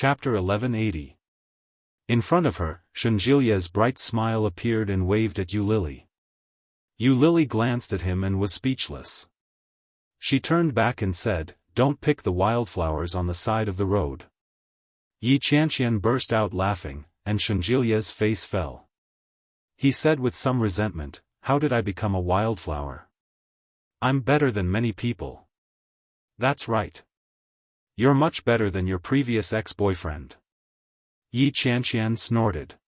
Chapter 1180. In front of her, Shenjilia's bright smile appeared and waved at Yu Lily. Yu Lily glanced at him and was speechless. She turned back and said, "Don't pick the wildflowers on the side of the road." Yi Qianqian burst out laughing, and Shenjilia's face fell. He said with some resentment, "How did I become a wildflower? I'm better than many people." "That's right. You're much better than your previous ex-boyfriend." Yi Qianqian snorted.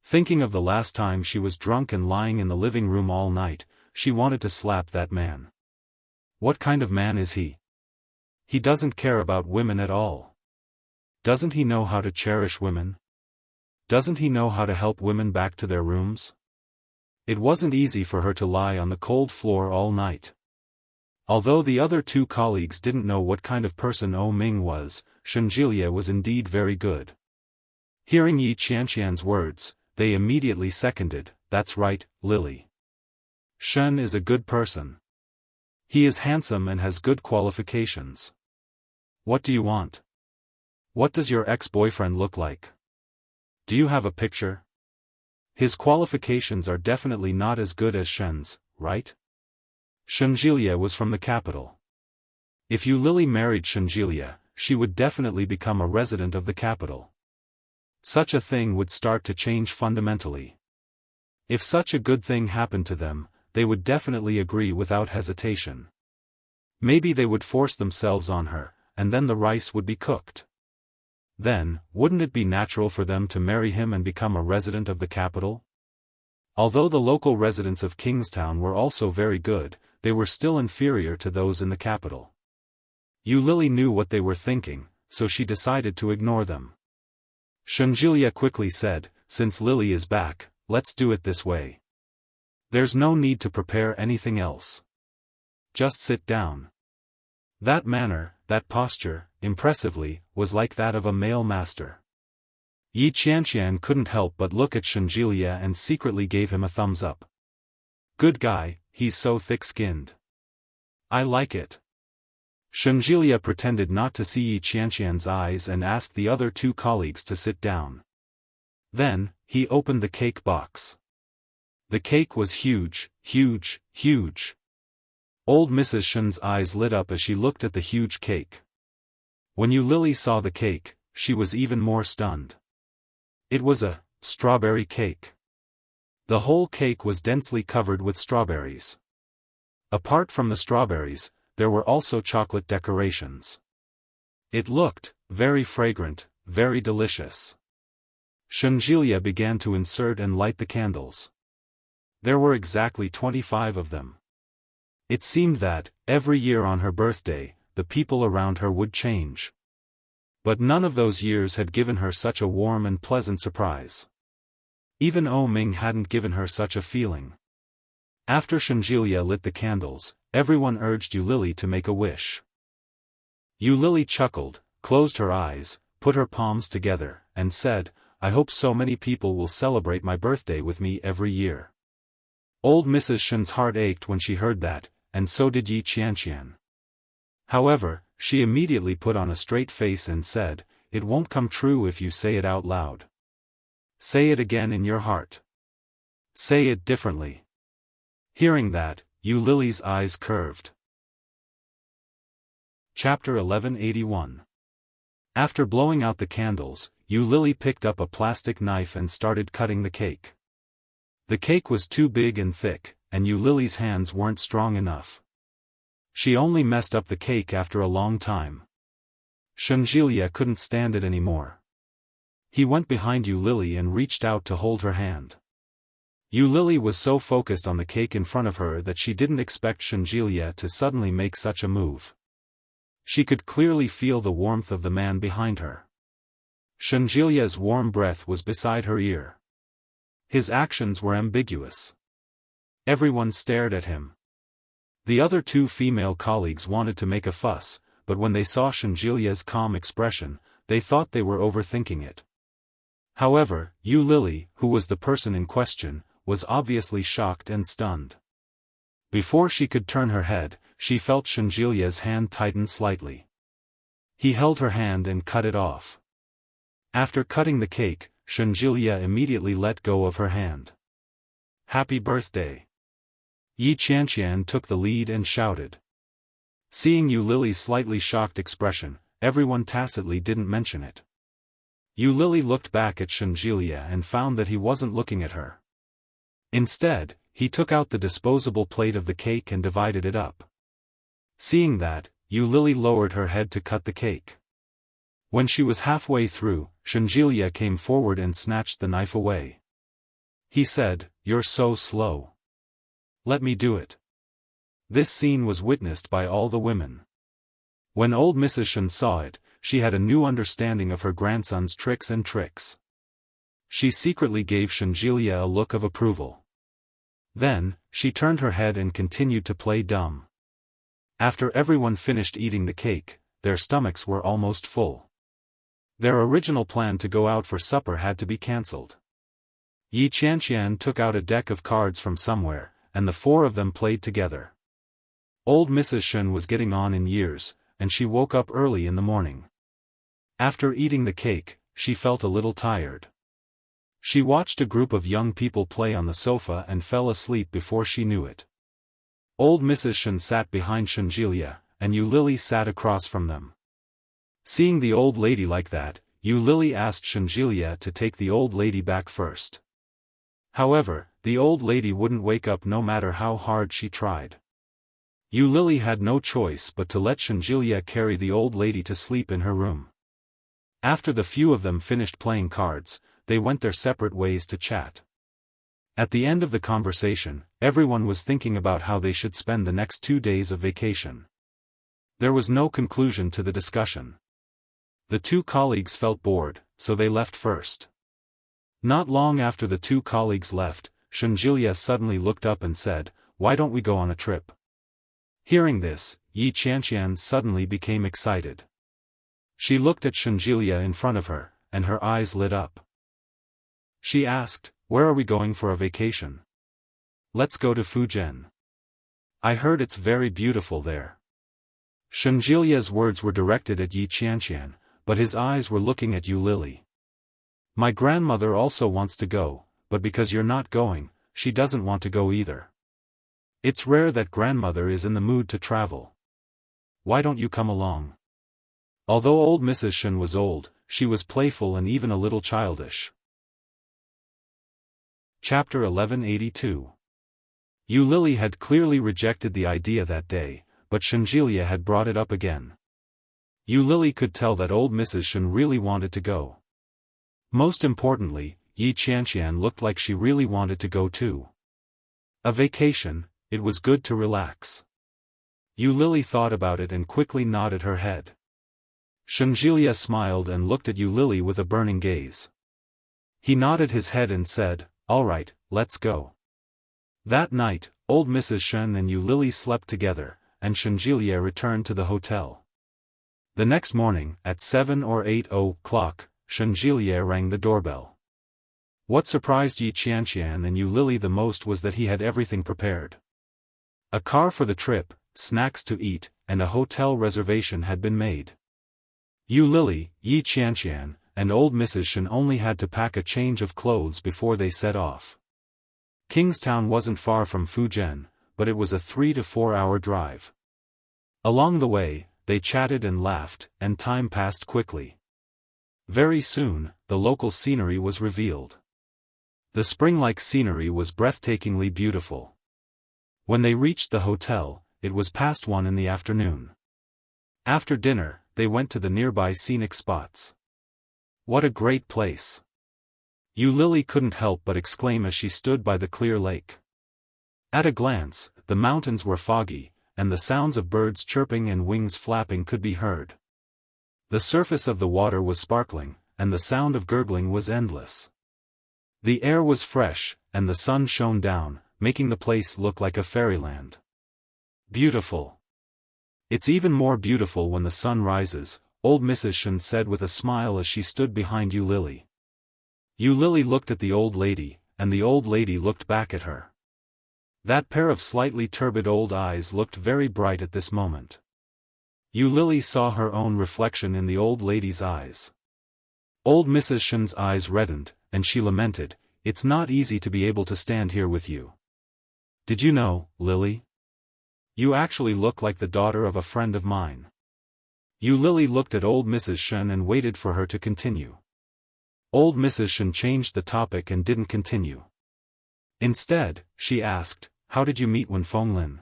Thinking of the last time she was drunk and lying in the living room all night, she wanted to slap that man. What kind of man is he? He doesn't care about women at all. Doesn't he know how to cherish women? Doesn't he know how to help women back to their rooms? It wasn't easy for her to lie on the cold floor all night. Although the other two colleagues didn't know what kind of person Ming was, Shenjilia was indeed very good. Hearing Yi Qianqian's words, they immediately seconded, "That's right, Lily. Shen is a good person. He is handsome and has good qualifications. What do you want? What does your ex-boyfriend look like? Do you have a picture? His qualifications are definitely not as good as Shen's, right?" Shenjilia was from the capital. If Yu Lily married Shenjilia, she would definitely become a resident of the capital. Such a thing would start to change fundamentally. If such a good thing happened to them, they would definitely agree without hesitation. Maybe they would force themselves on her, and then the rice would be cooked. Then, wouldn't it be natural for them to marry him and become a resident of the capital? Although the local residents of Kingstown were also very good, they were still inferior to those in the capital. Yu Lily knew what they were thinking, so she decided to ignore them. Shenjilia quickly said, "Since Lily is back, let's do it this way. There's no need to prepare anything else. Just sit down." That manner, that posture, impressively, was like that of a male master. Yi Qianqian couldn't help but look at Shenjilia and secretly gave him a thumbs up. "Good guy, he's so thick-skinned. I like it." Shenjilia pretended not to see Yi Qianqian's eyes and asked the other two colleagues to sit down. Then, he opened the cake box. The cake was huge, huge, huge. Old Mrs. Shen's eyes lit up as she looked at the huge cake. When Yu Lily saw the cake, she was even more stunned. It was a strawberry cake. The whole cake was densely covered with strawberries. Apart from the strawberries, there were also chocolate decorations. It looked very fragrant, very delicious. Shenjilia began to insert and light the candles. There were exactly 25 of them. It seemed that, every year on her birthday, the people around her would change. But none of those years had given her such a warm and pleasant surprise. Even Ming hadn't given her such a feeling. After Shenjilia lit the candles, everyone urged Yu Lily to make a wish. Yu Lily chuckled, closed her eyes, put her palms together, and said, "I hope so many people will celebrate my birthday with me every year." Old Mrs. Shen's heart ached when she heard that, and so did Yi Qianqian. However, she immediately put on a straight face and said, "It won't come true if you say it out loud. Say it again in your heart. Say it differently." Hearing that, Yu Lily's eyes curved. Chapter 1181. After blowing out the candles, Yu Lily picked up a plastic knife and started cutting the cake. The cake was too big and thick, and Yu Lily's hands weren't strong enough. She only messed up the cake after a long time. Shenjilia couldn't stand it anymore. He went behind Yu Lily and reached out to hold her hand. Yu Lily was so focused on the cake in front of her that she didn't expect Shenjilia to suddenly make such a move. She could clearly feel the warmth of the man behind her. Shenjilia's warm breath was beside her ear. His actions were ambiguous. Everyone stared at him. The other two female colleagues wanted to make a fuss, but when they saw Shenjilia's calm expression, they thought they were overthinking it. However, Yu Lily, who was the person in question, was obviously shocked and stunned. Before she could turn her head, she felt Shenjilia's hand tighten slightly. He held her hand and cut it off. After cutting the cake, Shenjilia immediately let go of her hand. "Happy birthday!" Yi Qianqian took the lead and shouted. Seeing Yu Lily's slightly shocked expression, everyone tacitly didn't mention it. Yu Lily looked back at Shenjilia and found that he wasn't looking at her. Instead, he took out the disposable plate of the cake and divided it up. Seeing that, Yu Lily lowered her head to cut the cake. When she was halfway through, Shenjilia came forward and snatched the knife away. He said, "You're so slow. Let me do it." This scene was witnessed by all the women. When old Mrs. Shen saw it, she had a new understanding of her grandson's tricks and tricks. She secretly gave Shenjilia a look of approval. Then, she turned her head and continued to play dumb. After everyone finished eating the cake, their stomachs were almost full. Their original plan to go out for supper had to be cancelled. Yi Qianqian took out a deck of cards from somewhere, and the four of them played together. Old Mrs. Shen was getting on in years, and she woke up early in the morning. After eating the cake, she felt a little tired. She watched a group of young people play on the sofa and fell asleep before she knew it. Old Mrs. Shen sat behind Shenjilia, and Yu Lily sat across from them. Seeing the old lady like that, Yu Lily asked Shenjilia to take the old lady back first. However, the old lady wouldn't wake up no matter how hard she tried. Yu Lily had no choice but to let Shenjilia carry the old lady to sleep in her room. After the few of them finished playing cards, they went their separate ways to chat. At the end of the conversation, everyone was thinking about how they should spend the next 2 days of vacation. There was no conclusion to the discussion. The two colleagues felt bored, so they left first. Not long after the two colleagues left, Shenjilia suddenly looked up and said, "Why don't we go on a trip?" Hearing this, Yi Qianqian suddenly became excited. She looked at Shenjilia in front of her, and her eyes lit up. She asked, "Where are we going for a vacation?" "Let's go to Fujian. I heard it's very beautiful there." Shenjilia's words were directed at Yi Qianqian, but his eyes were looking at Yu Lily. "My grandmother also wants to go, but because you're not going, she doesn't want to go either. It's rare that grandmother is in the mood to travel. Why don't you come along?" Although old Mrs. Shen was old, she was playful and even a little childish. Chapter 1182. Yu Lily had clearly rejected the idea that day, but Shenjilia had brought it up again. Yu Lily could tell that old Mrs. Shen really wanted to go. Most importantly, Yi Qianqian looked like she really wanted to go too. A vacation, it was good to relax. Yu Lily thought about it and quickly nodded her head. Shenjilia smiled and looked at Yu Lily with a burning gaze. He nodded his head and said, "All right, let's go." That night, old Mrs. Shen and Yu Lily slept together, and Shenjilia returned to the hotel. The next morning, at 7 or 8 o'clock, Shenjilia rang the doorbell. What surprised Yi Qianqian and Yu Lily the most was that he had everything prepared. A car for the trip, snacks to eat, and a hotel reservation had been made. Yu Lily, Yi Qianqian, and old Mrs. Shen only had to pack a change of clothes before they set off. Kingstown wasn't far from Fujian, but it was a 3 to 4 hour drive. Along the way, they chatted and laughed, and time passed quickly. Very soon, the local scenery was revealed. The spring-like scenery was breathtakingly beautiful. When they reached the hotel, it was past 1 in the afternoon. After dinner, they went to the nearby scenic spots. What a great place! Yu Lily couldn't help but exclaim as she stood by the clear lake. At a glance, the mountains were foggy, and the sounds of birds chirping and wings flapping could be heard. The surface of the water was sparkling, and the sound of gurgling was endless. The air was fresh, and the sun shone down, making the place look like a fairyland. Beautiful. It's even more beautiful when the sun rises, old Mrs. Shen said with a smile as she stood behind Yu Lily. Yu Lily looked at the old lady, and the old lady looked back at her. That pair of slightly turbid old eyes looked very bright at this moment. Yu Lily saw her own reflection in the old lady's eyes. Old Mrs. Shen's eyes reddened, and she lamented, "It's not easy to be able to stand here with you. Did you know, Lily? You actually look like the daughter of a friend of mine." Lily looked at old Mrs. Shen and waited for her to continue. Old Mrs. Shen changed the topic and didn't continue. Instead, she asked, "How did you meet Feng Lin?"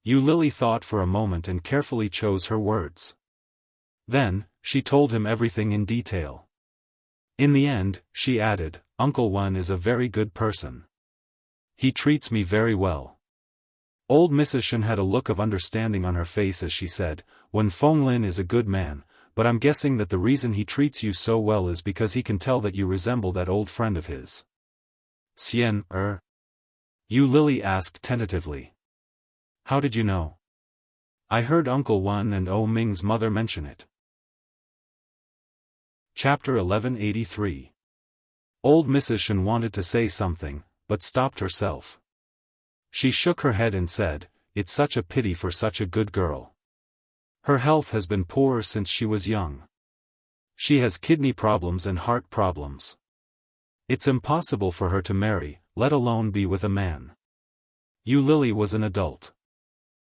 Lily thought for a moment and carefully chose her words. Then, she told him everything in detail. In the end, she added, "Uncle Wen is a very good person. He treats me very well." Old Mrs. Shen had a look of understanding on her face as she said, Feng Lin is a good man, but I'm guessing that the reason he treats you so well is because he can tell that you resemble that old friend of his." Lily asked tentatively. "How did you know?" "I heard Uncle Wen and O Ming's mother mention it." Chapter 1183. Old Mrs. Shen wanted to say something, but stopped herself. She shook her head and said, "It's such a pity for such a good girl. Her health has been poor since she was young. She has kidney problems and heart problems. It's impossible for her to marry, let alone be with a man." Lily was an adult.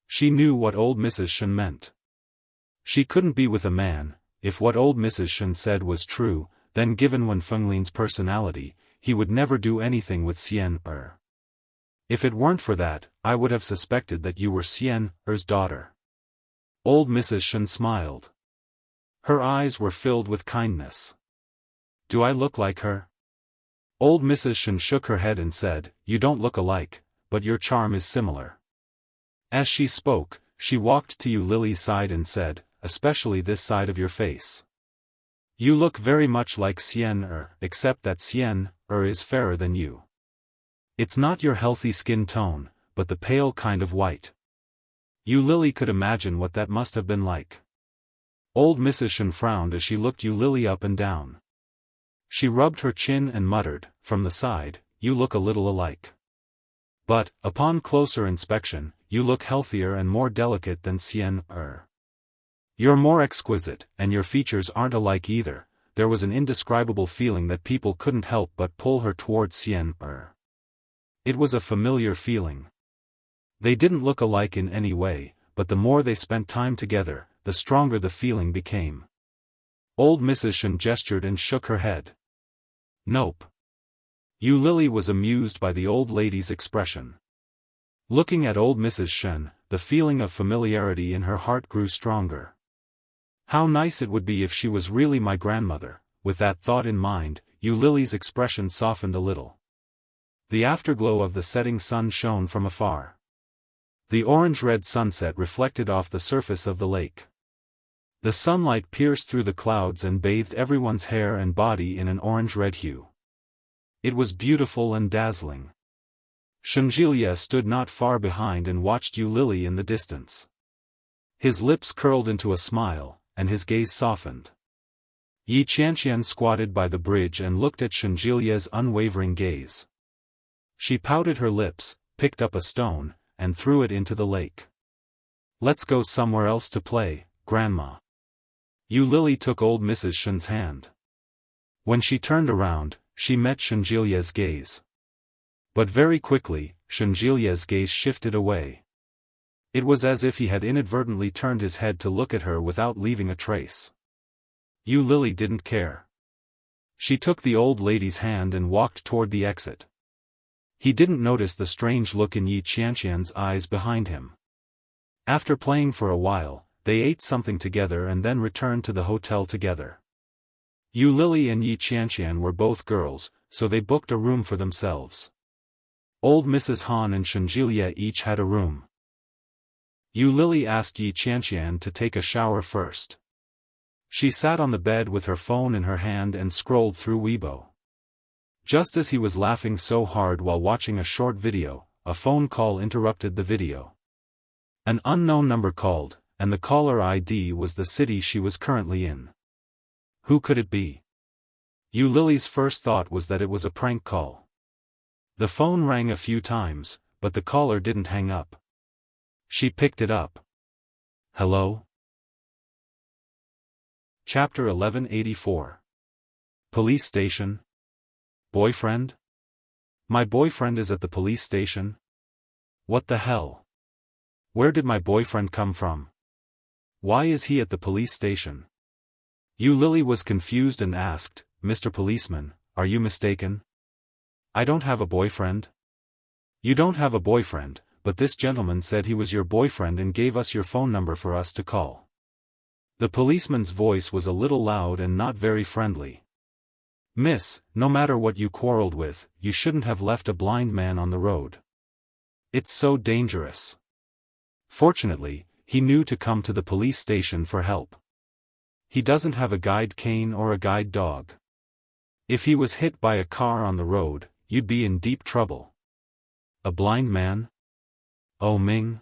She knew what old Mrs. Shen meant. She couldn't be with a man. If what old Mrs. Shen said was true, then given Feng Lin's personality, he would never do anything with If it weren't for that, I would have suspected that you were Er's daughter. Old Mrs. Shen smiled. Her eyes were filled with kindness. "Do I look like her?" Old Mrs. Shen shook her head and said, "You don't look alike, but your charm is similar." As she spoke, she walked to Lily's side and said, "Especially this side of your face. You look very much like except that is fairer than you. It's not your healthy skin tone, but the pale kind of white." Lily could imagine what that must have been like. Old Mrs. Shen frowned as she looked Lily up and down. She rubbed her chin and muttered, "From the side, you look a little alike. But, upon closer inspection, you look healthier and more delicate than You're more exquisite, and your features aren't alike either." There was an indescribable feeling that people couldn't help but pull her towards It was a familiar feeling. They didn't look alike in any way, but the more they spent time together, the stronger the feeling became. Old Mrs. Shen gestured and shook her head. "Nope." Lily was amused by the old lady's expression. Looking at old Mrs. Shen, the feeling of familiarity in her heart grew stronger. How nice it would be if she was really my grandmother. With that thought in mind, Lily's expression softened a little. The afterglow of the setting sun shone from afar. The orange-red sunset reflected off the surface of the lake. The sunlight pierced through the clouds and bathed everyone's hair and body in an orange-red hue. It was beautiful and dazzling. Shenjilia stood not far behind and watched Lily in the distance. His lips curled into a smile, and his gaze softened. Yi Qianqian squatted by the bridge and looked at Shenjilia's unwavering gaze. She pouted her lips, picked up a stone, and threw it into the lake. "Let's go somewhere else to play, Grandma." Lily took old Mrs. Shen's hand. When she turned around, she met Shenjilia's gaze. But very quickly, Shenjilia's gaze shifted away. It was as if he had inadvertently turned his head to look at her without leaving a trace. Lily didn't care. She took the old lady's hand and walked toward the exit. He didn't notice the strange look in Yi Qianqian's eyes behind him. After playing for a while, they ate something together and then returned to the hotel together. Lily and Yi Qianqian were both girls, so they booked a room for themselves. Old Mrs. Han and Shenjilia each had a room. Lily asked Yi Qianqian to take a shower first. She sat on the bed with her phone in her hand and scrolled through Weibo. Just as he was laughing so hard while watching a short video, a phone call interrupted the video. An unknown number called, and the caller ID was the city she was currently in. Who could it be? Lily's first thought was that it was a prank call. The phone rang a few times, but the caller didn't hang up. She picked it up. "Hello?" Chapter 1184. Police station? Boyfriend? My boyfriend is at the police station? What the hell? Where did my boyfriend come from? Why is he at the police station? Lily was confused and asked, Mr. Policeman, are you mistaken? I don't have a boyfriend. You don't have a boyfriend, but this gentleman said he was your boyfriend and gave us your phone number for us to call. The policeman's voice was a little loud and not very friendly. Miss, no matter what you quarreled with, you shouldn't have left a blind man on the road. It's so dangerous. Fortunately, he knew to come to the police station for help. He doesn't have a guide cane or a guide dog. If he was hit by a car on the road, you'd be in deep trouble. A blind man? Oh Ming?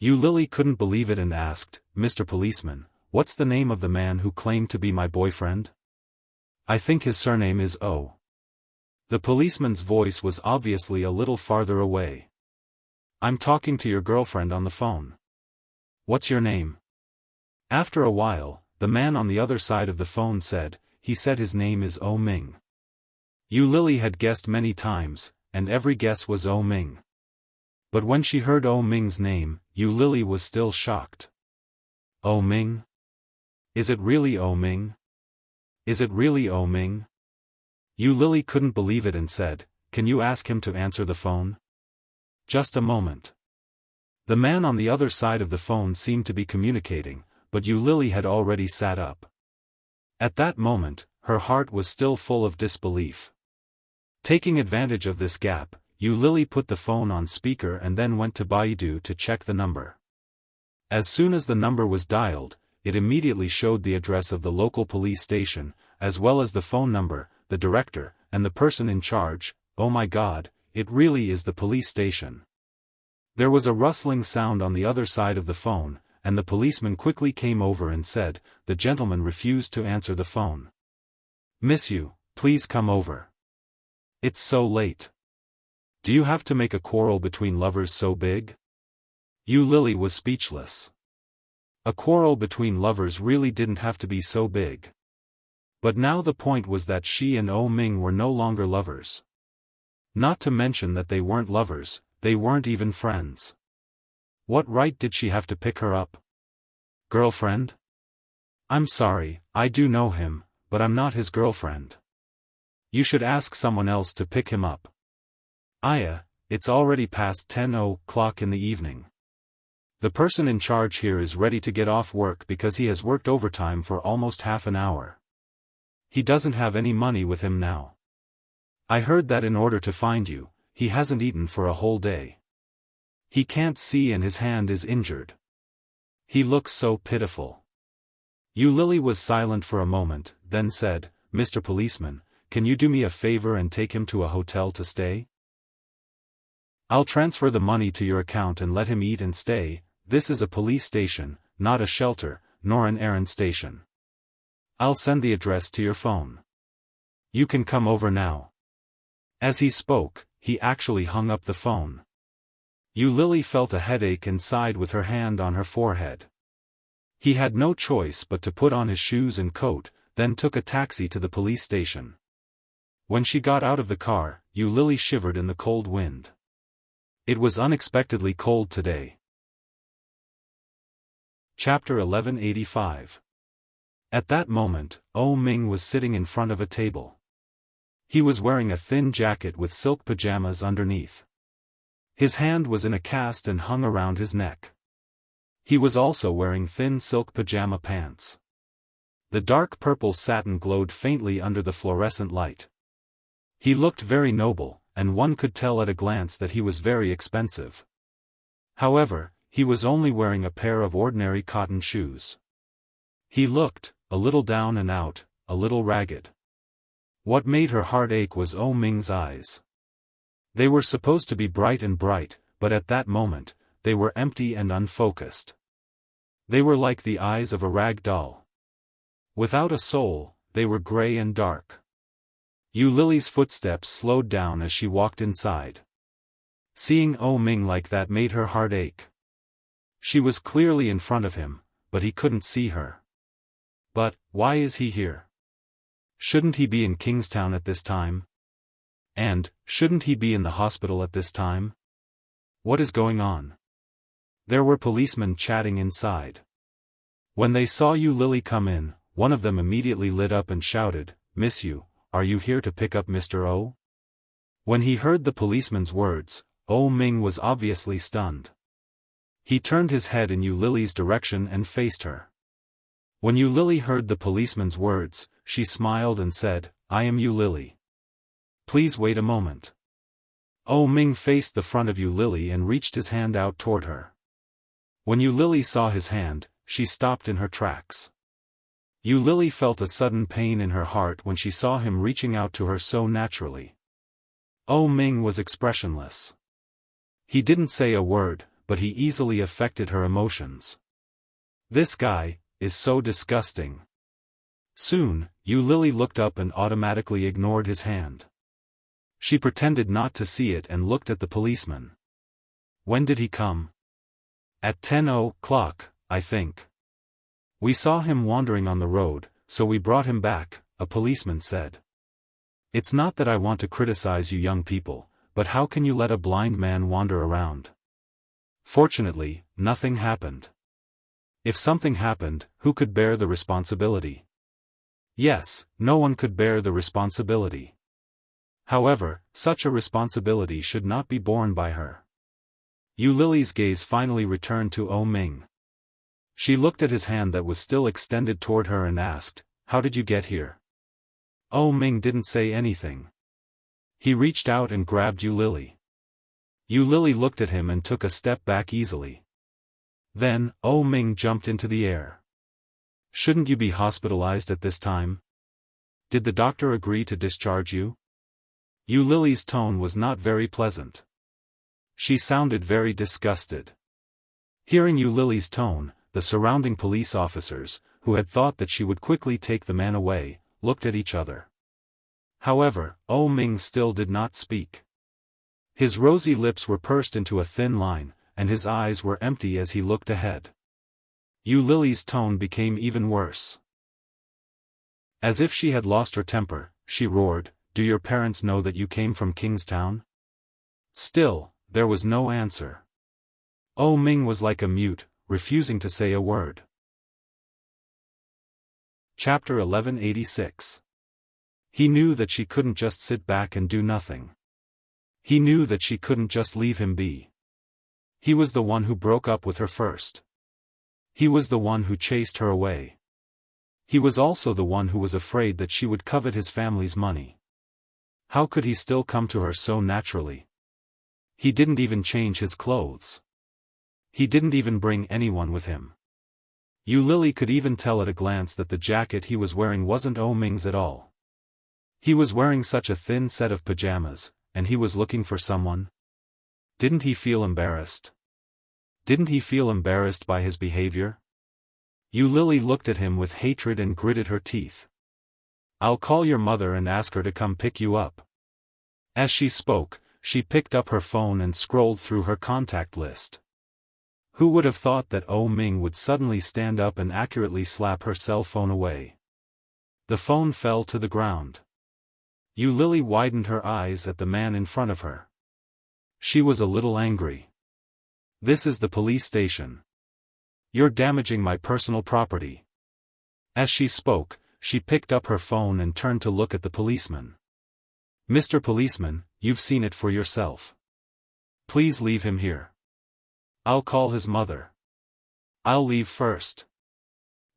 Lily couldn't believe it and asked, Mr. Policeman, what's the name of the man who claimed to be my boyfriend? I think his surname is O. The policeman's voice was obviously a little farther away. I'm talking to your girlfriend on the phone. What's your name? After a while, the man on the other side of the phone said, he said his name is O Ming. Lily had guessed many times, and every guess was O Ming. But when she heard O Ming's name, Lily was still shocked. O Ming? Is it really O Ming? Is it really O Ming? Lily couldn't believe it and said, can you ask him to answer the phone? Just a moment. The man on the other side of the phone seemed to be communicating, but Lily had already sat up. At that moment, her heart was still full of disbelief. Taking advantage of this gap, Lily put the phone on speaker and then went to Baidu to check the number. As soon as the number was dialed, it immediately showed the address of the local police station, as well as the phone number, the director, and the person in charge. Oh my God, it really is the police station. There was a rustling sound on the other side of the phone, and the policeman quickly came over and said, the gentleman refused to answer the phone. Miss you, please come over. It's so late. Do you have to make a quarrel between lovers so big? Lily was speechless. A quarrel between lovers really didn't have to be so big. But now the point was that she and O Ming were no longer lovers. Not to mention that they weren't lovers, they weren't even friends. What right did she have to pick her up? Girlfriend? I'm sorry, I do know him, but I'm not his girlfriend. You should ask someone else to pick him up. Aya, it's already past 10 o'clock in the evening. The person in charge here is ready to get off work because he has worked overtime for almost half an hour. He doesn't have any money with him now. I heard that in order to find you, he hasn't eaten for a whole day. He can't see and his hand is injured. He looks so pitiful. Lily was silent for a moment, then said, Mr. Policeman, can you do me a favor and take him to a hotel to stay? I'll transfer the money to your account and let him eat and stay. This is a police station, not a shelter, nor an errand station. I'll send the address to your phone. You can come over now. As he spoke, he actually hung up the phone. Lily felt a headache and sighed with her hand on her forehead. He had no choice but to put on his shoes and coat, then took a taxi to the police station. When she got out of the car, Lily shivered in the cold wind. It was unexpectedly cold today. Chapter 1185. At that moment, O Ming was sitting in front of a table. He was wearing a thin jacket with silk pajamas underneath. His hand was in a cast and hung around his neck. He was also wearing thin silk pajama pants. The dark purple satin glowed faintly under the fluorescent light. He looked very noble, and one could tell at a glance that he was very expensive. However, he was only wearing a pair of ordinary cotton shoes. He looked, a little down and out, a little ragged. What made her heart ache was O Ming's eyes. They were supposed to be bright and bright, but at that moment, they were empty and unfocused. They were like the eyes of a rag doll. Without a soul, they were gray and dark. Lily's footsteps slowed down as she walked inside. Seeing O Ming like that made her heart ache. She was clearly in front of him, but he couldn't see her. But, why is he here? Shouldn't he be in Kingstown at this time? And, shouldn't he be in the hospital at this time? What is going on? There were policemen chatting inside. When they saw Yu Lily come in, one of them immediately lit up and shouted, "Miss Yu, are you here to pick up Mr. O?" When he heard the policeman's words, O Ming was obviously stunned. He turned his head in Yu Lily's direction and faced her. When Yu Lily heard the policeman's words, she smiled and said, "I am Yu Lily. Please wait a moment." O Ming faced the front of Yu Lily and reached his hand out toward her. When Yu Lily saw his hand, she stopped in her tracks. Yu Lily felt a sudden pain in her heart when she saw him reaching out to her so naturally. O Ming was expressionless. He didn't say a word, but he easily affected her emotions. This guy is so disgusting. Soon, Yu Lily looked up and automatically ignored his hand. She pretended not to see it and looked at the policeman. When did he come? At 10 o'clock, I think. We saw him wandering on the road, so we brought him back, a policeman said. It's not that I want to criticize you young people, but how can you let a blind man wander around? Fortunately, nothing happened. If something happened, who could bear the responsibility? Yes, no one could bear the responsibility. However, such a responsibility should not be borne by her. Yu Lily's gaze finally returned to O Ming. She looked at his hand that was still extended toward her and asked, "How did you get here?" O Ming didn't say anything. He reached out and grabbed Yu Lily. Yu Lily looked at him and took a step back easily. Then, O Ming jumped into the air. "Shouldn't you be hospitalized at this time? Did the doctor agree to discharge you?" Yu Lily's tone was not very pleasant. She sounded very disgusted. Hearing Yu Lily's tone, the surrounding police officers, who had thought that she would quickly take the man away, looked at each other. However, O Ming still did not speak. His rosy lips were pursed into a thin line, and his eyes were empty as he looked ahead. Yu Lily's tone became even worse. As if she had lost her temper, she roared, "Do your parents know that you came from Kingstown?" Still, there was no answer. O Ming was like a mute, refusing to say a word. Chapter 1186. He knew that she couldn't just sit back and do nothing. He knew that she couldn't just leave him be. He was the one who broke up with her first. He was the one who chased her away. He was also the one who was afraid that she would covet his family's money. How could he still come to her so naturally? He didn't even change his clothes. He didn't even bring anyone with him. Yu Lily could even tell at a glance that the jacket he was wearing wasn't O Ming's at all. He was wearing such a thin set of pajamas, and he was looking for someone. Didn't he feel embarrassed? Didn't he feel embarrassed by his behavior? Yu Lily looked at him with hatred and gritted her teeth. "I'll call your mother and ask her to come pick you up." As she spoke, she picked up her phone and scrolled through her contact list. Who would have thought that O Ming would suddenly stand up and accurately slap her cell phone away? The phone fell to the ground. Yu Lily widened her eyes at the man in front of her. She was a little angry. "This is the police station. You're damaging my personal property." As she spoke, she picked up her phone and turned to look at the policeman. "Mr. Policeman, you've seen it for yourself. Please leave him here. I'll call his mother. I'll leave first."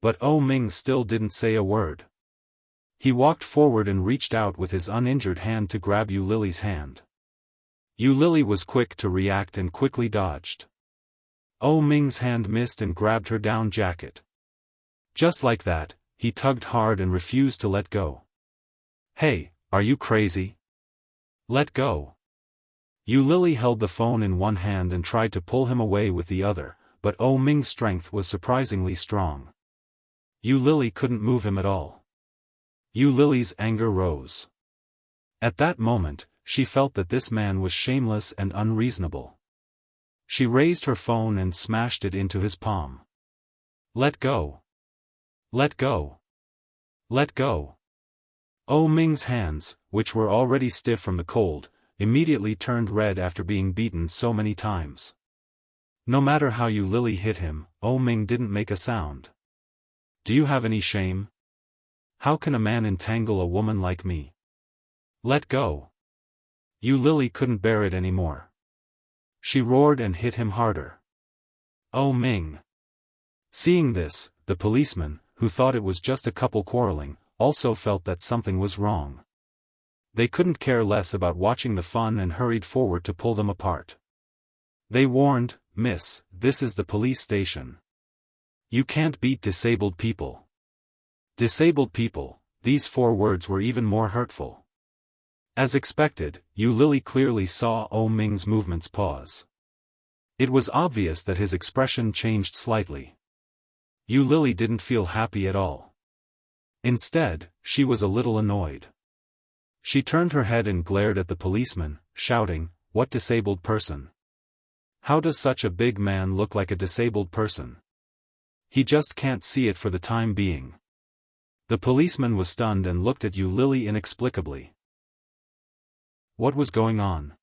But O Ming still didn't say a word. He walked forward and reached out with his uninjured hand to grab Yu Lily's hand. Yu Lily was quick to react and quickly dodged. O Ming's hand missed and grabbed her down jacket. Just like that, he tugged hard and refused to let go. "Hey, are you crazy? Let go." Yu Lily held the phone in one hand and tried to pull him away with the other, but O Ming's strength was surprisingly strong. Yu Lily couldn't move him at all. Yu Lily's anger rose. At that moment, she felt that this man was shameless and unreasonable. She raised her phone and smashed it into his palm. "Let go. Let go. Let go." Oh Ming's hands, which were already stiff from the cold, immediately turned red after being beaten so many times. No matter how Yu Lily hit him, Oh Ming didn't make a sound. Do you have any shame? How can a man entangle a woman like me? Let go. Yu Lily couldn't bear it anymore. She roared and hit him harder. Oh Ming. Seeing this, the policeman, who thought it was just a couple quarreling, also felt that something was wrong. They couldn't care less about watching the fun and hurried forward to pull them apart. They warned, "Miss, this is the police station. You can't beat disabled people." Disabled people, these 4 words were even more hurtful. As expected, Yu Lily clearly saw Oh Ming's movements pause. It was obvious that his expression changed slightly. Yu Lily didn't feel happy at all. Instead, she was a little annoyed. She turned her head and glared at the policeman, shouting, "What disabled person? How does such a big man look like a disabled person? He just can't see it for the time being." The policeman was stunned and looked at Yu Lily inexplicably. What was going on?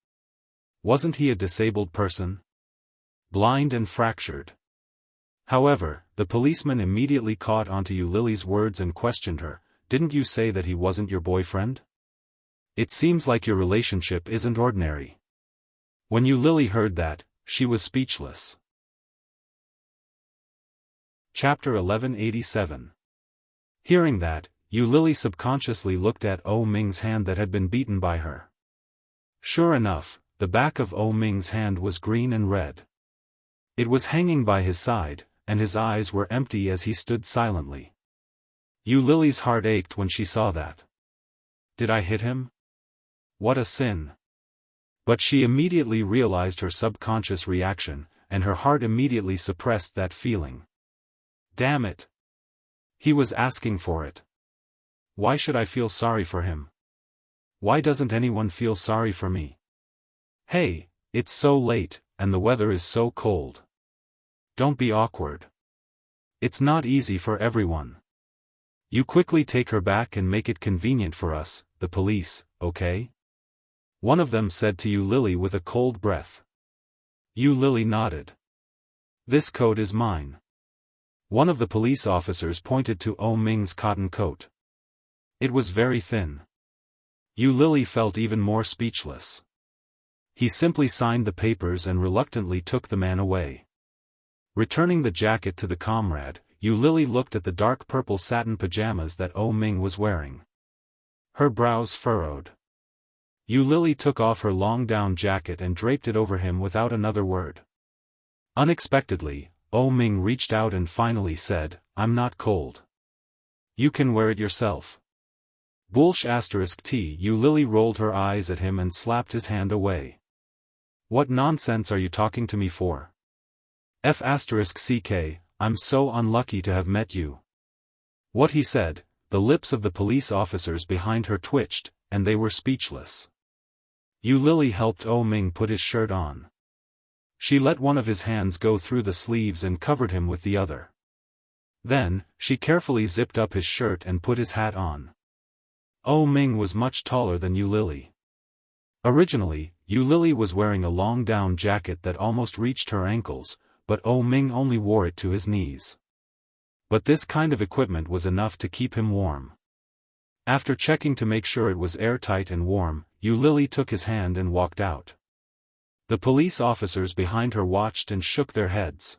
Wasn't he a disabled person? Blind and fractured. However, the policeman immediately caught onto Yu Lily's words and questioned her, "Didn't you say that he wasn't your boyfriend? It seems like your relationship isn't ordinary." When Yu Lily heard that, she was speechless. Chapter 1187. Hearing that, Yu Lily subconsciously looked at Oh Ming's hand that had been beaten by her. Sure enough, the back of Oh Ming's hand was green and red. It was hanging by his side, and his eyes were empty as he stood silently. Yu Lily's heart ached when she saw that. Did I hit him? What a sin. But she immediately realized her subconscious reaction, and her heart immediately suppressed that feeling. Damn it! He was asking for it. Why should I feel sorry for him? Why doesn't anyone feel sorry for me? Hey, it's so late, and the weather is so cold. Don't be awkward. It's not easy for everyone. You quickly take her back and make it convenient for us, the police, okay? One of them said to Yu Lily with a cold breath. Yu Lily nodded. This coat is mine. One of the police officers pointed to Oh Ming's cotton coat. It was very thin. Yu Lily felt even more speechless. He simply signed the papers and reluctantly took the man away. Returning the jacket to the comrade, Yu Lily looked at the dark purple satin pajamas that Oh Ming was wearing. Her brows furrowed. Yu Lily took off her long down jacket and draped it over him without another word. Unexpectedly, Oh Ming reached out and finally said, "I'm not cold. You can wear it yourself." Bullsh *T. Yu Lily rolled her eyes at him and slapped his hand away. What nonsense are you talking to me for? F***ck, I'm so unlucky to have met you. What he said, the lips of the police officers behind her twitched, and they were speechless. Yu Lily helped Oh Ming put his shirt on. She let one of his hands go through the sleeves and covered him with the other. Then, she carefully zipped up his shirt and put his hat on. Oh Ming was much taller than Yu Lily. Originally, Yu Lily was wearing a long down jacket that almost reached her ankles, but Oh Ming only wore it to his knees. But this kind of equipment was enough to keep him warm. After checking to make sure it was airtight and warm, Yu Lily took his hand and walked out. The police officers behind her watched and shook their heads.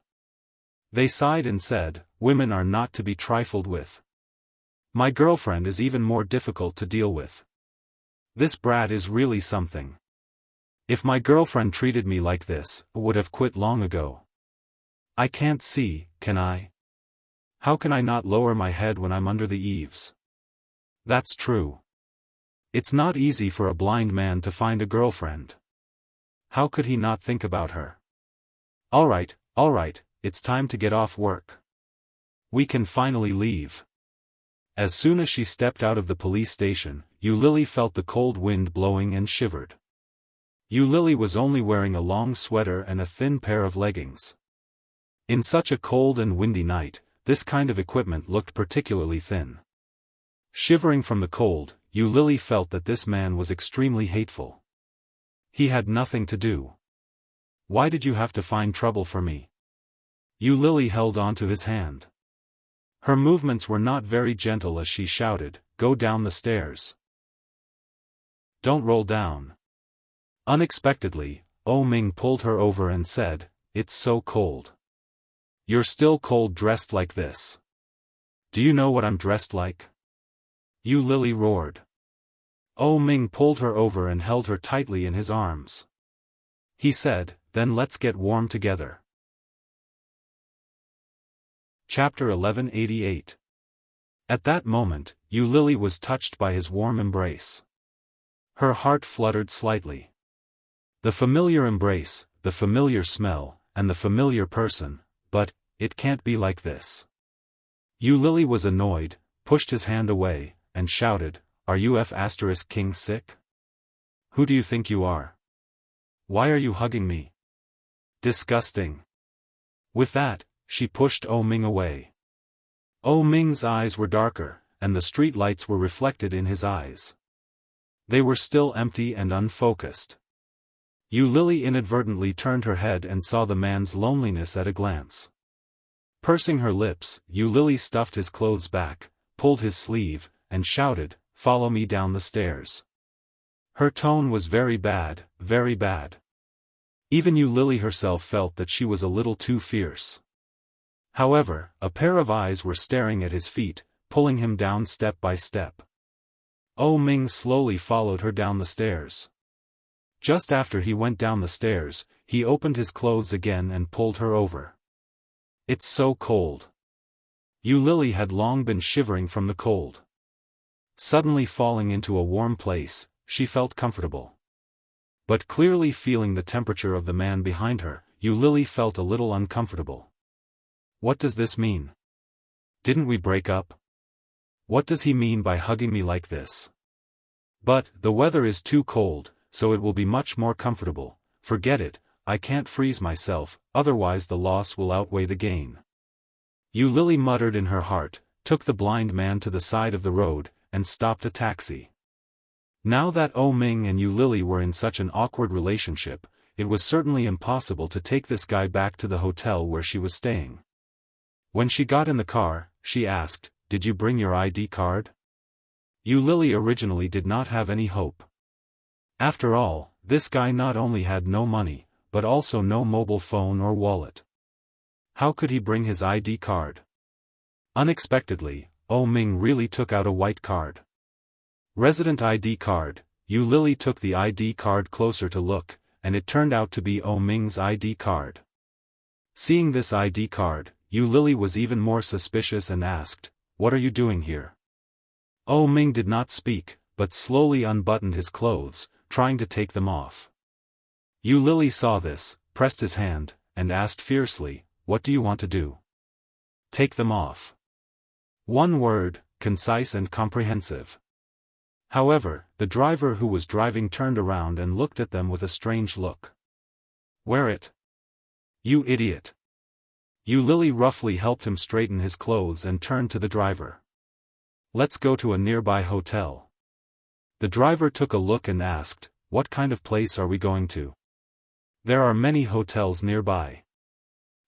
They sighed and said, "Women are not to be trifled with. My girlfriend is even more difficult to deal with. This brat is really something. If my girlfriend treated me like this, I would have quit long ago. I can't see, can I? How can I not lower my head when I'm under the eaves? That's true. It's not easy for a blind man to find a girlfriend. How could he not think about her? All right, it's time to get off work. We can finally leave." As soon as she stepped out of the police station, Yu Lily felt the cold wind blowing and shivered. Yu Lily was only wearing a long sweater and a thin pair of leggings. In such a cold and windy night, this kind of equipment looked particularly thin. Shivering from the cold, Yu Lily felt that this man was extremely hateful. He had nothing to do. Why did you have to find trouble for me? Yu Lily held onto his hand. Her movements were not very gentle as she shouted, "Go down the stairs. Don't roll down." Unexpectedly, Ming pulled her over and said, "It's so cold. You're still cold dressed like this. Do you know what I'm dressed like?" Yu Lily roared. Ming pulled her over and held her tightly in his arms. He said, "Then let's get warm together." Chapter 1188. At that moment, Yu Lily was touched by his warm embrace. Her heart fluttered slightly. The familiar embrace, the familiar smell, and the familiar person, but it can't be like this. Yu Lily was annoyed, pushed his hand away, and shouted, "Are you F***king sick? Who do you think you are? Why are you hugging me? Disgusting." With that, she pushed Ming away. Ming's eyes were darker, and the street lights were reflected in his eyes. They were still empty and unfocused. Yu Lily inadvertently turned her head and saw the man's loneliness at a glance. Pursing her lips, Yu Lily stuffed his clothes back, pulled his sleeve, and shouted, "Follow me down the stairs." Her tone was very bad, very bad. Even Yu Lily herself felt that she was a little too fierce. However, a pair of eyes were staring at his feet, pulling him down step by step. Ming slowly followed her down the stairs. Just after he went down the stairs, he opened his clothes again and pulled her over. "It's so cold." Yu Lily had long been shivering from the cold. Suddenly falling into a warm place, she felt comfortable. But clearly feeling the temperature of the man behind her, Yu Lily felt a little uncomfortable. What does this mean? Didn't we break up? What does he mean by hugging me like this? But the weather is too cold, so it will be much more comfortable. Forget it, I can't freeze myself, otherwise the loss will outweigh the gain. Yu Lily muttered in her heart, took the blind man to the side of the road, and stopped a taxi. Now that Ming and Yu Lily were in such an awkward relationship, it was certainly impossible to take this guy back to the hotel where she was staying. When she got in the car, she asked, "Did you bring your ID card?" Yu Lily originally did not have any hope. After all, this guy not only had no money, but also no mobile phone or wallet. How could he bring his ID card? Unexpectedly, Ming really took out a white card. Resident ID card. Yu Lily took the ID card closer to look, and it turned out to be Ming's ID card. Seeing this ID card, Yu Lily was even more suspicious and asked, "What are you doing here?" Ming did not speak, but slowly unbuttoned his clothes, trying to take them off. Yu Lily saw this, pressed his hand, and asked fiercely, "What do you want to do?" "Take them off." One word, concise and comprehensive. However, the driver who was driving turned around and looked at them with a strange look. "Wear it. You idiot." Yu Lily roughly helped him straighten his clothes and turned to the driver. "Let's go to a nearby hotel." The driver took a look and asked, "What kind of place are we going to?" "There are many hotels nearby.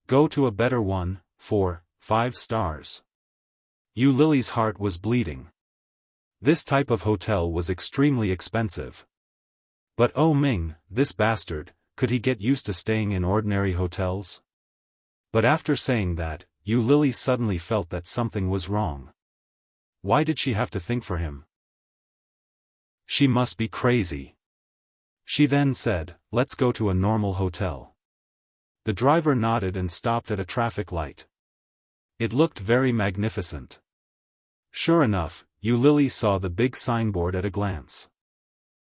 Go to a better one, 4-5 stars. Yu Lily's heart was bleeding. This type of hotel was extremely expensive. But Ming, this bastard, could he get used to staying in ordinary hotels? But after saying that, Yu Lily suddenly felt that something was wrong. Why did she have to think for him? She must be crazy. She then said, "Let's go to a normal hotel." The driver nodded and stopped at a traffic light. It looked very magnificent. Sure enough, Yu Lily saw the big signboard at a glance.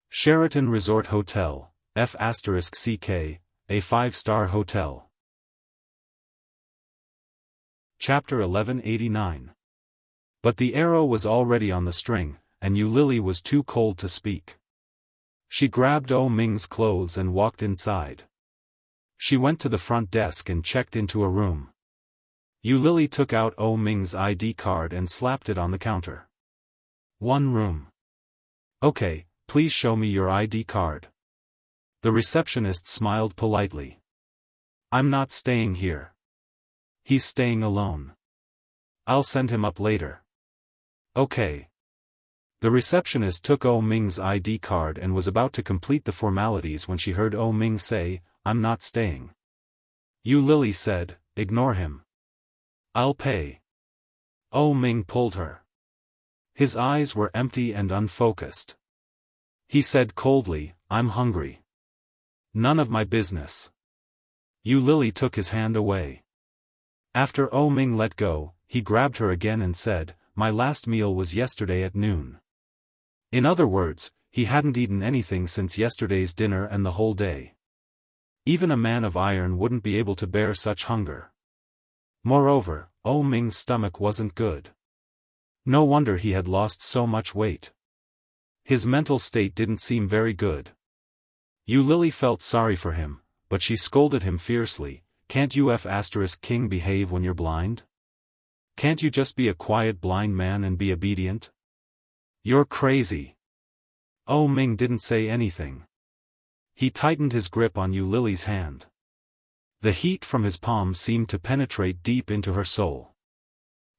Sheraton Resort Hotel, F***CK, a 5-star hotel. Chapter 1189. But the arrow was already on the string, and Yu Lily was too cold to speak. She grabbed Ming's clothes and walked inside. She went to the front desk and checked into a room. Yu Lily took out Ming's ID card and slapped it on the counter. "One room. Okay, please show me your ID card. The receptionist smiled politely. I'm not staying here. He's staying alone. I'll send him up later. Okay. The receptionist took Oh Ming's ID card and was about to complete the formalities when she heard Oh Ming say, I'm not staying. You Lily said, ignore him. I'll pay. Oh Ming pulled her. His eyes were empty and unfocused. He said coldly, I'm hungry. None of my business. You Lily took his hand away. After Oh Ming let go, he grabbed her again and said, my last meal was yesterday at noon. In other words, he hadn't eaten anything since yesterday's dinner and the whole day. Even a man of iron wouldn't be able to bear such hunger. Moreover, Oh Ming's stomach wasn't good. No wonder he had lost so much weight. His mental state didn't seem very good. You Lily felt sorry for him, but she scolded him fiercely, can't you **king behave when you're blind? Can't you just be a quiet blind man and be obedient? You're crazy. Oh Ming didn't say anything. He tightened his grip on You Lily's hand. The heat from his palm seemed to penetrate deep into her soul.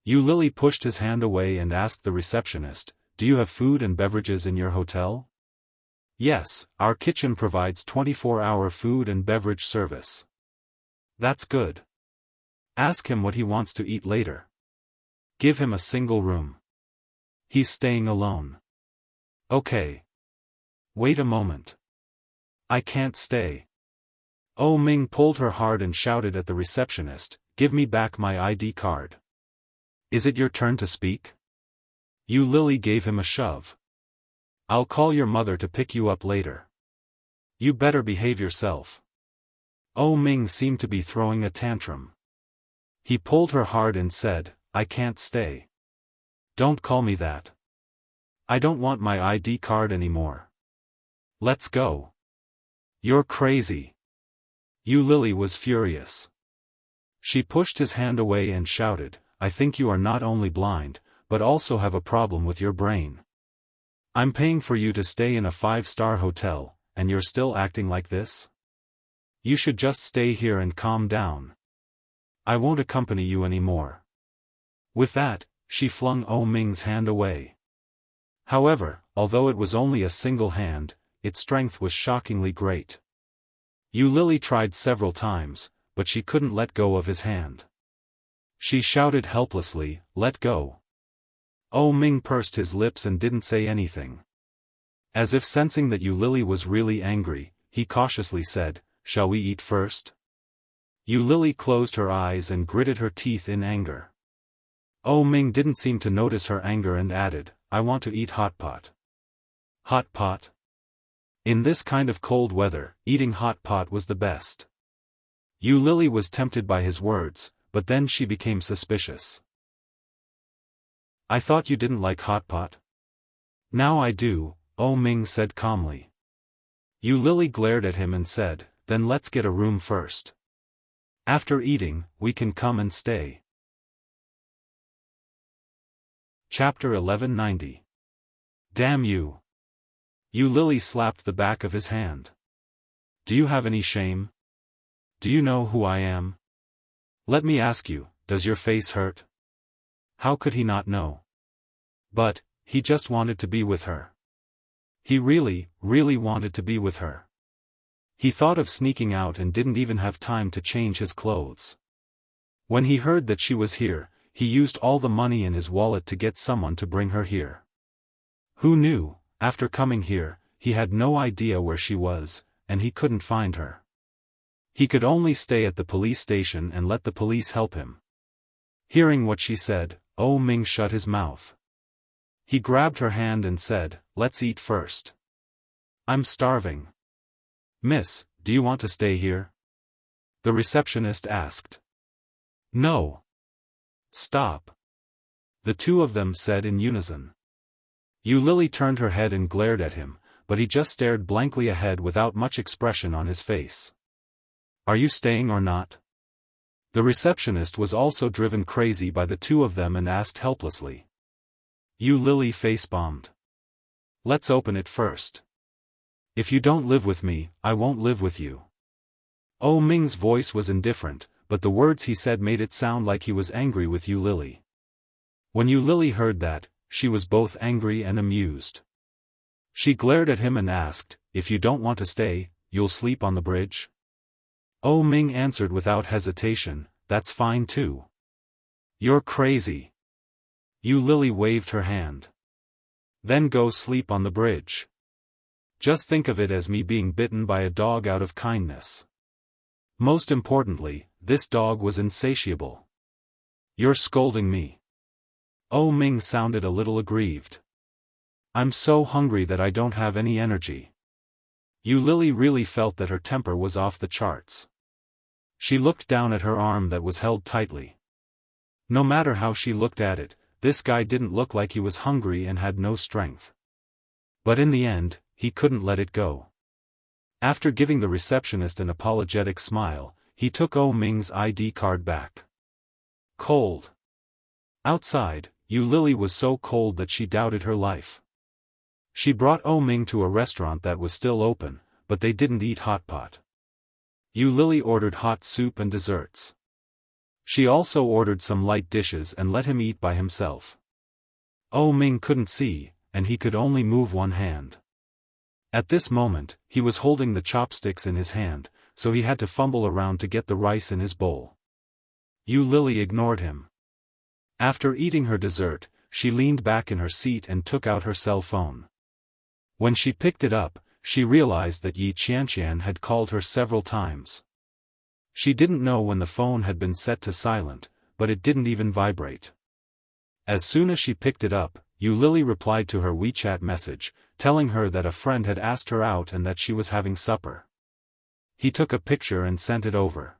You Lily pushed his hand away and asked the receptionist, do you have food and beverages in your hotel? Yes, our kitchen provides 24-hour food and beverage service. That's good. Ask him what he wants to eat later. Give him a single room. He's staying alone. Okay. Wait a moment. I can't stay. Oh Ming pulled her hard and shouted at the receptionist, give me back my ID card. Is it your turn to speak? You Lily gave him a shove. I'll call your mother to pick you up later. You better behave yourself. Oh Ming seemed to be throwing a tantrum. He pulled her hard and said, I can't stay. Don't call me that. I don't want my ID card anymore. Let's go. You're crazy. You Lily was furious. She pushed his hand away and shouted, I think you are not only blind, but also have a problem with your brain. I'm paying for you to stay in a 5-star hotel, and you're still acting like this? You should just stay here and calm down. I won't accompany you anymore. With that, she flung Oh Ming's hand away. However, although it was only a single hand, its strength was shockingly great. You Lily tried several times, but she couldn't let go of his hand. She shouted helplessly, let go. Oh Ming pursed his lips and didn't say anything. As if sensing that You Lily was really angry, he cautiously said, shall we eat first? You Lily closed her eyes and gritted her teeth in anger. Oh Ming didn't seem to notice her anger and added, I want to eat hot pot. Hot pot? In this kind of cold weather, eating hot pot was the best. You Lily was tempted by his words, but then she became suspicious. I thought you didn't like hot pot. Now I do, Oh Ming said calmly. You Lily glared at him and said, then let's get a room first. After eating, we can come and stay. Chapter 1190. Damn you. You Lily slapped the back of his hand. Do you have any shame? Do you know who I am? Let me ask you, does your face hurt? How could he not know? But, he just wanted to be with her. He really, really wanted to be with her. He thought of sneaking out and didn't even have time to change his clothes. When he heard that she was here, he used all the money in his wallet to get someone to bring her here. Who knew, after coming here, he had no idea where she was, and he couldn't find her. He could only stay at the police station and let the police help him. Hearing what she said, Oh Ming shut his mouth. He grabbed her hand and said, let's eat first. I'm starving. Miss, do you want to stay here? The receptionist asked. No. Stop. The two of them said in unison. You Lily turned her head and glared at him, but he just stared blankly ahead without much expression on his face. Are you staying or not? The receptionist was also driven crazy by the two of them and asked helplessly. You Lily face-bombed. Let's open it first. If you don't live with me, I won't live with you. Oh Ming's voice was indifferent, but the words he said made it sound like he was angry with Yu Lily. When Yu Lily heard that, she was both angry and amused. She glared at him and asked, "If you don't want to stay, you'll sleep on the bridge?" Oh Ming answered without hesitation, "That's fine too." "You're crazy." Yu Lily waved her hand. "Then go sleep on the bridge. Just think of it as me being bitten by a dog out of kindness. Most importantly, this dog was insatiable. You're scolding me." Oh Ming sounded a little aggrieved. "I'm so hungry that I don't have any energy." Yu Lily really felt that her temper was off the charts. She looked down at her arm that was held tightly. No matter how she looked at it, this guy didn't look like he was hungry and had no strength. But in the end, he couldn't let it go. After giving the receptionist an apologetic smile, he took Oh Ming's ID card back. Cold. Outside, Yu Lily was so cold that she doubted her life. She brought Oh Ming to a restaurant that was still open, but they didn't eat hot pot. Yu Lily ordered hot soup and desserts. She also ordered some light dishes and let him eat by himself. Oh Ming couldn't see, and he could only move one hand. At this moment, he was holding the chopsticks in his hand, so he had to fumble around to get the rice in his bowl. Yu Lily ignored him. After eating her dessert, she leaned back in her seat and took out her cell phone. When she picked it up, she realized that Yi Qianqian had called her several times. She didn't know when the phone had been set to silent, but it didn't even vibrate. As soon as she picked it up, Yu Lily replied to her WeChat message, telling her that a friend had asked her out and that she was having supper. He took a picture and sent it over.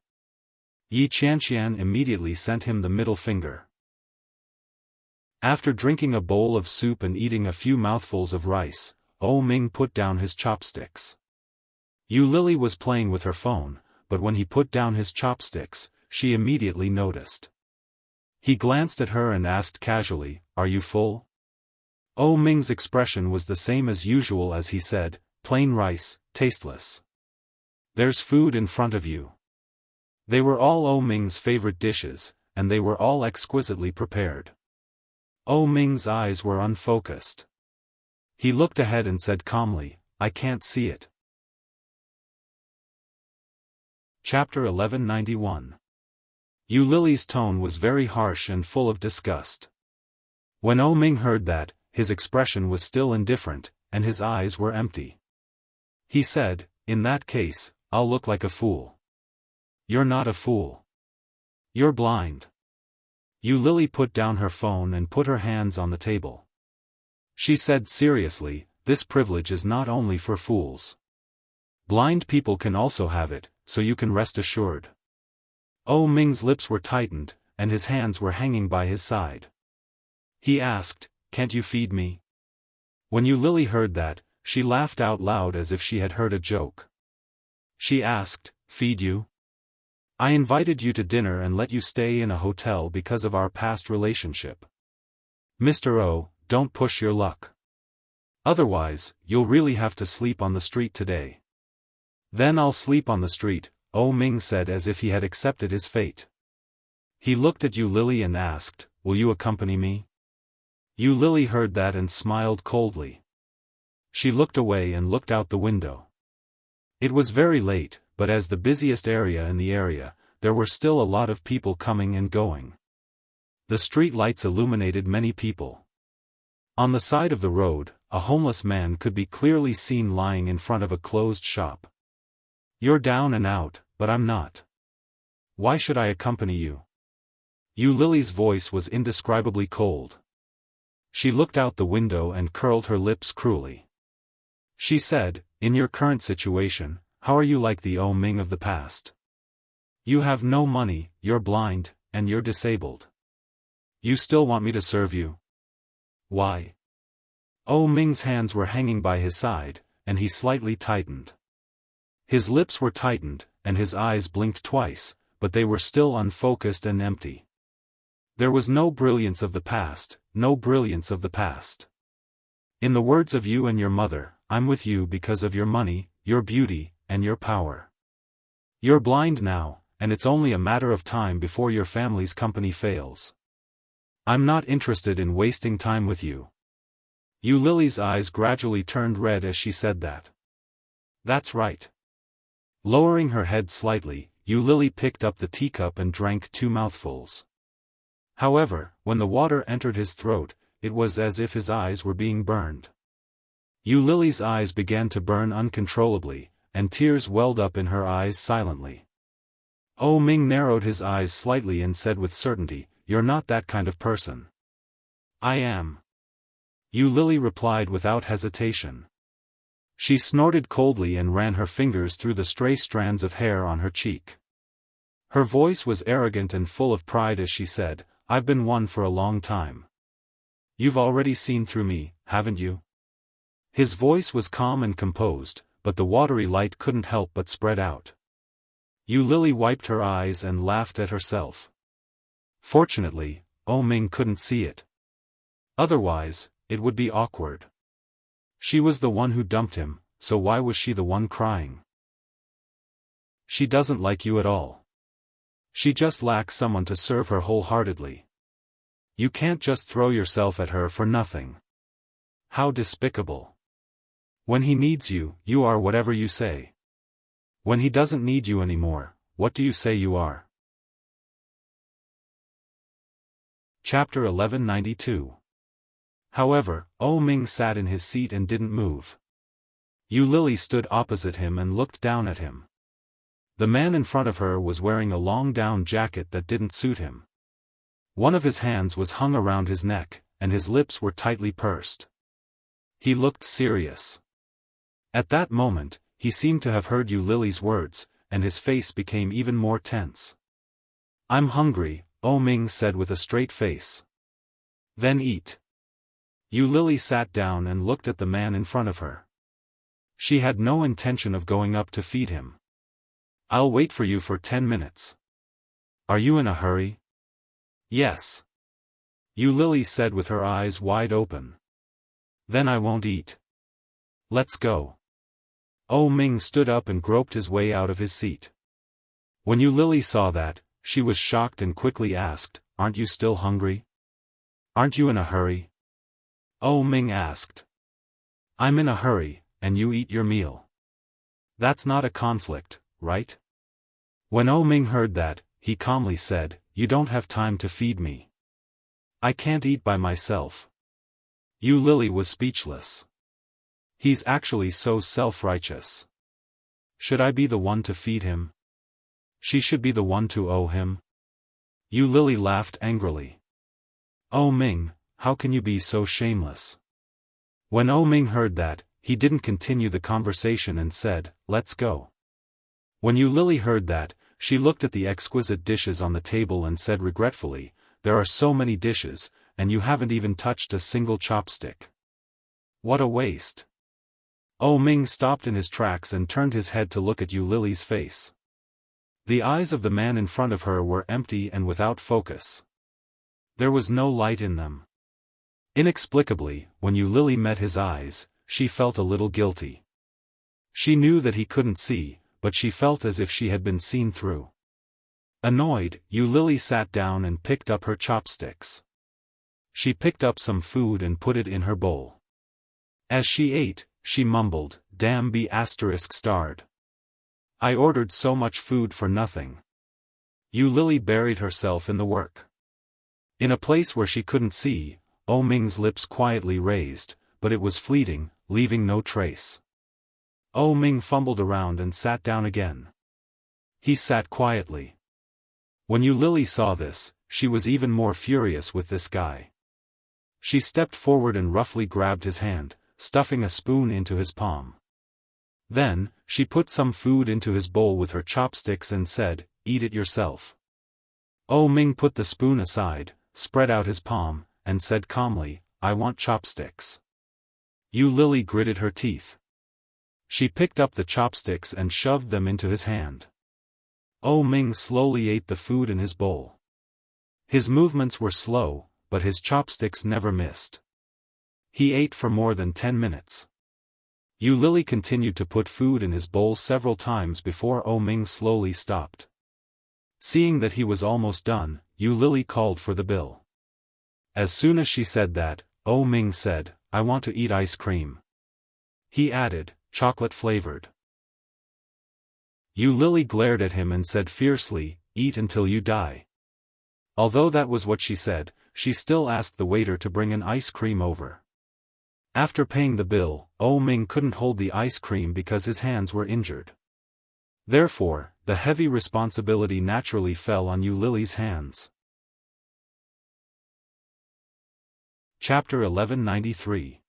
Yi Qianqian immediately sent him the middle finger. After drinking a bowl of soup and eating a few mouthfuls of rice, Oh Ming put down his chopsticks. Yu Lily was playing with her phone, but when he put down his chopsticks, she immediately noticed. He glanced at her and asked casually, "Are you full?" Oh Ming's expression was the same as usual as he said, "Plain rice, tasteless. There's food in front of you." They were all Oh Ming's favorite dishes, and they were all exquisitely prepared. Oh Ming's eyes were unfocused. He looked ahead and said calmly, "I can't see it." Chapter 1191. Yu Lily's tone was very harsh and full of disgust. When Oh Ming heard that, his expression was still indifferent, and his eyes were empty. He said, "In that case, I'll look like a fool." "You're not a fool. You're blind." Yu Lily put down her phone and put her hands on the table. She said seriously, "This privilege is not only for fools. Blind people can also have it, so you can rest assured." Oh Ming's lips were tightened, and his hands were hanging by his side. He asked, "Can't you feed me?" When Yu Lily heard that, she laughed out loud as if she had heard a joke. She asked, "Feed you? I invited you to dinner and let you stay in a hotel because of our past relationship. Mr. O, don't push your luck. Otherwise, you'll really have to sleep on the street today." "Then I'll sleep on the street," Oh Ming said as if he had accepted his fate. He looked at Yu Lily and asked, "Will you accompany me?" Yu Lily heard that and smiled coldly. She looked away and looked out the window. It was very late, but as the busiest area in the area, there were still a lot of people coming and going. The street lights illuminated many people. On the side of the road, a homeless man could be clearly seen lying in front of a closed shop. "You're down and out, but I'm not. Why should I accompany you?" Yu Lily's voice was indescribably cold. She looked out the window and curled her lips cruelly. She said, "In your current situation, how are you like the Oh Ming of the past? You have no money, you're blind, and you're disabled. You still want me to serve you? Why?" Oh Ming's hands were hanging by his side, and he slightly tightened. His lips were tightened, and his eyes blinked twice, but they were still unfocused and empty. There was no brilliance of the past, no brilliance of the past. In the words of you and your mother, I'm with you because of your money, your beauty, and your power. You're blind now, and it's only a matter of time before your family's company fails. I'm not interested in wasting time with you. Yu Lily's eyes gradually turned red as she said that. That's right. Lowering her head slightly, Yu Lily picked up the teacup and drank 2 mouthfuls. However, when the water entered his throat, it was as if his eyes were being burned. Yu Lily's eyes began to burn uncontrollably, and tears welled up in her eyes silently. Oh Ming narrowed his eyes slightly and said with certainty, "You're not that kind of person." "I am." Yu Lily replied without hesitation. She snorted coldly and ran her fingers through the stray strands of hair on her cheek. Her voice was arrogant and full of pride as she said, "I've been one for a long time. You've already seen through me, haven't you?" His voice was calm and composed, but the watery light couldn't help but spread out. Yu Lily wiped her eyes and laughed at herself. Fortunately, Oh Ming couldn't see it. Otherwise, it would be awkward. She was the one who dumped him, so why was she the one crying? She doesn't like you at all. She just lacks someone to serve her wholeheartedly. You can't just throw yourself at her for nothing. How despicable. When he needs you, you are whatever you say. When he doesn't need you anymore, what do you say you are? Chapter 1192. However, Oh Ming sat in his seat and didn't move. Yu Lily stood opposite him and looked down at him. The man in front of her was wearing a long down jacket that didn't suit him. One of his hands was hung around his neck, and his lips were tightly pursed. He looked serious. At that moment, he seemed to have heard Yu Lily's words, and his face became even more tense. "I'm hungry," Oh Ming said with a straight face. "Then eat." Yu Lily sat down and looked at the man in front of her. She had no intention of going up to feed him. "I'll wait for you for 10 minutes. Are you in a hurry?" "Yes." Yu Lily said with her eyes wide open. "Then I won't eat. Let's go." Oh Ming stood up and groped his way out of his seat. When Yu Lily saw that, she was shocked and quickly asked, "Aren't you still hungry? Aren't you in a hurry?" Oh Ming asked. "I'm in a hurry, and you eat your meal. That's not a conflict, right?" When Oh Ming heard that, he calmly said, "You don't have time to feed me. I can't eat by myself." Yu Lily was speechless. He's actually so self-righteous. Should I be the one to feed him? She should be the one to owe him? Yu Lily laughed angrily. "Oh Ming, how can you be so shameless?" When Oh Ming heard that, he didn't continue the conversation and said, "Let's go." When Yu Lily heard that, she looked at the exquisite dishes on the table and said regretfully, "There are so many dishes, and you haven't even touched a single chopstick. What a waste." Oh Ming stopped in his tracks and turned his head to look at Yu Lily's face. The eyes of the man in front of her were empty and without focus. There was no light in them. Inexplicably, when Yu Lily met his eyes, she felt a little guilty. She knew that he couldn't see, but she felt as if she had been seen through. Annoyed, Yu Lily sat down and picked up her chopsticks. She picked up some food and put it in her bowl. As she ate, she mumbled, "Damn be ****. I ordered so much food for nothing." Yu Lily buried herself in the work. In a place where she couldn't see, Oh Ming's lips quietly raised, but it was fleeting, leaving no trace. Oh Ming fumbled around and sat down again. He sat quietly. When Yu Lily saw this, she was even more furious with this guy. She stepped forward and roughly grabbed his hand, stuffing a spoon into his palm. Then, she put some food into his bowl with her chopsticks and said, "Eat it yourself." Oh Ming put the spoon aside, spread out his palm, and said calmly, "I want chopsticks." Yu Lily gritted her teeth. She picked up the chopsticks and shoved them into his hand. Oh Ming slowly ate the food in his bowl. His movements were slow, but his chopsticks never missed. He ate for more than 10 minutes. Yu Lili continued to put food in his bowl several times before Ming slowly stopped. Seeing that he was almost done, Yu Lili called for the bill. As soon as she said that, Ming said, "I want to eat ice cream." He added, "chocolate-flavored." Yu Lili glared at him and said fiercely, "Eat until you die." Although that was what she said, she still asked the waiter to bring an ice cream over. After paying the bill, Ming couldn't hold the ice cream because his hands were injured. Therefore, the heavy responsibility naturally fell on Yu Lili's hands. Chapter 1193.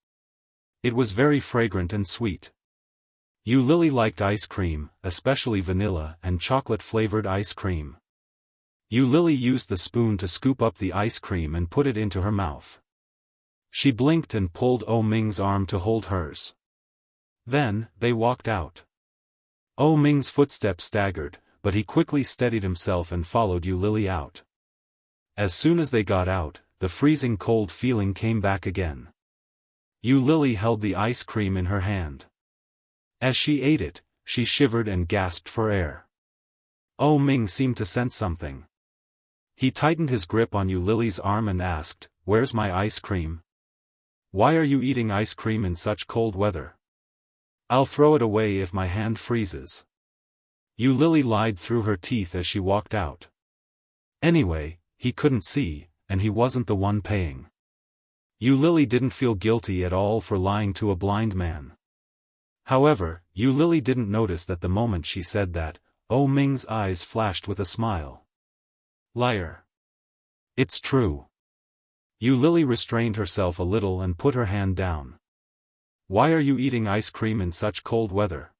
It was very fragrant and sweet. Yu Lili liked ice cream, especially vanilla and chocolate-flavored ice cream. Yu Lili used the spoon to scoop up the ice cream and put it into her mouth. She blinked and pulled Ming's arm to hold hers. Then, they walked out. Ming's footsteps staggered, but he quickly steadied himself and followed Yu Lili out. As soon as they got out, the freezing cold feeling came back again. Yu Lili held the ice cream in her hand. As she ate it, she shivered and gasped for air. Ming seemed to sense something. He tightened his grip on Yu Lili's arm and asked, "Where's my ice cream? Why are you eating ice cream in such cold weather? I'll throw it away if my hand freezes." Yu Lili lied through her teeth as she walked out. Anyway, he couldn't see, and he wasn't the one paying. Yu Lili didn't feel guilty at all for lying to a blind man. However, Yu Lili didn't notice that the moment she said that, Ming's eyes flashed with a smile. Liar. It's true. Yu Lili restrained herself a little and put her hand down. Why are you eating ice cream in such cold weather?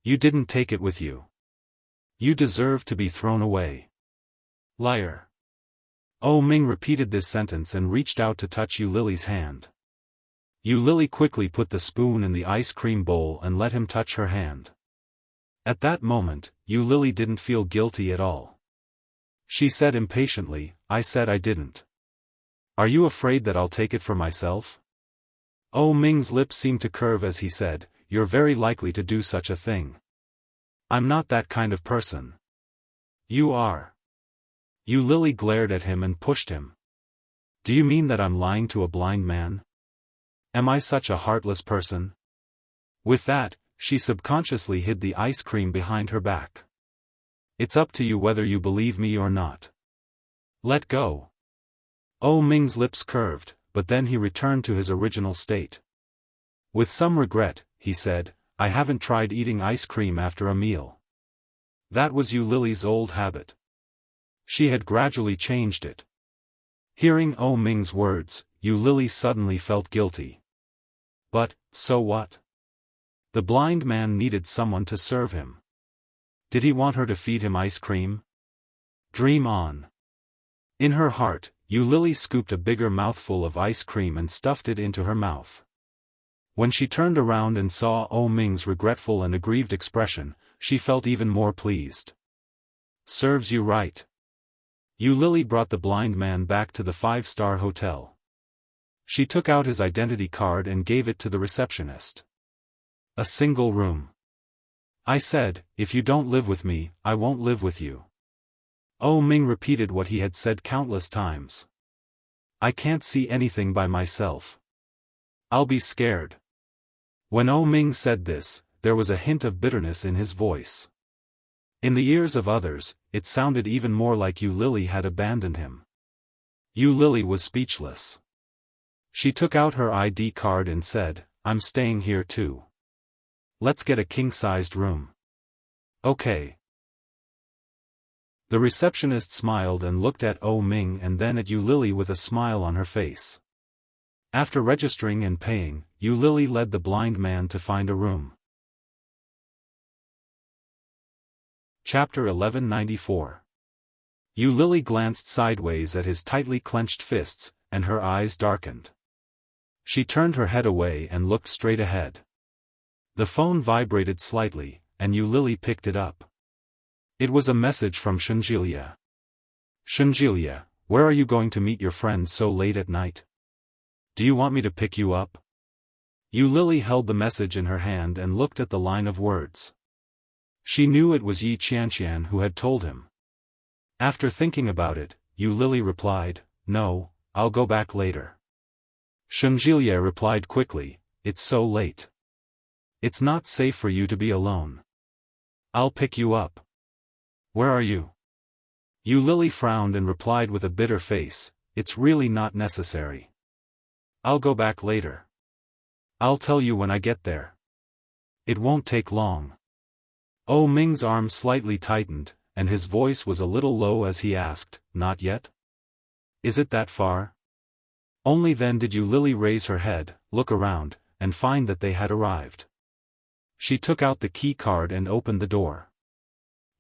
You didn't take it with you. You deserve to be thrown away. Liar. Ming repeated this sentence and reached out to touch Yu Lili's hand. Yu Lili quickly put the spoon in the ice cream bowl and let him touch her hand. At that moment, Yu Lili didn't feel guilty at all. She said impatiently, "I said I didn't. Are you afraid that I'll take it for myself?" Ming's lips seemed to curve as he said, "You're very likely to do such a thing. I'm not that kind of person." "You are." Yu Lili glared at him and pushed him. "Do you mean that I'm lying to a blind man? Am I such a heartless person?" With that, she subconsciously hid the ice cream behind her back. "It's up to you whether you believe me or not. Let go." Ming's lips curved, but then he returned to his original state. With some regret, he said, "I haven't tried eating ice cream after a meal." That was Yu Lili's old habit. She had gradually changed it. Hearing Ming's words, Yu Lili suddenly felt guilty. But, so what? The blind man needed someone to serve him. Did he want her to feed him ice cream? Dream on. In her heart, Yu Lili scooped a bigger mouthful of ice cream and stuffed it into her mouth. When she turned around and saw Ming's regretful and aggrieved expression, she felt even more pleased. Serves you right. Yu Lili brought the blind man back to the 5-star hotel. She took out his identity card and gave it to the receptionist. A single room. I said, "If you don't live with me, I won't live with you." Ming repeated what he had said countless times. "I can't see anything by myself. I'll be scared." When Ming said this, there was a hint of bitterness in his voice. In the ears of others, it sounded even more like Yu Lili had abandoned him. Yu Lili was speechless. She took out her ID card and said, "I'm staying here too. Let's get a king-sized room." Okay. The receptionist smiled and looked at Ming and then at Yu Lili with a smile on her face. After registering and paying, Yu Lili led the blind man to find a room. Chapter 1194. Yu Lili glanced sideways at his tightly clenched fists, and her eyes darkened. She turned her head away and looked straight ahead. The phone vibrated slightly, and Yu Lili picked it up. It was a message from Xiaofan. "Xiaofan, where are you going to meet your friend so late at night? Do you want me to pick you up? Yu Lily held the message in her hand and looked at the line of words. She knew it was Yi Qianqian who had told him. After thinking about it, Yu Lily replied, "No, I'll go back later." Shengjilie replied quickly, "It's so late. It's not safe for you to be alone. I'll pick you up." "Where are you?" Yu Lily frowned and replied with a bitter face, "It's really not necessary. I'll go back later. I'll tell you when I get there. It won't take long." Oh Ming's arm slightly tightened, and his voice was a little low as he asked, "Not yet? Is it that far?" Only then did Yu Lily raise her head, look around, and find that they had arrived. She took out the key card and opened the door.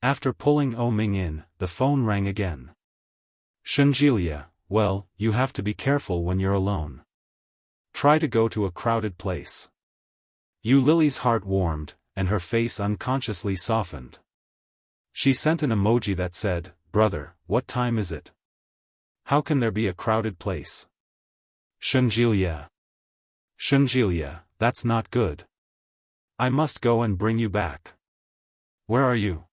After pulling Oh Ming in, the phone rang again. "Shengjilie, well, you have to be careful when you're alone. Try to go to a crowded place." Yu Lily's heart warmed, and her face unconsciously softened. She sent an emoji that said, "Brother, what time is it? How can there be a crowded place?" Shengjilie. "Shengjilie, that's not good. I must go and bring you back. Where are you?"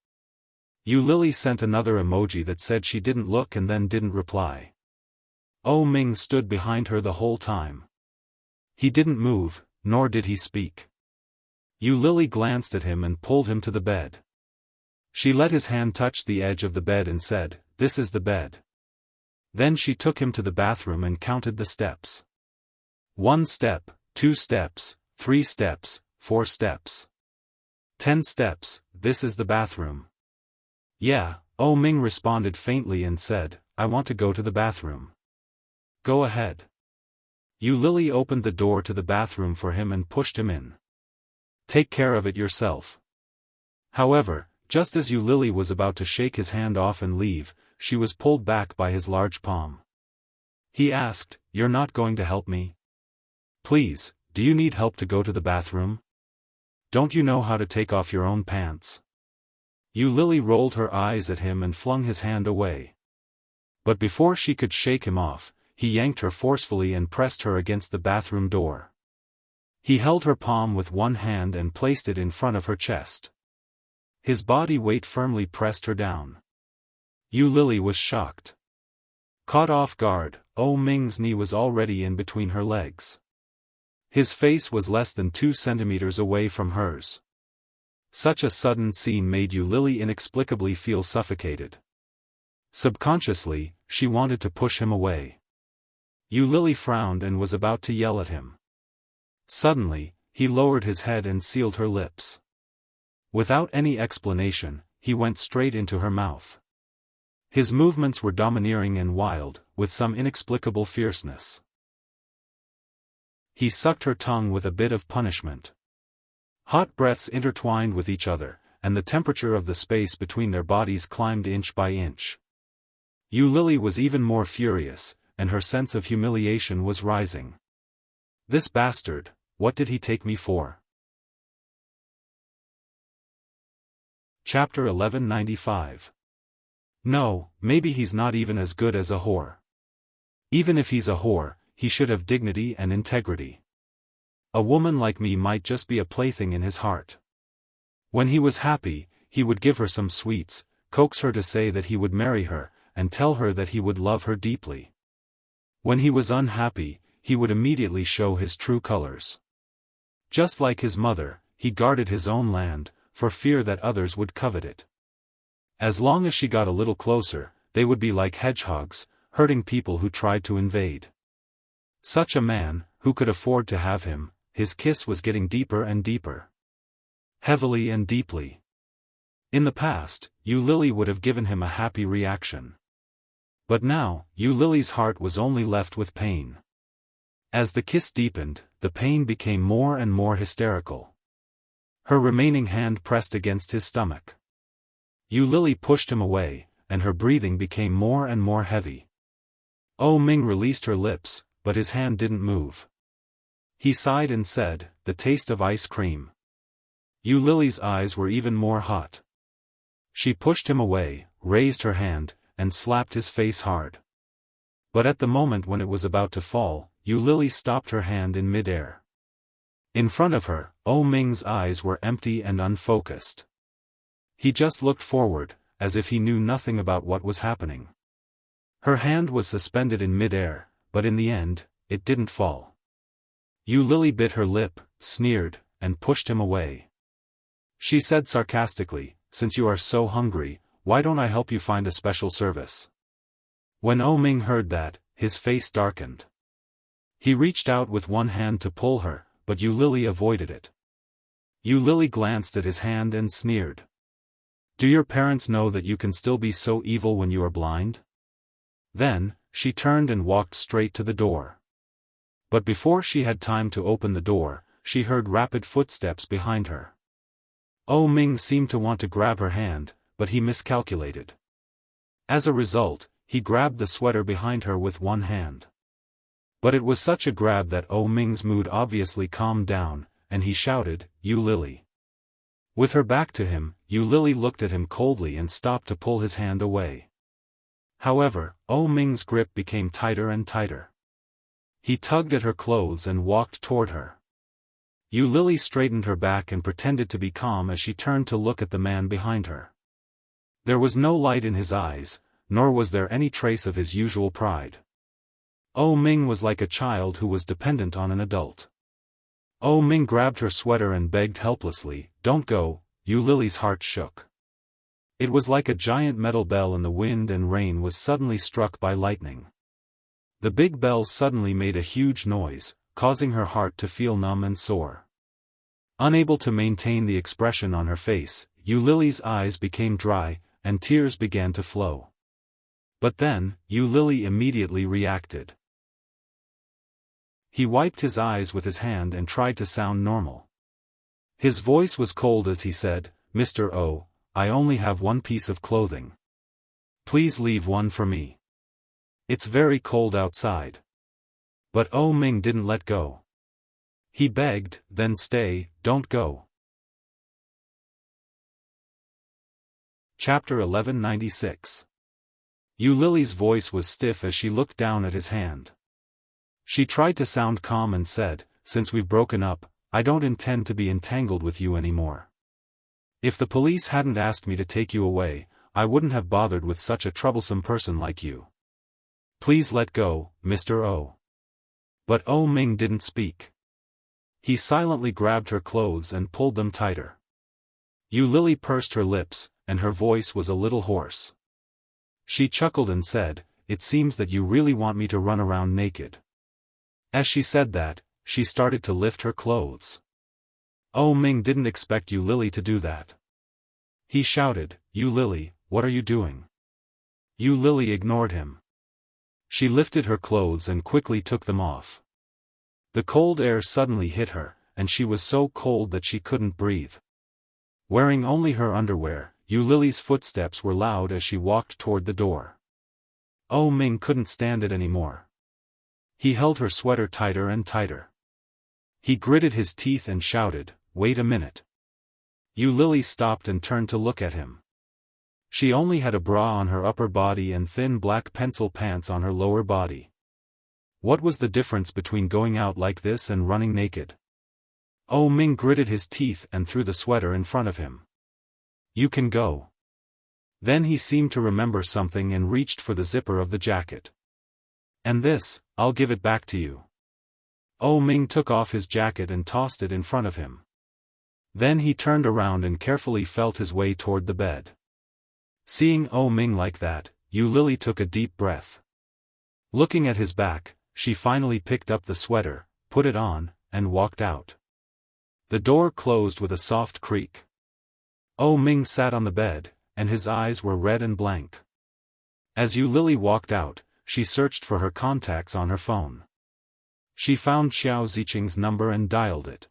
Yu Lily sent another emoji that said she didn't look and then didn't reply. Oh Ming stood behind her the whole time. He didn't move, nor did he speak. Yu Lily glanced at him and pulled him to the bed. She let his hand touch the edge of the bed and said, "This is the bed." Then she took him to the bathroom and counted the steps. 1 step, 2 steps, 3 steps, 4 steps. 10 steps, this is the bathroom. "Yeah," Oh Ming responded faintly and said, "I want to go to the bathroom." "Go ahead." Yu Lily opened the door to the bathroom for him and pushed him in. "Take care of it yourself." However, just as Yu Lily was about to shake his hand off and leave, she was pulled back by his large palm. He asked, "You're not going to help me? Please, do you need help to go to the bathroom? Don't you know how to take off your own pants?" Yu Lily rolled her eyes at him and flung his hand away. But before she could shake him off, he yanked her forcefully and pressed her against the bathroom door. He held her palm with one hand and placed it in front of her chest. His body weight firmly pressed her down. Yu Lily was shocked. Caught off guard, Oh Ming's knee was already in between her legs. His face was less than 2 centimeters away from hers. Such a sudden scene made Yu Lily inexplicably feel suffocated. Subconsciously, she wanted to push him away. Yu Lily frowned and was about to yell at him. Suddenly, he lowered his head and sealed her lips. Without any explanation, he went straight into her mouth. His movements were domineering and wild, with some inexplicable fierceness. He sucked her tongue with a bit of punishment. Hot breaths intertwined with each other, and the temperature of the space between their bodies climbed inch by inch. Yu Lily was even more furious, and her sense of humiliation was rising. This bastard, what did he take me for? Chapter 1195. No, maybe he's not even as good as a whore. Even if he's a whore, he should have dignity and integrity. A woman like me might just be a plaything in his heart. When he was happy, he would give her some sweets, coax her to say that he would marry her, and tell her that he would love her deeply. When he was unhappy, he would immediately show his true colors. Just like his mother, he guarded his own land, for fear that others would covet it. As long as she got a little closer, they would be like hedgehogs, hurting people who tried to invade. Such a man, who could afford to have him, his kiss was getting deeper and deeper. Heavily and deeply. In the past, Yu Lily would have given him a happy reaction. But now, Yu Lily's heart was only left with pain. As the kiss deepened, the pain became more and more hysterical. Her remaining hand pressed against his stomach. Yu Lily pushed him away, and her breathing became more and more heavy. Oh Ming released her lips, but his hand didn't move. He sighed and said, "The taste of ice cream." Yu Lily's eyes were even more hot. She pushed him away, raised her hand, and slapped his face hard. But at the moment when it was about to fall, Yu Lily stopped her hand in mid-air. In front of her, Ming's eyes were empty and unfocused. He just looked forward, as if he knew nothing about what was happening. Her hand was suspended in mid-air, but in the end, it didn't fall. Yu Lily bit her lip, sneered, and pushed him away. She said sarcastically, "Since you are so hungry, why don't I help you find a special service?" When Ming heard that, his face darkened. He reached out with one hand to pull her, but Yu Lily avoided it. Yu Lily glanced at his hand and sneered. "Do your parents know that you can still be so evil when you are blind?" Then, she turned and walked straight to the door. But before she had time to open the door, she heard rapid footsteps behind her. Ming seemed to want to grab her hand, but he miscalculated. As a result, he grabbed the sweater behind her with one hand. But it was such a grab that Ming's mood obviously calmed down, and he shouted, "Yu Lily." With her back to him, Yu Lily looked at him coldly and stopped to pull his hand away. However, Ming's grip became tighter and tighter. He tugged at her clothes and walked toward her. Yu Lily straightened her back and pretended to be calm as she turned to look at the man behind her. There was no light in his eyes, nor was there any trace of his usual pride. Ming was like a child who was dependent on an adult. Ming grabbed her sweater and begged helplessly, "Don't go." Yu Lily's heart shook. It was like a giant metal bell and the wind and rain was suddenly struck by lightning. The big bell suddenly made a huge noise, causing her heart to feel numb and sore. Unable to maintain the expression on her face, Yu Lily's eyes became dry, and tears began to flow. But then, Yu Lily immediately reacted. He wiped his eyes with his hand and tried to sound normal. His voice was cold as he said, "Mr. O, I only have one piece of clothing. Please leave one for me. It's very cold outside." But Ming didn't let go. He begged, "Then stay, don't go." Chapter 1196. Yu Lily's voice was stiff as she looked down at his hand. She tried to sound calm and said, "Since we've broken up, I don't intend to be entangled with you anymore. If the police hadn't asked me to take you away, I wouldn't have bothered with such a troublesome person like you. Please let go, Mr. O." But Ming didn't speak. He silently grabbed her clothes and pulled them tighter. Yu Lily pursed her lips, and her voice was a little hoarse. She chuckled and said, "It seems that you really want me to run around naked." As she said that, she started to lift her clothes. Ming didn't expect Yu Lily to do that. He shouted, "Yu Lily, what are you doing?" Yu Lily ignored him. She lifted her clothes and quickly took them off. The cold air suddenly hit her, and she was so cold that she couldn't breathe. Wearing only her underwear, Yu Lily's footsteps were loud as she walked toward the door. Ming couldn't stand it anymore. He held her sweater tighter and tighter. He gritted his teeth and shouted, "Wait a minute." Yu Lily stopped and turned to look at him. She only had a bra on her upper body and thin black pencil pants on her lower body. What was the difference between going out like this and running naked? Ming gritted his teeth and threw the sweater in front of him. "You can go." Then he seemed to remember something and reached for the zipper of the jacket. "And this, I'll give it back to you." Ming took off his jacket and tossed it in front of him. Then he turned around and carefully felt his way toward the bed. Seeing Ming like that, Yu Lily took a deep breath. Looking at his back, she finally picked up the sweater, put it on, and walked out. The door closed with a soft creak. Ming sat on the bed, and his eyes were red and blank. As Yu Lily walked out, she searched for her contacts on her phone. She found Xiao Ziqing's number and dialed it.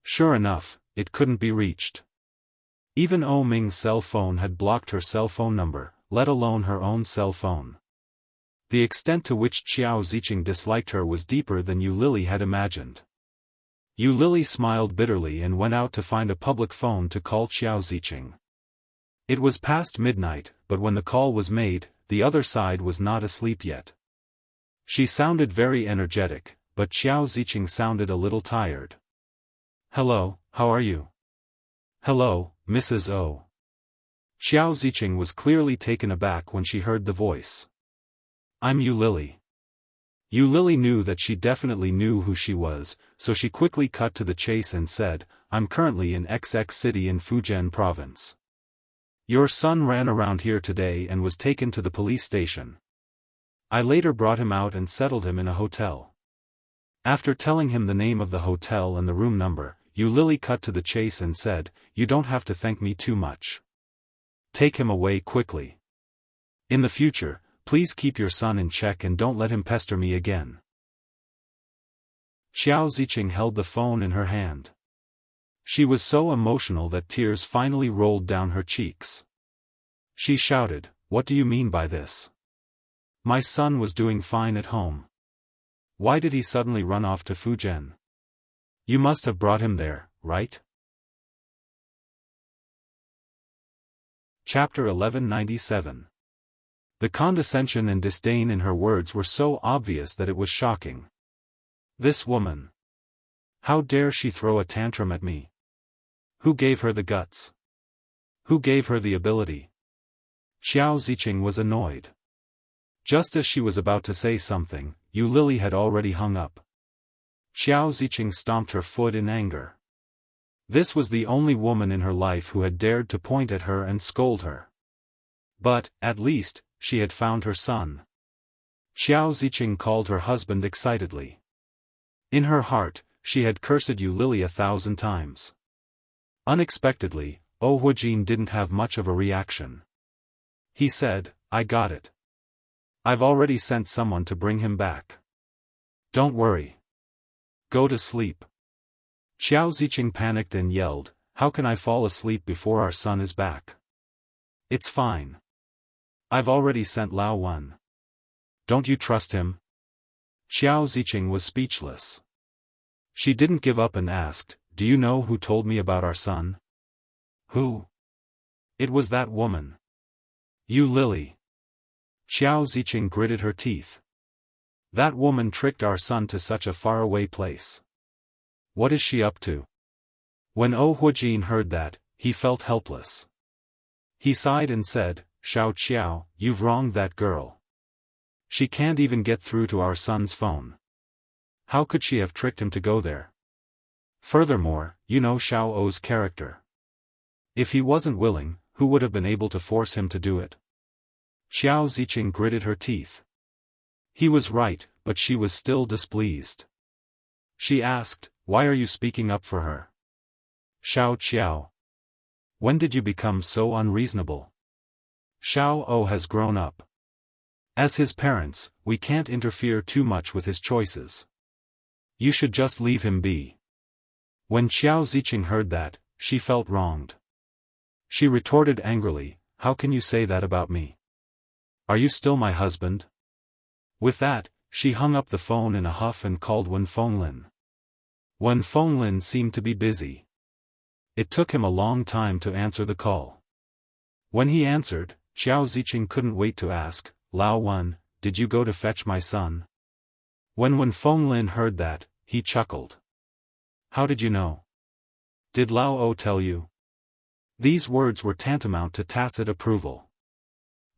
Sure enough, it couldn't be reached. Even Ming's cell phone had blocked her cell phone number, let alone her own cell phone. The extent to which Xiao Ziqing disliked her was deeper than Yu Lily had imagined. Yu Lily smiled bitterly and went out to find a public phone to call Xiao Ziqing. It was past midnight, but when the call was made, the other side was not asleep yet. She sounded very energetic, but Xiao Ziqing sounded a little tired. "Hello, how are you?" "Hello, Mrs. O." Xiao Ziqing was clearly taken aback when she heard the voice. "I'm Yu Lily." Yu Lily knew that she definitely knew who she was, so she quickly cut to the chase and said, "I'm currently in XX City in Fujian Province. Your son ran around here today and was taken to the police station. I later brought him out and settled him in a hotel." After telling him the name of the hotel and the room number, Yu Lily cut to the chase and said, "You don't have to thank me too much. Take him away quickly. In the future, please keep your son in check and don't let him pester me again." Xiao Ziqing held the phone in her hand. She was so emotional that tears finally rolled down her cheeks. She shouted, "What do you mean by this? My son was doing fine at home. Why did he suddenly run off to Fujian? You must have brought him there, right?" Chapter 1197. The condescension and disdain in her words were so obvious that it was shocking. This woman. How dare she throw a tantrum at me? Who gave her the guts? Who gave her the ability? Xiao Ziqing was annoyed. Just as she was about to say something, Yu Lily had already hung up. Xiao Ziqing stomped her foot in anger. This was the only woman in her life who had dared to point at her and scold her. But, at least, she had found her son. Xiao Ziqing called her husband excitedly. In her heart, she had cursed Yu Lily 1,000 times. Unexpectedly, Wuxia didn't have much of a reaction. He said, "I got it. I've already sent someone to bring him back. Don't worry. Go to sleep." Xiao Ziqing panicked and yelled, "How can I fall asleep before our son is back? It's fine. I've already sent Lao Wan. Don't you trust him?" Xiao Ziqing was speechless. She didn't give up and asked, "Do you know who told me about our son?" "Who?" "It was that woman. Yu Lily." Xiao Ziqing gritted her teeth. "That woman tricked our son to such a faraway place. What is she up to?" When Wuxia heard that, he felt helpless. He sighed and said, "Xiao, you've wronged that girl. She can't even get through to our son's phone. How could she have tricked him to go there? Furthermore, you know Xiao O's character. If he wasn't willing, who would have been able to force him to do it?" Xiao Ziqing gritted her teeth. He was right, but she was still displeased. She asked, "Why are you speaking up for her? Xiao, when did you become so unreasonable? Xiao O has grown up. As his parents, we can't interfere too much with his choices. You should just leave him be." When Xiao Ziqing heard that, she felt wronged. She retorted angrily, "How can you say that about me? Are you still my husband?" With that, she hung up the phone in a huff and called Wen Fenglin. Wen Fenglin seemed to be busy. It took him a long time to answer the call. When he answered, Xiao Ziqing couldn't wait to ask, "Lao Wan, did you go to fetch my son?" When Wen Fenglin heard that, he chuckled. "How did you know? Did Lao O tell you?" These words were tantamount to tacit approval.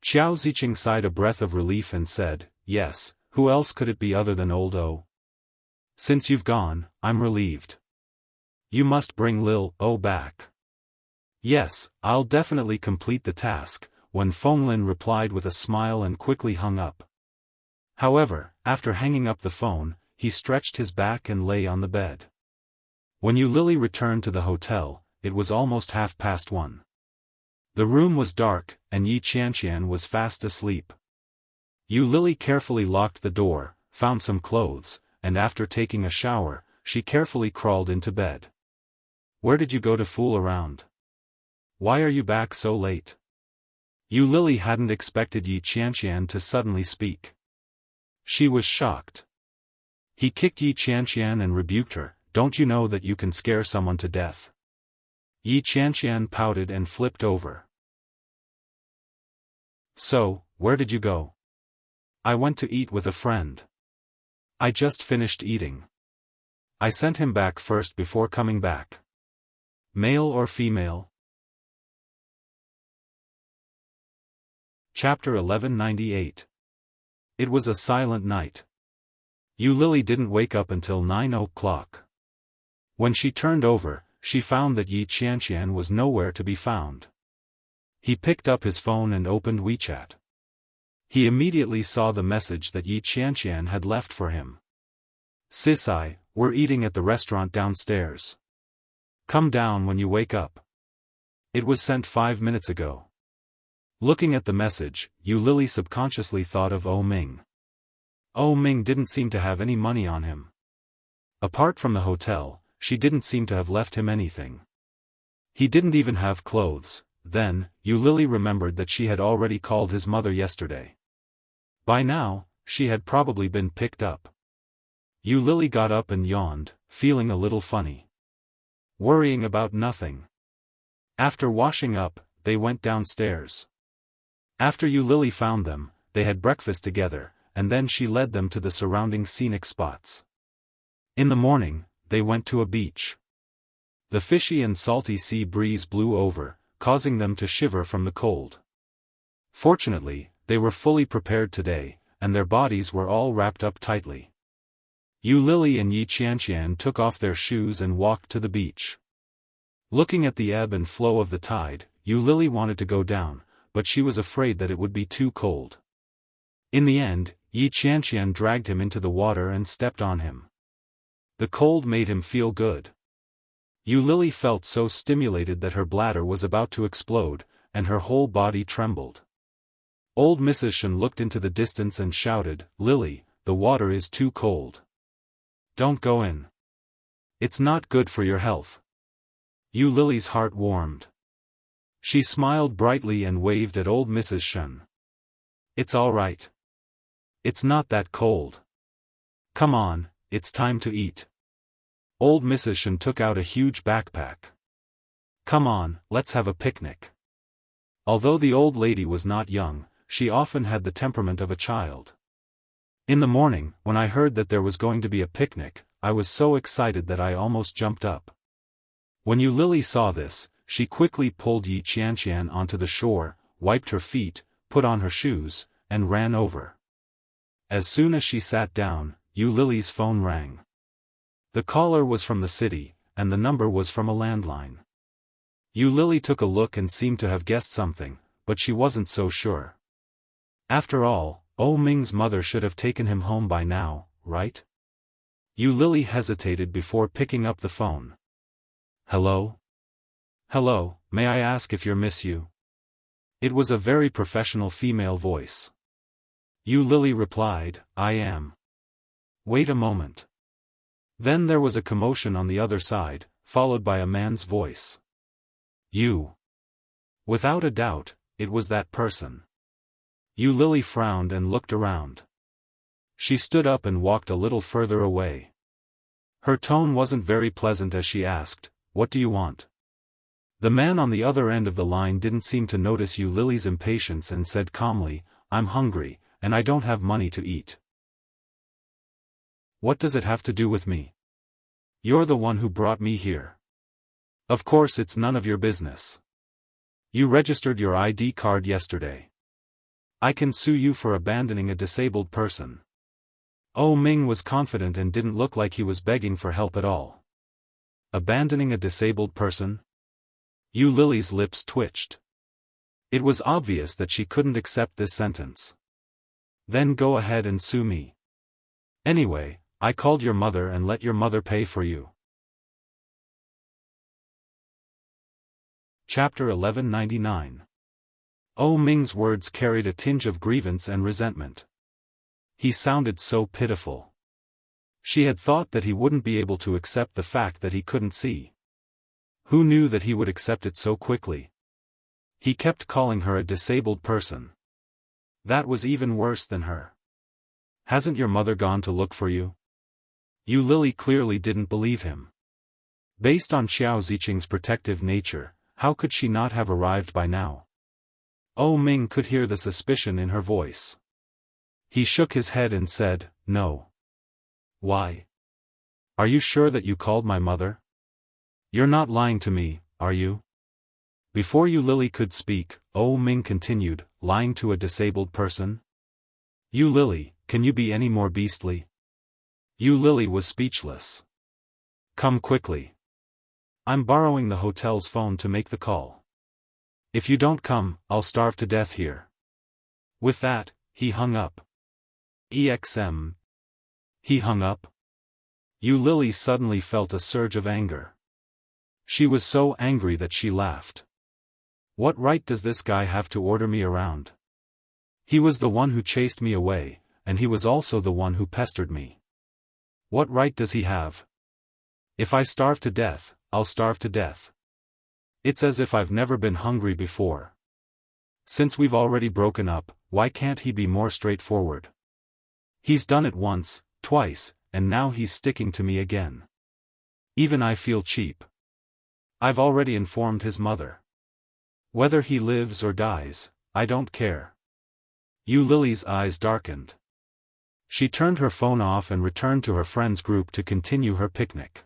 Xiao Ziqing sighed a breath of relief and said, "Yes, who else could it be other than old O? Since you've gone, I'm relieved. You must bring Lil O back." "Yes, I'll definitely complete the task," Wen Fenglin replied with a smile and quickly hung up. However, after hanging up the phone, he stretched his back and lay on the bed. When Yu Lily returned to the hotel, it was almost 1:30. The room was dark, and Yi Qianqian was fast asleep. Yu Lily carefully locked the door, found some clothes, and after taking a shower, she carefully crawled into bed. "Where did you go to fool around? Why are you back so late?" Yu Lily hadn't expected Yi Qianqian to suddenly speak. She was shocked. He kicked Yi Qianqian and rebuked her, "Don't you know that you can scare someone to death?" Yi Qianqian pouted and flipped over. "So, where did you go?" "I went to eat with a friend." I just finished eating. I sent him back first before coming back. Male or female? Chapter 1198. It was a silent night. Yu Lily didn't wake up until 9 o'clock. When she turned over, she found that Yi Qianqian was nowhere to be found. He picked up his phone and opened WeChat. He immediately saw the message that Yi Qianqian had left for him. "Sisai, we're eating at the restaurant downstairs. Come down when you wake up." It was sent 5 minutes ago. Looking at the message, Yu Lily subconsciously thought of Ming. Ming didn't seem to have any money on him. Apart from the hotel, she didn't seem to have left him anything. He didn't even have clothes. Then, Yu Lily remembered that she had already called his mother yesterday. By now, she had probably been picked up. Yu Lily got up and yawned, feeling a little funny. Worrying about nothing. After washing up, they went downstairs. After Yu Lily found them, they had breakfast together, and then she led them to the surrounding scenic spots. In the morning, they went to a beach. The fishy and salty sea breeze blew over, causing them to shiver from the cold. Fortunately, they were fully prepared today, and their bodies were all wrapped up tightly. Yu Lily and Yi Qianqian took off their shoes and walked to the beach. Looking at the ebb and flow of the tide, Yu Lily wanted to go down, but she was afraid that it would be too cold. In the end, Yi Qianqian dragged him into the water and stepped on him. The cold made him feel good. Yu Lily felt so stimulated that her bladder was about to explode, and her whole body trembled. Old Mrs. Shen looked into the distance and shouted, "Lily, the water is too cold. Don't go in. It's not good for your health." Yu Lily's heart warmed. She smiled brightly and waved at old Mrs. Shen. "It's all right. It's not that cold. Come on, it's time to eat." Old Mrs. Shen took out a huge backpack. "Come on, let's have a picnic." Although the old lady was not young, she often had the temperament of a child. "In the morning, when I heard that there was going to be a picnic, I was so excited that I almost jumped up." When Yu Lily saw this, she quickly pulled Yi Qianqian onto the shore, wiped her feet, put on her shoes, and ran over. As soon as she sat down, Yu Lily's phone rang. The caller was from the city, and the number was from a landline. Yu Lily took a look and seemed to have guessed something, but she wasn't so sure. After all, Ming's mother should have taken him home by now, right? Yu Lily hesitated before picking up the phone. "Hello? Hello, may I ask if you're Miss Yu?" It was a very professional female voice. Yu Lily replied, "I am." "Wait a moment." Then there was a commotion on the other side, followed by a man's voice. "You." Without a doubt, it was that person. Yu Lily frowned and looked around. She stood up and walked a little further away. Her tone wasn't very pleasant as she asked, "What do you want?" The man on the other end of the line didn't seem to notice Yu Lily's impatience and said calmly, "I'm hungry, and I don't have money to eat." "What does it have to do with me? You're the one who brought me here. Of course it's none of your business. You registered your ID card yesterday. I can sue you for abandoning a disabled person." Ming was confident and didn't look like he was begging for help at all. Abandoning a disabled person? Yu Lily's lips twitched. It was obvious that she couldn't accept this sentence. "Then go ahead and sue me. Anyway, I called your mother and let your mother pay for you." Chapter 1199. Ming's words carried a tinge of grievance and resentment. He sounded so pitiful. She had thought that he wouldn't be able to accept the fact that he couldn't see. Who knew that he would accept it so quickly? He kept calling her a disabled person. That was even worse than her. "Hasn't your mother gone to look for you?" Yu Lily clearly didn't believe him. Based on Xiao Ziqing's protective nature, how could she not have arrived by now? Ming could hear the suspicion in her voice. He shook his head and said, "No. Why? Are you sure that you called my mother? You're not lying to me, are you? Before Yu Lily could speak, Ming continued, lying to a disabled person? Yu Lily, can you be any more beastly? Yu Lily was speechless. Come quickly. I'm borrowing the hotel's phone to make the call. If you don't come, I'll starve to death here. With that, he hung up. EXM. He hung up? Yu Lily suddenly felt a surge of anger. She was so angry that she laughed. What right does this guy have to order me around? He was the one who chased me away, and he was also the one who pestered me. What right does he have? If I starve to death, I'll starve to death. It's as if I've never been hungry before. Since we've already broken up, why can't he be more straightforward? He's done it once, twice, and now he's sticking to me again. Even I feel cheap. I've already informed his mother. Whether he lives or dies, I don't care. Yu Lily's eyes darkened. She turned her phone off and returned to her friend's group to continue her picnic.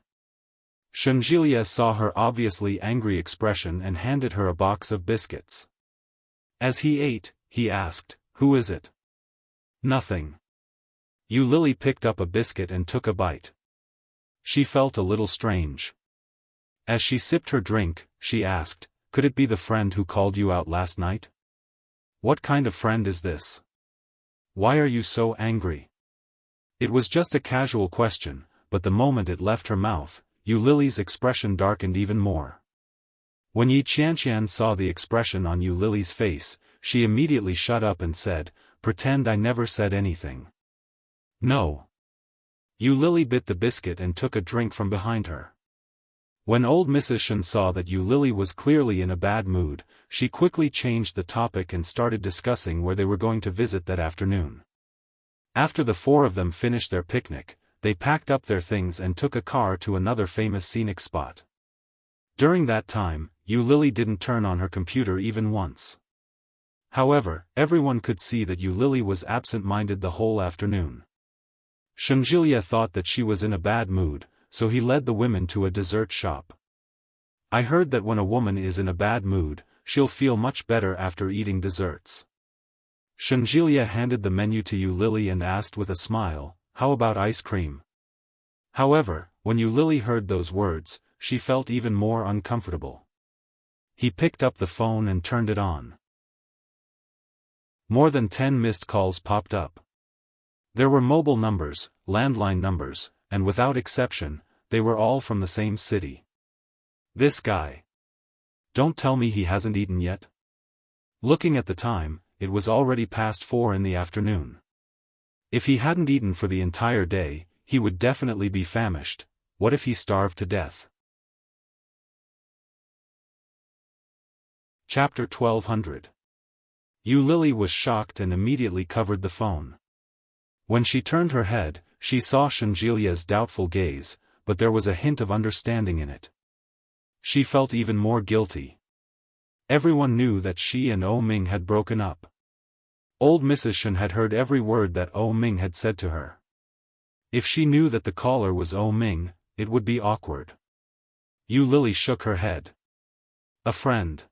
Shenjilia saw her obviously angry expression and handed her a box of biscuits. As he ate, he asked, "Who is it?" "Nothing." Yu Lily picked up a biscuit and took a bite. She felt a little strange. As she sipped her drink, she asked, "Could it be the friend who called you out last night? What kind of friend is this? Why are you so angry?" It was just a casual question, but the moment it left her mouth, Yu Lily's expression darkened even more. When Yi Qianqian saw the expression on Yu Lily's face, she immediately shut up and said, "Pretend I never said anything." "No." Yu Lily bit the biscuit and took a drink from behind her. When old Mrs. Shen saw that Yu Lily was clearly in a bad mood, she quickly changed the topic and started discussing where they were going to visit that afternoon. After the four of them finished their picnic, they packed up their things and took a car to another famous scenic spot. During that time, Yu Lily didn't turn on her computer even once. However, everyone could see that Yu Lily was absent-minded the whole afternoon. Shenjilia thought that she was in a bad mood, so he led the women to a dessert shop. I heard that when a woman is in a bad mood, she'll feel much better after eating desserts. Shenjilia handed the menu to Yu Lily and asked with a smile, "How about ice cream?" However, when Yu Lily heard those words, she felt even more uncomfortable. He picked up the phone and turned it on. More than 10 missed calls popped up. There were mobile numbers, landline numbers, and without exception, they were all from the same city. This guy. Don't tell me he hasn't eaten yet? Looking at the time, it was already past 4 in the afternoon. If he hadn't eaten for the entire day, he would definitely be famished. What if he starved to death? Chapter 1200. Yu Lily was shocked and immediately covered the phone. When she turned her head, she saw Shenjilia's doubtful gaze, but there was a hint of understanding in it. She felt even more guilty. Everyone knew that she and Ming had broken up. Old Mrs. Shen had heard every word that Ming had said to her. If she knew that the caller was Ming, it would be awkward. Yu Lily shook her head. A friend.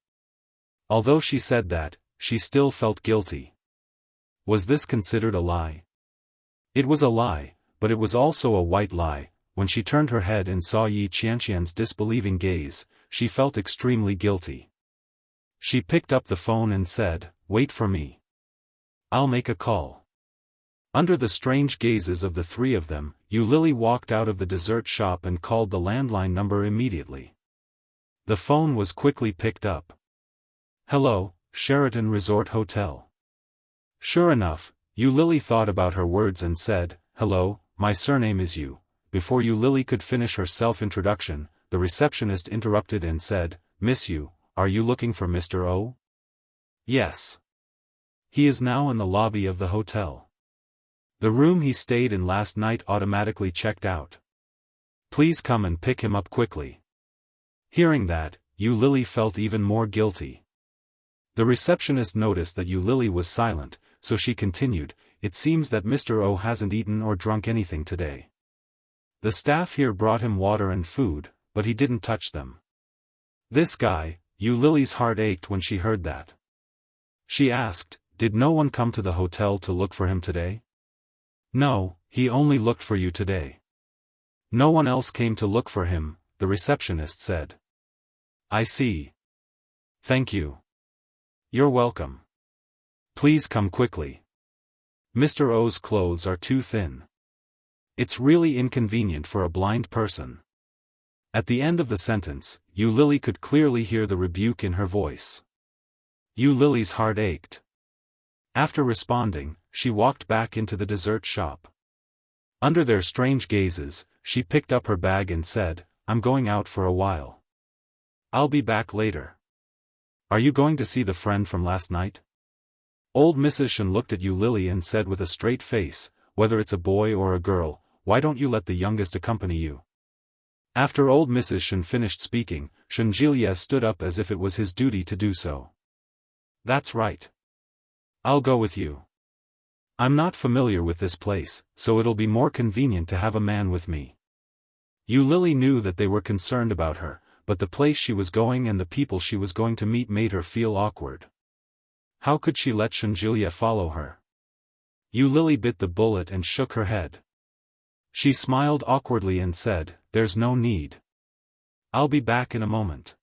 Although she said that, she still felt guilty. Was this considered a lie? It was a lie, but it was also a white lie. When she turned her head and saw Yi Qianqian's disbelieving gaze, she felt extremely guilty. She picked up the phone and said, "Wait for me. I'll make a call." Under the strange gazes of the three of them, Yu Lily walked out of the dessert shop and called the landline number immediately. The phone was quickly picked up. "Hello, Sheraton Resort Hotel." Sure enough, Yu Lily thought about her words and said, "Hello, my surname is Yu." Before Yu Lily could finish her self-introduction, the receptionist interrupted and said, "Miss Yu, are you looking for Mr. O?" "Yes. He is now in the lobby of the hotel. The room he stayed in last night automatically checked out. Please come and pick him up quickly." Hearing that, Yu Lily felt even more guilty. The receptionist noticed that Yu Lily was silent, so she continued, "It seems that Mr. O hasn't eaten or drunk anything today. The staff here brought him water and food, but he didn't touch them. This guy, Yu Lily's heart ached when she heard that. She asked, did no one come to the hotel to look for him today? No, he only looked for you today. No one else came to look for him, the receptionist said. I see. Thank you. You're welcome. Please come quickly. Mr. O's clothes are too thin. It's really inconvenient for a blind person. At the end of the sentence, Yu Lily could clearly hear the rebuke in her voice. Yu Lily's heart ached. After responding, she walked back into the dessert shop. Under their strange gazes, she picked up her bag and said, I'm going out for a while. I'll be back later. Are you going to see the friend from last night? Old Mrs. Shen looked at Yu Lily and said with a straight face, whether it's a boy or a girl, why don't you let the youngest accompany you? After old Mrs. Shen finished speaking, Shen Jielie stood up as if it was his duty to do so. That's right. I'll go with you. I'm not familiar with this place, so it'll be more convenient to have a man with me. Yu Lily knew that they were concerned about her, but the place she was going and the people she was going to meet made her feel awkward. How could she let Shen Jielie follow her? Yu Lily bit the bullet and shook her head. She smiled awkwardly and said, there's no need. I'll be back in a moment.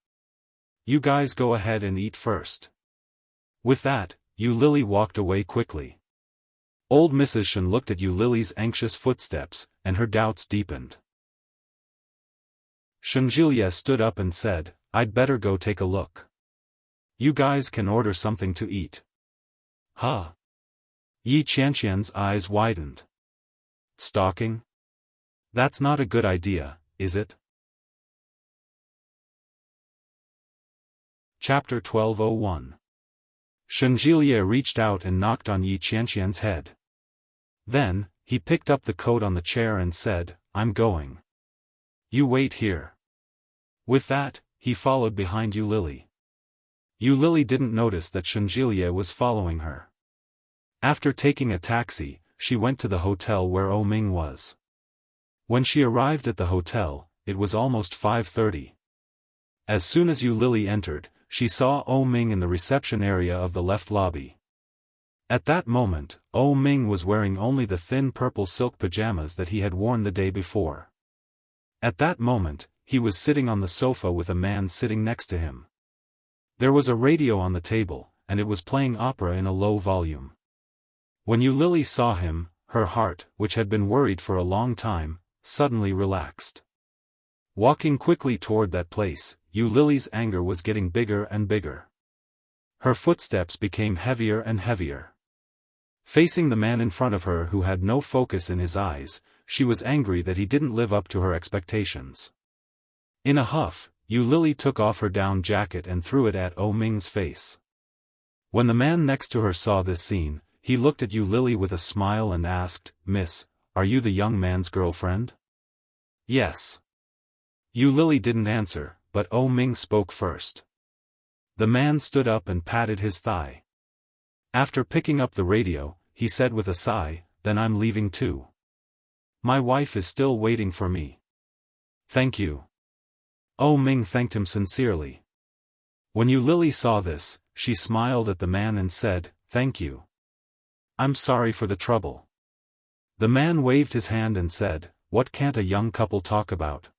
You guys go ahead and eat first. With that, Yu Lily walked away quickly. Old Mrs. Shen looked at Yu Lily's anxious footsteps, and her doubts deepened. Shen Jielie stood up and said, I'd better go take a look. You guys can order something to eat. Huh? Yi Qianqian's eyes widened. Stalking? That's not a good idea, is it? Chapter 1201. Shen Jielie reached out and knocked on Yi Qianqian's head. Then, he picked up the coat on the chair and said, I'm going. You wait here. With that, he followed behind Yu Lily. Yu Lily didn't notice that Shen Jielie was following her. After taking a taxi, she went to the hotel where O Ming was. When she arrived at the hotel, it was almost 5:30. As soon as Yu Lily entered, she saw O Ming in the reception area of the left lobby. At that moment, O Ming was wearing only the thin purple silk pajamas that he had worn the day before. At that moment, he was sitting on the sofa with a man sitting next to him. There was a radio on the table, and it was playing opera in a low volume. When Yu Lily saw him, her heart, which had been worried for a long time, suddenly relaxed. Walking quickly toward that place, Yu Lily's anger was getting bigger and bigger. Her footsteps became heavier and heavier. Facing the man in front of her who had no focus in his eyes, she was angry that he didn't live up to her expectations. In a huff, Yu Lily took off her down jacket and threw it at O Ming's face. When the man next to her saw this scene, he looked at Yu Lily with a smile and asked, Miss, are you the young man's girlfriend? Yes. Yu Lily didn't answer, but O Ming spoke first. The man stood up and patted his thigh. After picking up the radio, he said with a sigh, then I'm leaving too. My wife is still waiting for me. Thank you. O Ming thanked him sincerely. When Yu Lily saw this, she smiled at the man and said, thank you. I'm sorry for the trouble. The man waved his hand and said, what can't a young couple talk about?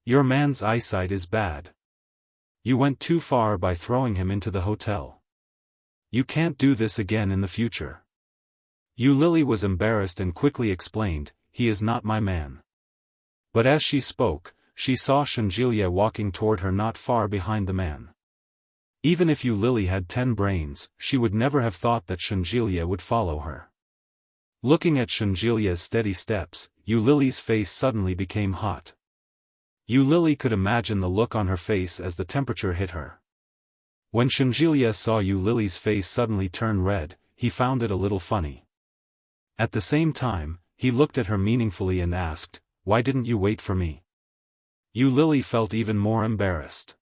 Your man's eyesight is bad. You went too far by throwing him into the hotel. You can't do this again in the future. Yu Lily was embarrassed and quickly explained, he is not my man. But as she spoke, she saw Shen Jielie walking toward her not far behind the man. Even if Yu Lily had 10 brains, she would never have thought that Shen Jielie would follow her. Looking at Shen Jielie's steady steps, Yu Lily's face suddenly became hot. Yu Lily could imagine the look on her face as the temperature hit her. When Shen Jielie saw Yu Lily's face suddenly turn red, he found it a little funny. At the same time, he looked at her meaningfully and asked, why didn't you wait for me? Yu Lily felt even more embarrassed.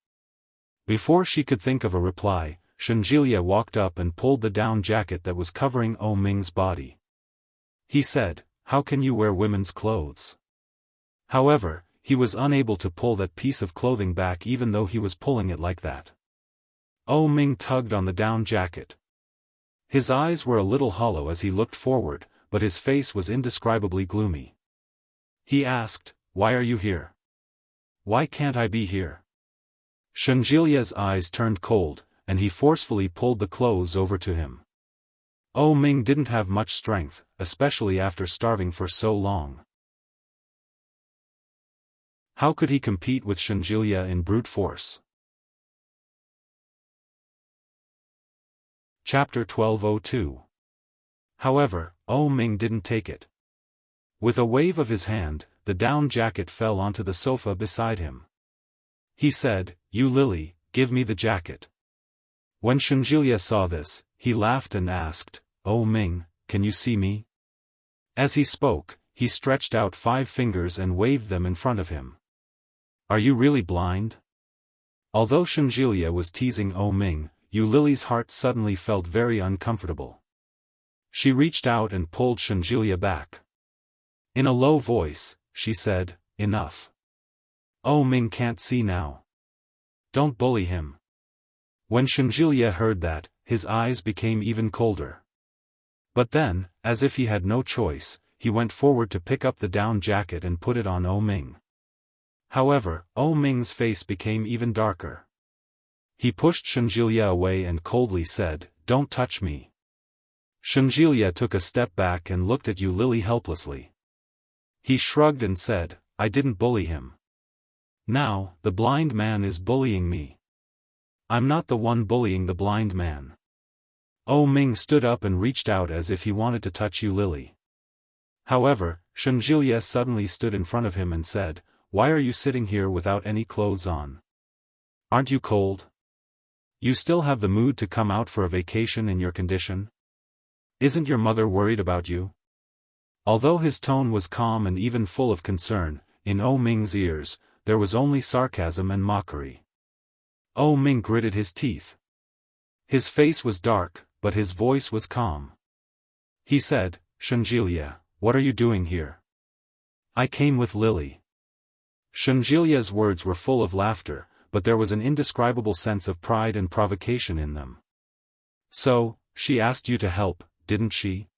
Before she could think of a reply, Shen Jielie walked up and pulled the down jacket that was covering O Ming's body. He said, how can you wear women's clothes? However, he was unable to pull that piece of clothing back even though he was pulling it like that. Oh Ming tugged on the down jacket. His eyes were a little hollow as he looked forward, but his face was indescribably gloomy. He asked, "Why are you here? Why can't I be here?" Shenjilia's eyes turned cold, and he forcefully pulled the clothes over to him. Oh Ming didn't have much strength, especially after starving for so long. How could he compete with Shenjilia in brute force? Chapter 1202. However, Oh Ming didn't take it. With a wave of his hand, the down jacket fell onto the sofa beside him. He said, "You Lily, give me the jacket." When Shenjilia saw this, he laughed and asked, "Oh Ming, can you see me?" As he spoke, he stretched out 5 fingers and waved them in front of him. "Are you really blind?" Although Shenjilia was teasing Oh Ming, Yu Lily's heart suddenly felt very uncomfortable. She reached out and pulled Shenjilia back. In a low voice, she said, "Enough. Oh Ming can't see now. Don't bully him." When Shenjilia heard that, his eyes became even colder. But then, as if he had no choice, he went forward to pick up the down jacket and put it on Oh Ming. However, Oh Ming's face became even darker. He pushed Shenjilia away and coldly said, "Don't touch me." Shenjilia took a step back and looked at Yu Lily helplessly. He shrugged and said, "I didn't bully him. Now, the blind man is bullying me. I'm not the one bullying the blind man." Oh Ming stood up and reached out as if he wanted to touch Yu Lily. However, Shenjilia suddenly stood in front of him and said, "Why are you sitting here without any clothes on? Aren't you cold? You still have the mood to come out for a vacation in your condition? Isn't your mother worried about you?" Although his tone was calm and even full of concern, in Oh Ming's ears, there was only sarcasm and mockery. Oh Ming gritted his teeth. His face was dark, but his voice was calm. He said, "Shenjilia, what are you doing here?" "I came with Lily." Shenjilia's words were full of laughter, but there was an indescribable sense of pride and provocation in them. "So, she asked you to help, didn't she?"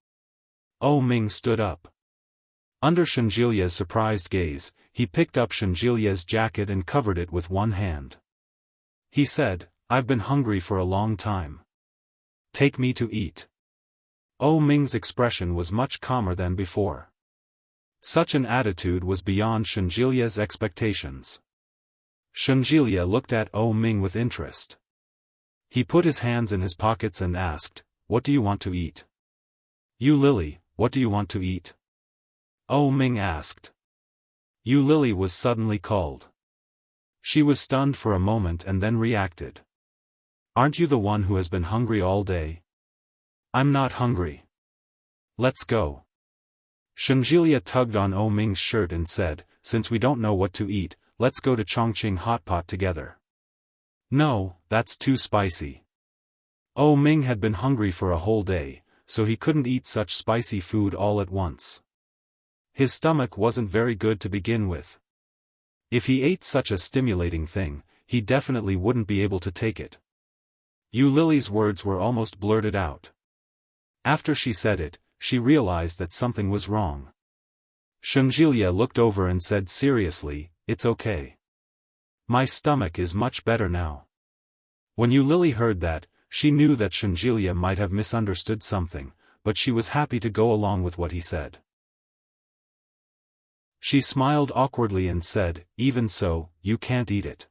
Oh Ming stood up. Under Shenjilia's surprised gaze, he picked up Shenjilia's jacket and covered it with one hand. He said, "I've been hungry for a long time. Take me to eat." Oh Ming's expression was much calmer than before. Such an attitude was beyond Shenjilia's expectations. Shenjilia looked at Oh Ming with interest. He put his hands in his pockets and asked, "What do you want to eat?" "You Lily, what do you want to eat?" Oh Ming asked. Yu Lily was suddenly called. She was stunned for a moment and then reacted. "Aren't you the one who has been hungry all day?" "I'm not hungry. Let's go." Shenjilia tugged on Oh Ming's shirt and said, "Since we don't know what to eat, let's go to Chongqing Hot Pot together." "No, that's too spicy." Oh Ming had been hungry for a whole day, so he couldn't eat such spicy food all at once. His stomach wasn't very good to begin with. If he ate such a stimulating thing, he definitely wouldn't be able to take it. Yu Lily's words were almost blurted out. After she said it, she realized that something was wrong. Shenjilia looked over and said seriously, "It's okay. My stomach is much better now." When Yu Lily heard that, she knew that Shenjilia might have misunderstood something, but she was happy to go along with what he said. She smiled awkwardly and said, "Even so, you can't eat it.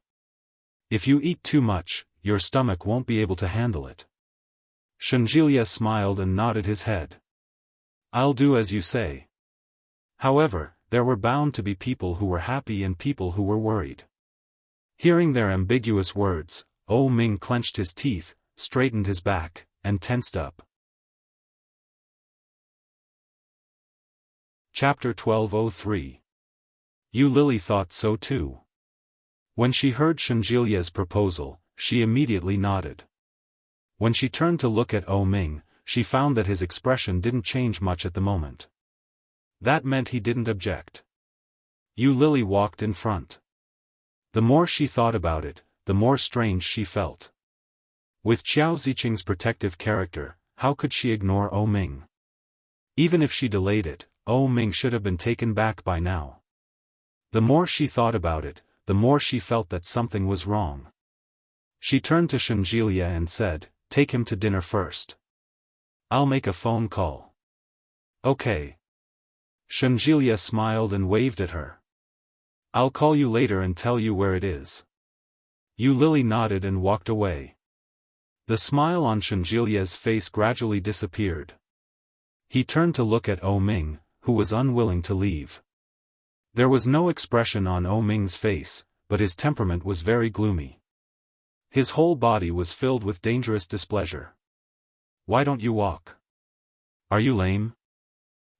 If you eat too much, your stomach won't be able to handle it." Shenjilia smiled and nodded his head. "I'll do as you say." However, there were bound to be people who were happy and people who were worried. Hearing their ambiguous words, Oh Ming clenched his teeth, straightened his back, and tensed up. Chapter 1203. Yu Lily thought so too. When she heard Shenjilia's proposal, she immediately nodded. When she turned to look at Oh Ming, she found that his expression didn't change much at the moment. That meant he didn't object. Yu Lily walked in front. The more she thought about it, the more strange she felt. With Qiao Ziqing's protective character, how could she ignore O Ming? Even if she delayed it, O Ming should have been taken back by now. The more she thought about it, the more she felt that something was wrong. She turned to Shenjilia and said, "Take him to dinner first. I'll make a phone call." "Okay." Shenjilia smiled and waved at her. "I'll call you later and tell you where it is." Yu Lily nodded and walked away. The smile on Shenjilia's face gradually disappeared. He turned to look at O Ming, who was unwilling to leave. There was no expression on O Ming's face, but his temperament was very gloomy. His whole body was filled with dangerous displeasure. "Why don't you walk? Are you lame?"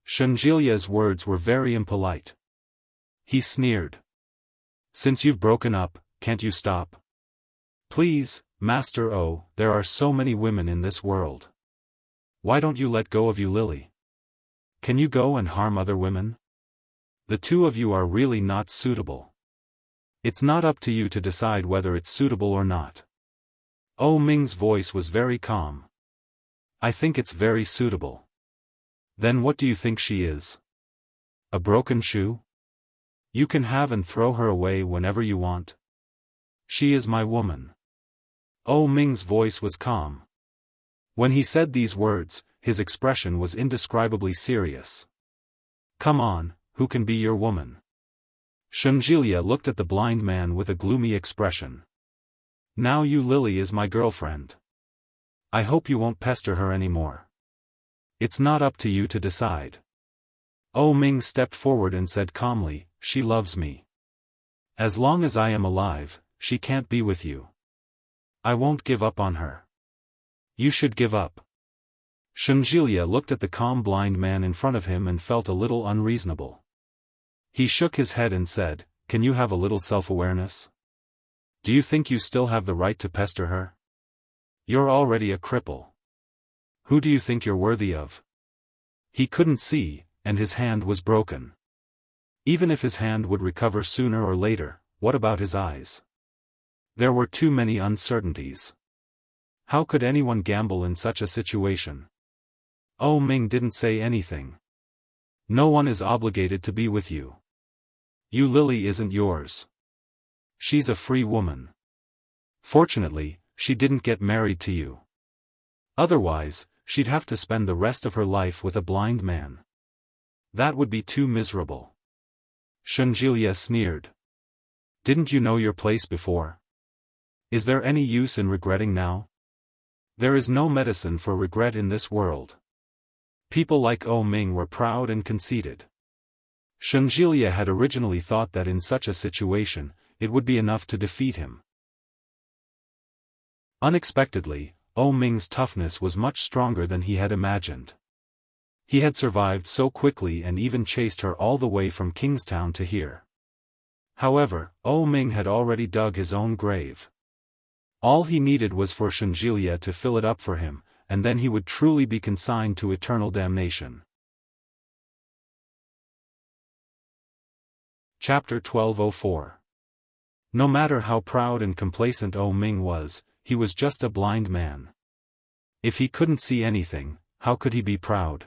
Shenjilia's words were very impolite. He sneered. "Since you've broken up, can't you stop? Please, Master O, there are so many women in this world. Why don't you let go of Yu Lily? Can you go and harm other women? The two of you are really not suitable. It's not up to you to decide whether it's suitable or not." O Ming's voice was very calm. "I think it's very suitable." "Then what do you think she is? A broken shoe? You can have and throw her away whenever you want. She is my woman." O Ming's voice was calm. When he said these words, his expression was indescribably serious. "Come on, who can be your woman?" Shenjilia looked at the blind man with a gloomy expression. "Now Yu Lily is my girlfriend. I hope you won't pester her anymore. It's not up to you to decide." O Ming stepped forward and said calmly, "She loves me. As long as I am alive, she can't be with you. I won't give up on her. You should give up." Shenjilia looked at the calm blind man in front of him and felt a little unreasonable. He shook his head and said, "Can you have a little self-awareness? Do you think you still have the right to pester her? You're already a cripple. Who do you think you're worthy of?" He couldn't see, and his hand was broken. Even if his hand would recover sooner or later, what about his eyes? There were too many uncertainties. How could anyone gamble in such a situation? O Ming didn't say anything. "No one is obligated to be with you. Yu Lily isn't yours. She's a free woman. Fortunately, she didn't get married to you. Otherwise, she'd have to spend the rest of her life with a blind man. That would be too miserable." Shenjilia sneered. "Didn't you know your place before? Is there any use in regretting now? There is no medicine for regret in this world." People like O Ming were proud and conceited. Shenjilia had originally thought that in such a situation, it would be enough to defeat him. Unexpectedly, O Ming's toughness was much stronger than he had imagined. He had survived so quickly and even chased her all the way from Kingstown to here. However, O Ming had already dug his own grave. All he needed was for Shenjilia to fill it up for him, and then he would truly be consigned to eternal damnation. Chapter 1204. No matter how proud and complacent O Ming was, he was just a blind man. If he couldn't see anything, how could he be proud?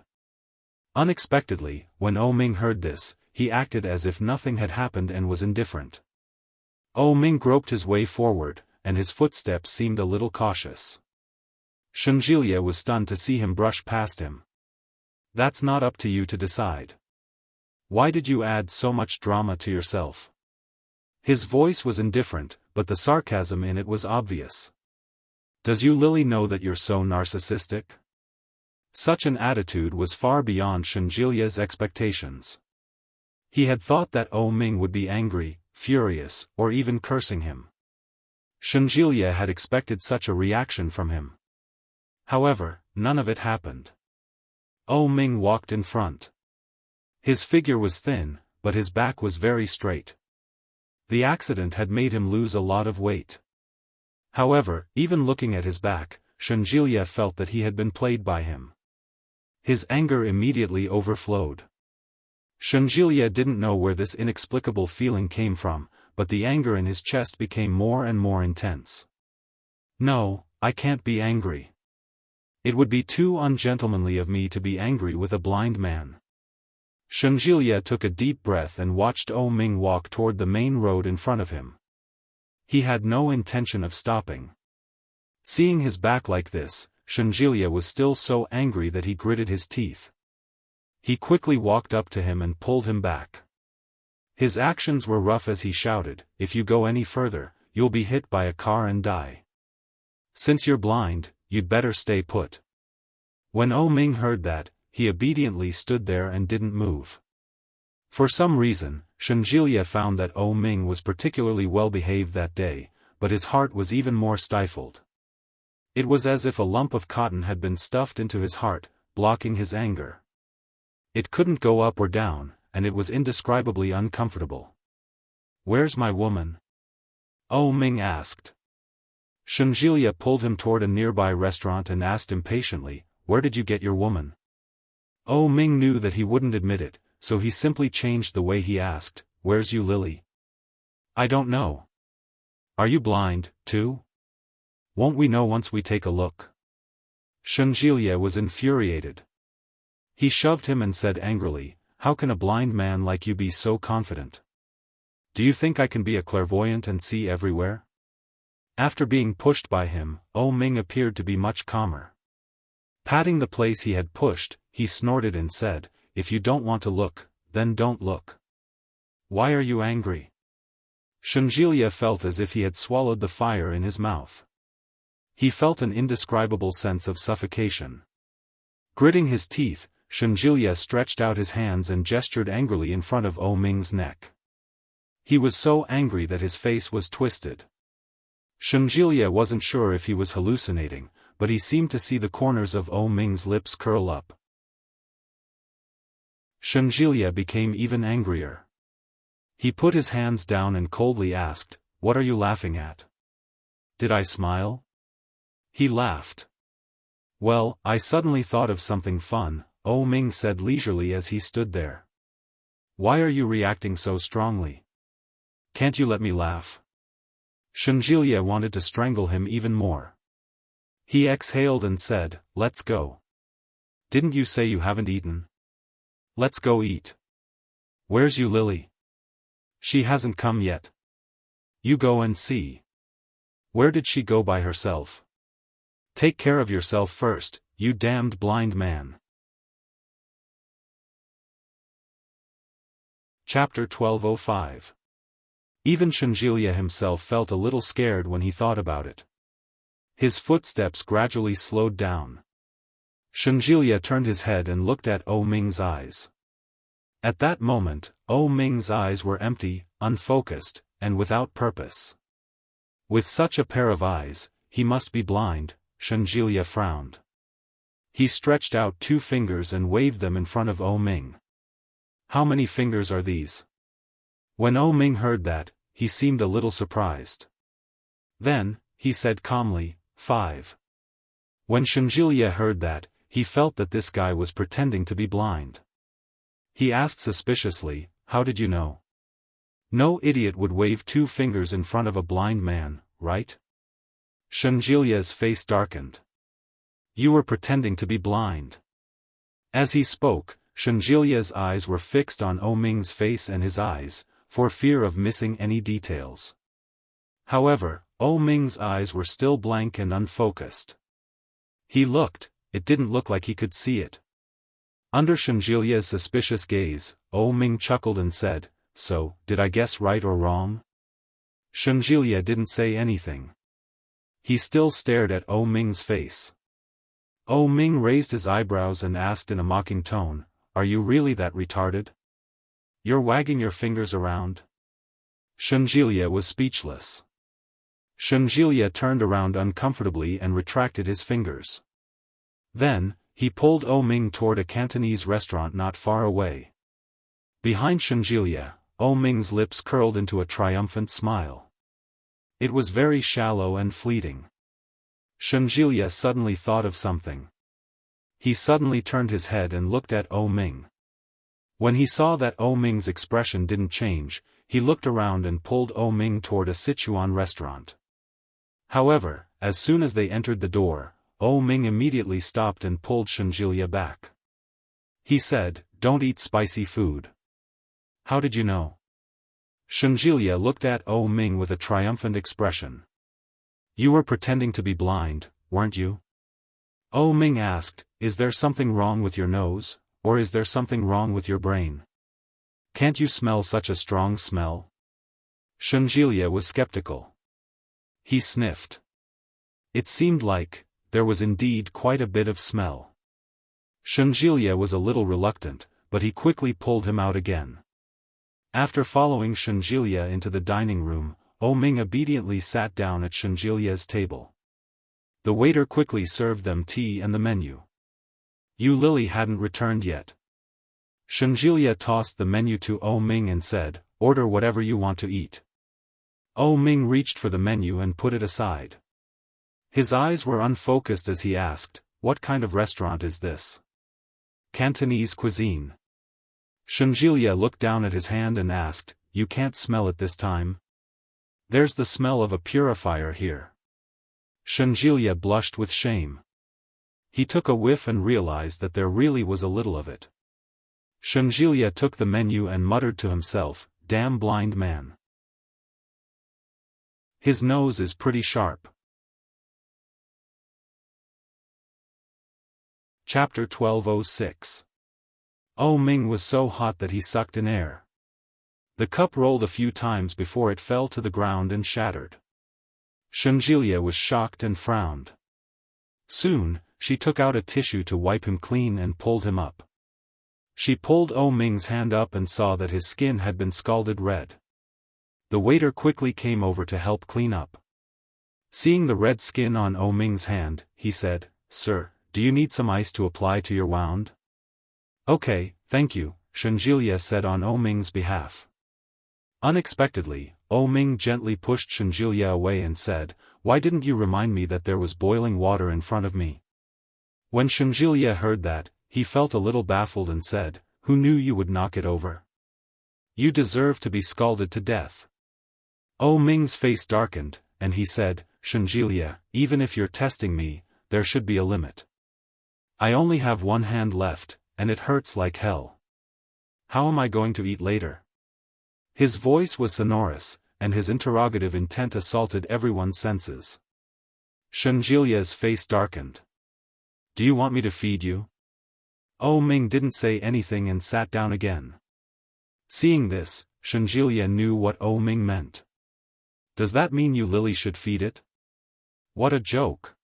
Unexpectedly, when O Ming heard this, he acted as if nothing had happened and was indifferent. O Ming groped his way forward, and his footsteps seemed a little cautious. Shenjilia was stunned to see him brush past him. "That's not up to you to decide. Why did you add so much drama to yourself?" His voice was indifferent, but the sarcasm in it was obvious. "Does Yu Lily know that you're so narcissistic?" Such an attitude was far beyond Shenjilia's expectations. He had thought that O Ming would be angry, furious, or even cursing him. Shenjilia had expected such a reaction from him. However, none of it happened. O Ming walked in front. His figure was thin, but his back was very straight. The accident had made him lose a lot of weight. However, even looking at his back, Shenjilia felt that he had been played by him. His anger immediately overflowed. Shenjilia didn't know where this inexplicable feeling came from, but the anger in his chest became more and more intense. No, I can't be angry. It would be too ungentlemanly of me to be angry with a blind man. Shenjilia took a deep breath and watched Oh Ming walk toward the main road in front of him. He had no intention of stopping. Seeing his back like this, Shenjilia was still so angry that he gritted his teeth. He quickly walked up to him and pulled him back. His actions were rough as he shouted, "If you go any further, you'll be hit by a car and die. Since you're blind, you'd better stay put." When Oh Ming heard that, he obediently stood there and didn't move. For some reason, Shenjilia found that Oh Ming was particularly well behaved that day, but his heart was even more stifled. It was as if a lump of cotton had been stuffed into his heart, blocking his anger. It couldn't go up or down, and it was indescribably uncomfortable. "Where's my woman?" Oh Ming asked. Shenjilia pulled him toward a nearby restaurant and asked impatiently, "Where did you get your woman?" Oh Ming knew that he wouldn't admit it, so he simply changed the way he asked, "Where's you Lily?" "I don't know." "Are you blind, too?" "Won't we know once we take a look?" Shenjilia was infuriated. He shoved him and said angrily, "How can a blind man like you be so confident? Do you think I can be a clairvoyant and see everywhere?" After being pushed by him, Oh Ming appeared to be much calmer. Patting the place he had pushed, he snorted and said, "If you don't want to look, then don't look. Why are you angry?" Shenjilia felt as if he had swallowed the fire in his mouth. He felt an indescribable sense of suffocation. Gritting his teeth, Shenjilia stretched out his hands and gestured angrily in front of Oh Ming's neck. He was so angry that his face was twisted. Shenjilia wasn't sure if he was hallucinating, but he seemed to see the corners of Oh Ming's lips curl up. Shenjilia became even angrier. He put his hands down and coldly asked, "What are you laughing at? Did I smile?" He laughed. "Well, I suddenly thought of something fun," Oh Ming said leisurely as he stood there. "Why are you reacting so strongly? Can't you let me laugh?" Shenjilia wanted to strangle him even more. He exhaled and said, "Let's go. Didn't you say you haven't eaten? Let's go eat. Where's you Lily? She hasn't come yet. You go and see. Where did she go by herself? Take care of yourself first, you damned blind man." Chapter 1205. Even Shenjilia himself felt a little scared when he thought about it. His footsteps gradually slowed down. Shenjilia turned his head and looked at Oh Ming's eyes. At that moment, Oh Ming's eyes were empty, unfocused, and without purpose. With such a pair of eyes, he must be blind, Shenjilia frowned. He stretched out 2 fingers and waved them in front of Oh Ming. "How many fingers are these?" When Oh Ming heard that, he seemed a little surprised. Then, he said calmly, 5. When Shenjilia heard that, he felt that this guy was pretending to be blind. He asked suspiciously, "How did you know?" No idiot would wave 2 fingers in front of a blind man, right? Shenjilia's face darkened. "You were pretending to be blind." As he spoke, Shenjilia's eyes were fixed on Oh Ming's face and his eyes, for fear of missing any details. However, Oh Ming's eyes were still blank and unfocused. He looked, it didn't look like he could see it. Under Shenjilia's suspicious gaze, Oh Ming chuckled and said, "So, did I guess right or wrong?" Shenjilia didn't say anything. He still stared at Oh Ming's face. Oh Ming raised his eyebrows and asked in a mocking tone, "Are you really that retarded? You're wagging your fingers around?" Shenjilia was speechless. Shenjilia turned around uncomfortably and retracted his fingers. Then, he pulled Oh Ming toward a Cantonese restaurant not far away. Behind Shenjilia, Oh Ming's lips curled into a triumphant smile. It was very shallow and fleeting. Shenjilia suddenly thought of something. He suddenly turned his head and looked at Oh Ming. When he saw that O Ming's expression didn't change, he looked around and pulled O Ming toward a Sichuan restaurant. However, as soon as they entered the door, O Ming immediately stopped and pulled Shenjilia back. He said, "Don't eat spicy food." "How did you know?" Shenjilia looked at O Ming with a triumphant expression. "You were pretending to be blind, weren't you?" O Ming asked, "Is there something wrong with your nose, or is there something wrong with your brain? Can't you smell such a strong smell?" Shenjilia was skeptical. He sniffed. It seemed like there was indeed quite a bit of smell. Shenjilia was a little reluctant, but he quickly pulled him out again. After following Shenjilia into the dining room, O Ming obediently sat down at Shenjilia's table. The waiter quickly served them tea and the menu. Yu Lily hadn't returned yet. Shenjilia tossed the menu to O Ming and said, "Order whatever you want to eat." O Ming reached for the menu and put it aside. His eyes were unfocused as he asked, "What kind of restaurant is this?" "Cantonese cuisine." Shenjilia looked down at his hand and asked, "You can't smell it this time?" "There's the smell of a purifier here." Shenjilia blushed with shame. He took a whiff and realized that there really was a little of it. Shenjilia took the menu and muttered to himself, "Damn blind man. His nose is pretty sharp." Chapter 1206. O Ming was so hot that he sucked in air. The cup rolled a few times before it fell to the ground and shattered. Shenjilia was shocked and frowned. Soon, she took out a tissue to wipe him clean and pulled him up. She pulled O Ming's hand up and saw that his skin had been scalded red. The waiter quickly came over to help clean up. Seeing the red skin on O Ming's hand, he said, "Sir, do you need some ice to apply to your wound?" "Okay, thank you," Shenjilia said on O Ming's behalf. Unexpectedly, O Ming gently pushed Shenjilia away and said, "Why didn't you remind me that there was boiling water in front of me?" When Shenjilia heard that, he felt a little baffled and said, "Who knew you would knock it over? You deserve to be scalded to death." O Ming's face darkened, and he said, "Shenjilia, even if you're testing me, there should be a limit. I only have one hand left, and it hurts like hell. How am I going to eat later?" His voice was sonorous, and his interrogative intent assaulted everyone's senses. Shenjilia's face darkened. "Do you want me to feed you?" O Ming didn't say anything and sat down again. Seeing this, Shenjilia knew what O Ming meant. "Does that mean Yu Lily should feed it?" What a joke.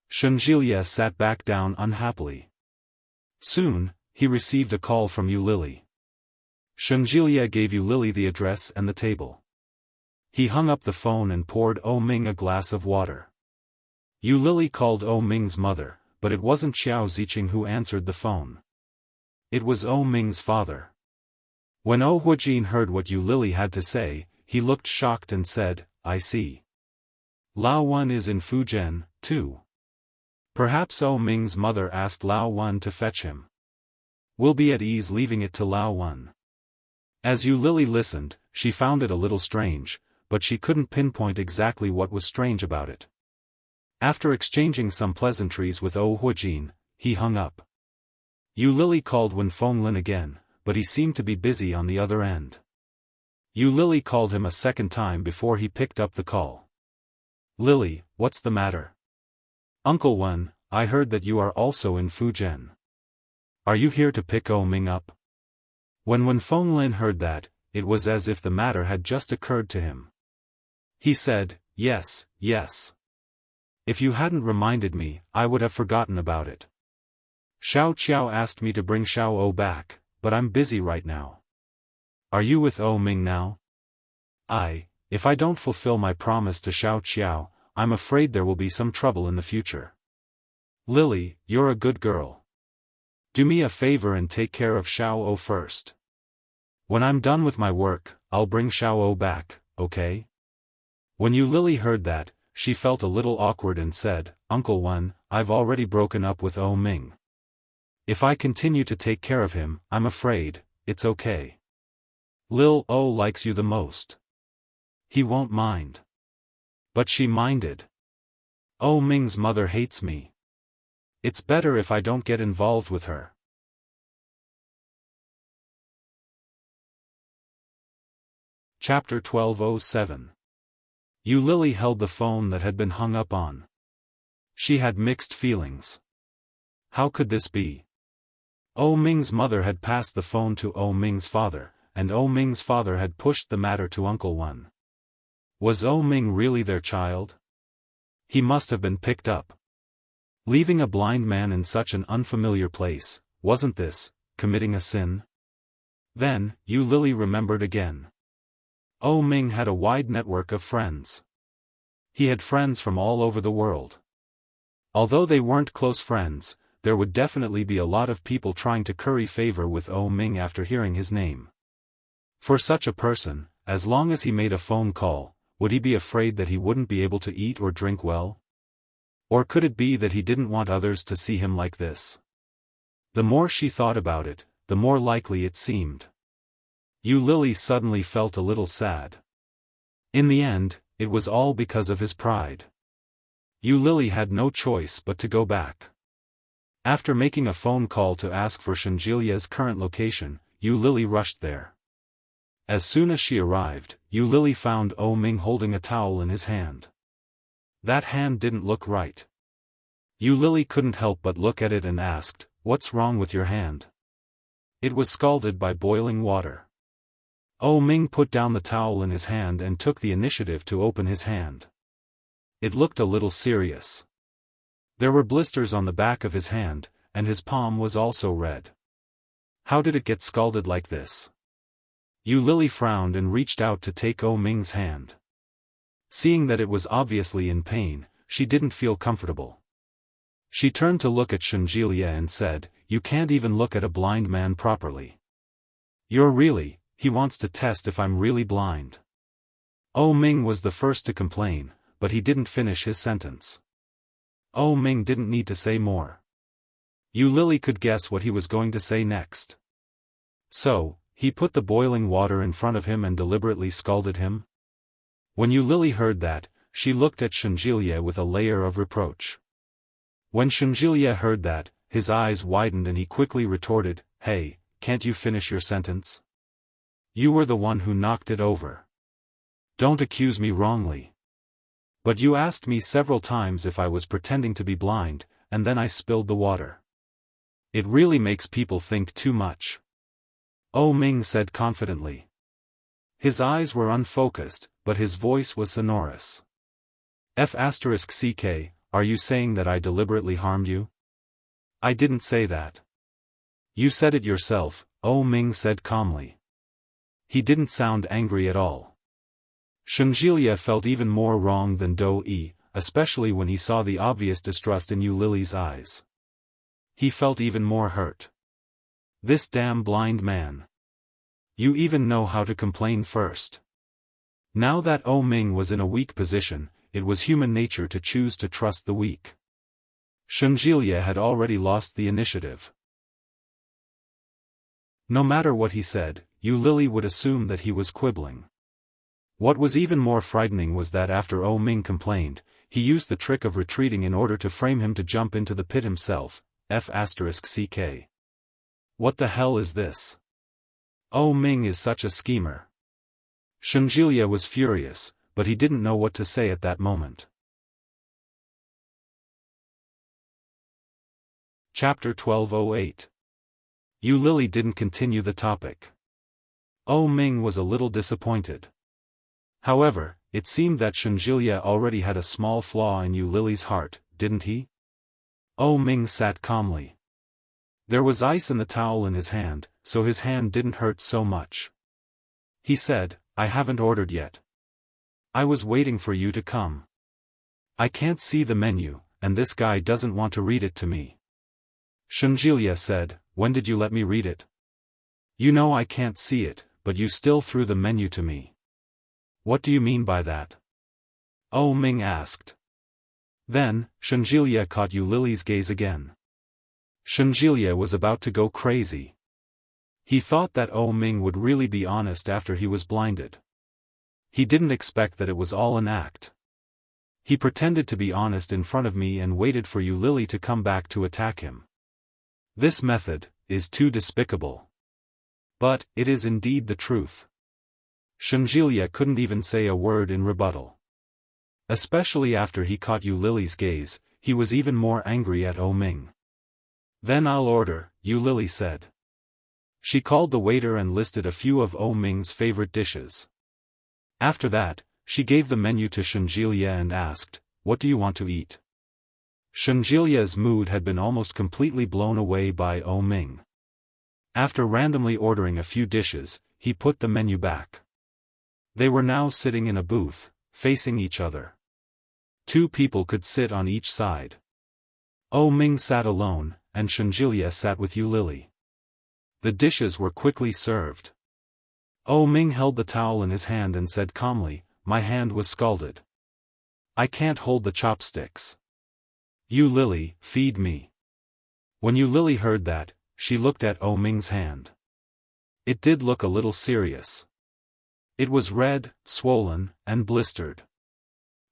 Shenjilia sat back down unhappily. Soon, he received a call from Yu Lily. Shenjilia gave Yu Lily the address and the table. He hung up the phone and poured O Ming a glass of water. Yu Lily called O Ming's mother, but it wasn't Xiao Ziqing who answered the phone. It was O Ming's father. When O Huijin heard what Yu Lily had to say, he looked shocked and said, "I see. Lao Wan is in Fujian, too." Perhaps O Ming's mother asked Lao Wan to fetch him. "We'll be at ease leaving it to Lao Wan." As Yu Lily listened, she found it a little strange, but she couldn't pinpoint exactly what was strange about it. After exchanging some pleasantries with O Huijin, he hung up. Yu Lily called Wen Fenglin again, but he seemed to be busy on the other end. Yu Lily called him a second time before he picked up the call. "Lily, what's the matter?" "Uncle Wen, I heard that you are also in Fujian. Are you here to pick O Ming up?" When Wen Fenglin heard that, it was as if the matter had just occurred to him. He said, Yes. If you hadn't reminded me, I would have forgotten about it. Xiao Qiao asked me to bring Xiao O back, but I'm busy right now. Are you with O Ming now?" If I don't fulfill my promise to Xiao Qiao, I'm afraid there will be some trouble in the future." "Lily, you're a good girl. Do me a favor and take care of Xiao O first. When I'm done with my work, I'll bring Xiao O back, okay?" When Yu Lily heard that, she felt a little awkward and said, "Uncle Wen, I've already broken up with O Ming. If I continue to take care of him, I'm afraid it's okay. Lil O likes you the most. He won't mind. But she minded. Oh Ming's mother hates me. It's better if I don't get involved with her. Chapter 1207. Yu Lily held the phone that had been hung up on. She had mixed feelings. How could this be? Oh Ming's mother had passed the phone to Oh Ming's father, and Oh Ming's father had pushed the matter to Uncle Wan. Was Oh Ming really their child? He must have been picked up. Leaving a blind man in such an unfamiliar place, wasn't this committing a sin? Then, Yu Lily remembered again. Oh Ming had a wide network of friends. He had friends from all over the world. Although they weren't close friends, there would definitely be a lot of people trying to curry favor with Oh Ming after hearing his name. For such a person, as long as he made a phone call, would he be afraid that he wouldn't be able to eat or drink well? Or could it be that he didn't want others to see him like this? The more she thought about it, the more likely it seemed. Yu Lily suddenly felt a little sad. In the end, it was all because of his pride. Yu Lily had no choice but to go back. After making a phone call to ask for Shenjilia's current location, Yu Lily rushed there. As soon as she arrived, Yu Lily found Oh Ming holding a towel in his hand. That hand didn't look right. Yu Lily couldn't help but look at it and asked, "What's wrong with your hand?" It was scalded by boiling water. Oh Ming put down the towel in his hand and took the initiative to open his hand. It looked a little serious. There were blisters on the back of his hand, and his palm was also red. How did it get scalded like this? Yu Lily frowned and reached out to take Oh Ming's hand. Seeing that it was obviously in pain, she didn't feel comfortable. She turned to look at Shenjilia and said, "You can't even look at a blind man properly. He wants to test if I'm really blind." Oh Ming was the first to complain, but he didn't finish his sentence. Oh Ming didn't need to say more. Yu Lily could guess what he was going to say next. So, he put the boiling water in front of him and deliberately scalded him? When Yu Lily heard that, she looked at Shenjilia with a layer of reproach. When Shenjilia heard that, his eyes widened and he quickly retorted, "Hey, can't you finish your sentence? You were the one who knocked it over. Don't accuse me wrongly. But you asked me several times if I was pretending to be blind, and then I spilled the water. It really makes people think too much." Oh Ming said confidently. His eyes were unfocused, but his voice was sonorous. F***ck, are you saying that I deliberately harmed you? I didn't say that. You said it yourself, Oh Ming said calmly. He didn't sound angry at all. Shenjilia felt even more wrong than Do-yi, especially when he saw the obvious distrust in Yu Lily's eyes. He felt even more hurt. This damn blind man. You even know how to complain first. Now that Oh Ming was in a weak position, it was human nature to choose to trust the weak. Shenjilia had already lost the initiative. No matter what he said, Yu Lily would assume that he was quibbling. What was even more frightening was that after Oh Ming complained, he used the trick of retreating in order to frame him to jump into the pit himself, F***ck. What the hell is this? Oh Ming is such a schemer. Shenjilia was furious, but he didn't know what to say at that moment. Chapter 1208. Yu Lily didn't continue the topic. Oh Ming was a little disappointed. However, it seemed that Shenjilia already had a small flaw in Yu Lily's heart, didn't he? Oh Ming sat calmly. There was ice in the towel in his hand, so his hand didn't hurt so much. He said, "I haven't ordered yet. I was waiting for you to come. I can't see the menu, and this guy doesn't want to read it to me." Shenjilia said, "When did you let me read it? You know I can't see it, but you still threw the menu to me. What do you mean by that?" Oh Ming asked. Then, Shenjilia caught Yu Lily's gaze again. Shenjilia was about to go crazy. He thought that O Ming would really be honest after he was blinded. He didn't expect that it was all an act. He pretended to be honest in front of me and waited for you Lily to come back to attack him. This method is too despicable. But it is indeed the truth. Shenjilia couldn't even say a word in rebuttal. Especially after he caught Yu Lily's gaze, he was even more angry at O Ming. Then I'll order, Yu Lily said. She called the waiter and listed a few of O Ming's favorite dishes. After that, she gave the menu to Shenjilia and asked, "What do you want to eat?" Shenjilia's mood had been almost completely blown away by O Ming. After randomly ordering a few dishes, he put the menu back. They were now sitting in a booth, facing each other. 2 people could sit on each side. O Ming sat alone, and Shenjilia sat with Yu Lily. The dishes were quickly served. O Ming held the towel in his hand and said calmly, "My hand was scalded. I can't hold the chopsticks. Yu Lily, feed me." When Yu Lily heard that, she looked at O Ming's hand. It did look a little serious. It was red, swollen, and blistered.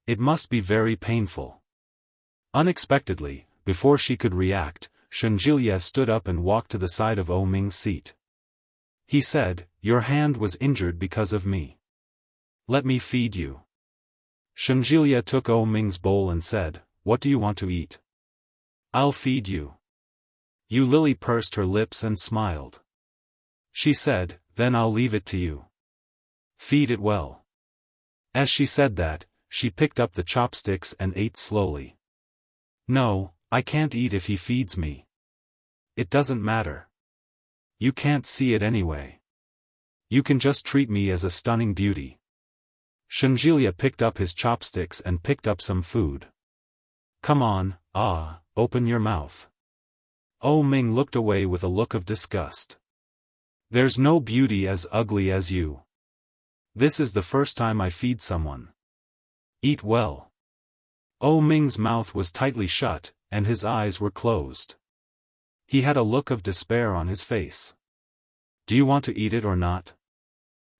It must be very painful. Unexpectedly, before she could react, Shenjilia stood up and walked to the side of O Ming's seat. He said, "Your hand was injured because of me. Let me feed you." Shenjilia took O Ming's bowl and said, "What do you want to eat?" "I'll feed you." Yu Lily pursed her lips and smiled. She said, "Then I'll leave it to you. Feed it well." As she said that, she picked up the chopsticks and ate slowly. "No, I can't eat if he feeds me. It doesn't matter. You can't see it anyway. You can just treat me as a stunning beauty." Shenjilia picked up his chopsticks and picked up some food. "Come on, open your mouth." O Ming looked away with a look of disgust. "There's no beauty as ugly as you. This is the first time I feed someone. Eat well." O Ming's mouth was tightly shut, and his eyes were closed. He had a look of despair on his face. "Do you want to eat it or not?"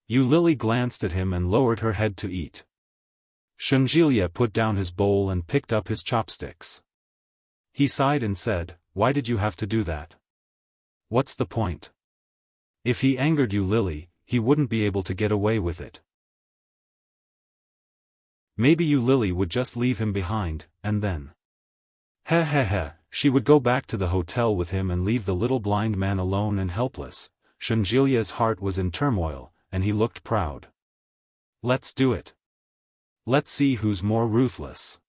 Yu Lily glanced at him and lowered her head to eat. Shenjilia put down his bowl and picked up his chopsticks. He sighed and said, "Why did you have to do that? What's the point?" If he angered Yu Lily, he wouldn't be able to get away with it. Maybe Yu Lily would just leave him behind, and then she would go back to the hotel with him and leave the little blind man alone and helpless. Shenjilia's heart was in turmoil, and he looked proud. "Let's do it. Let's see who's more ruthless."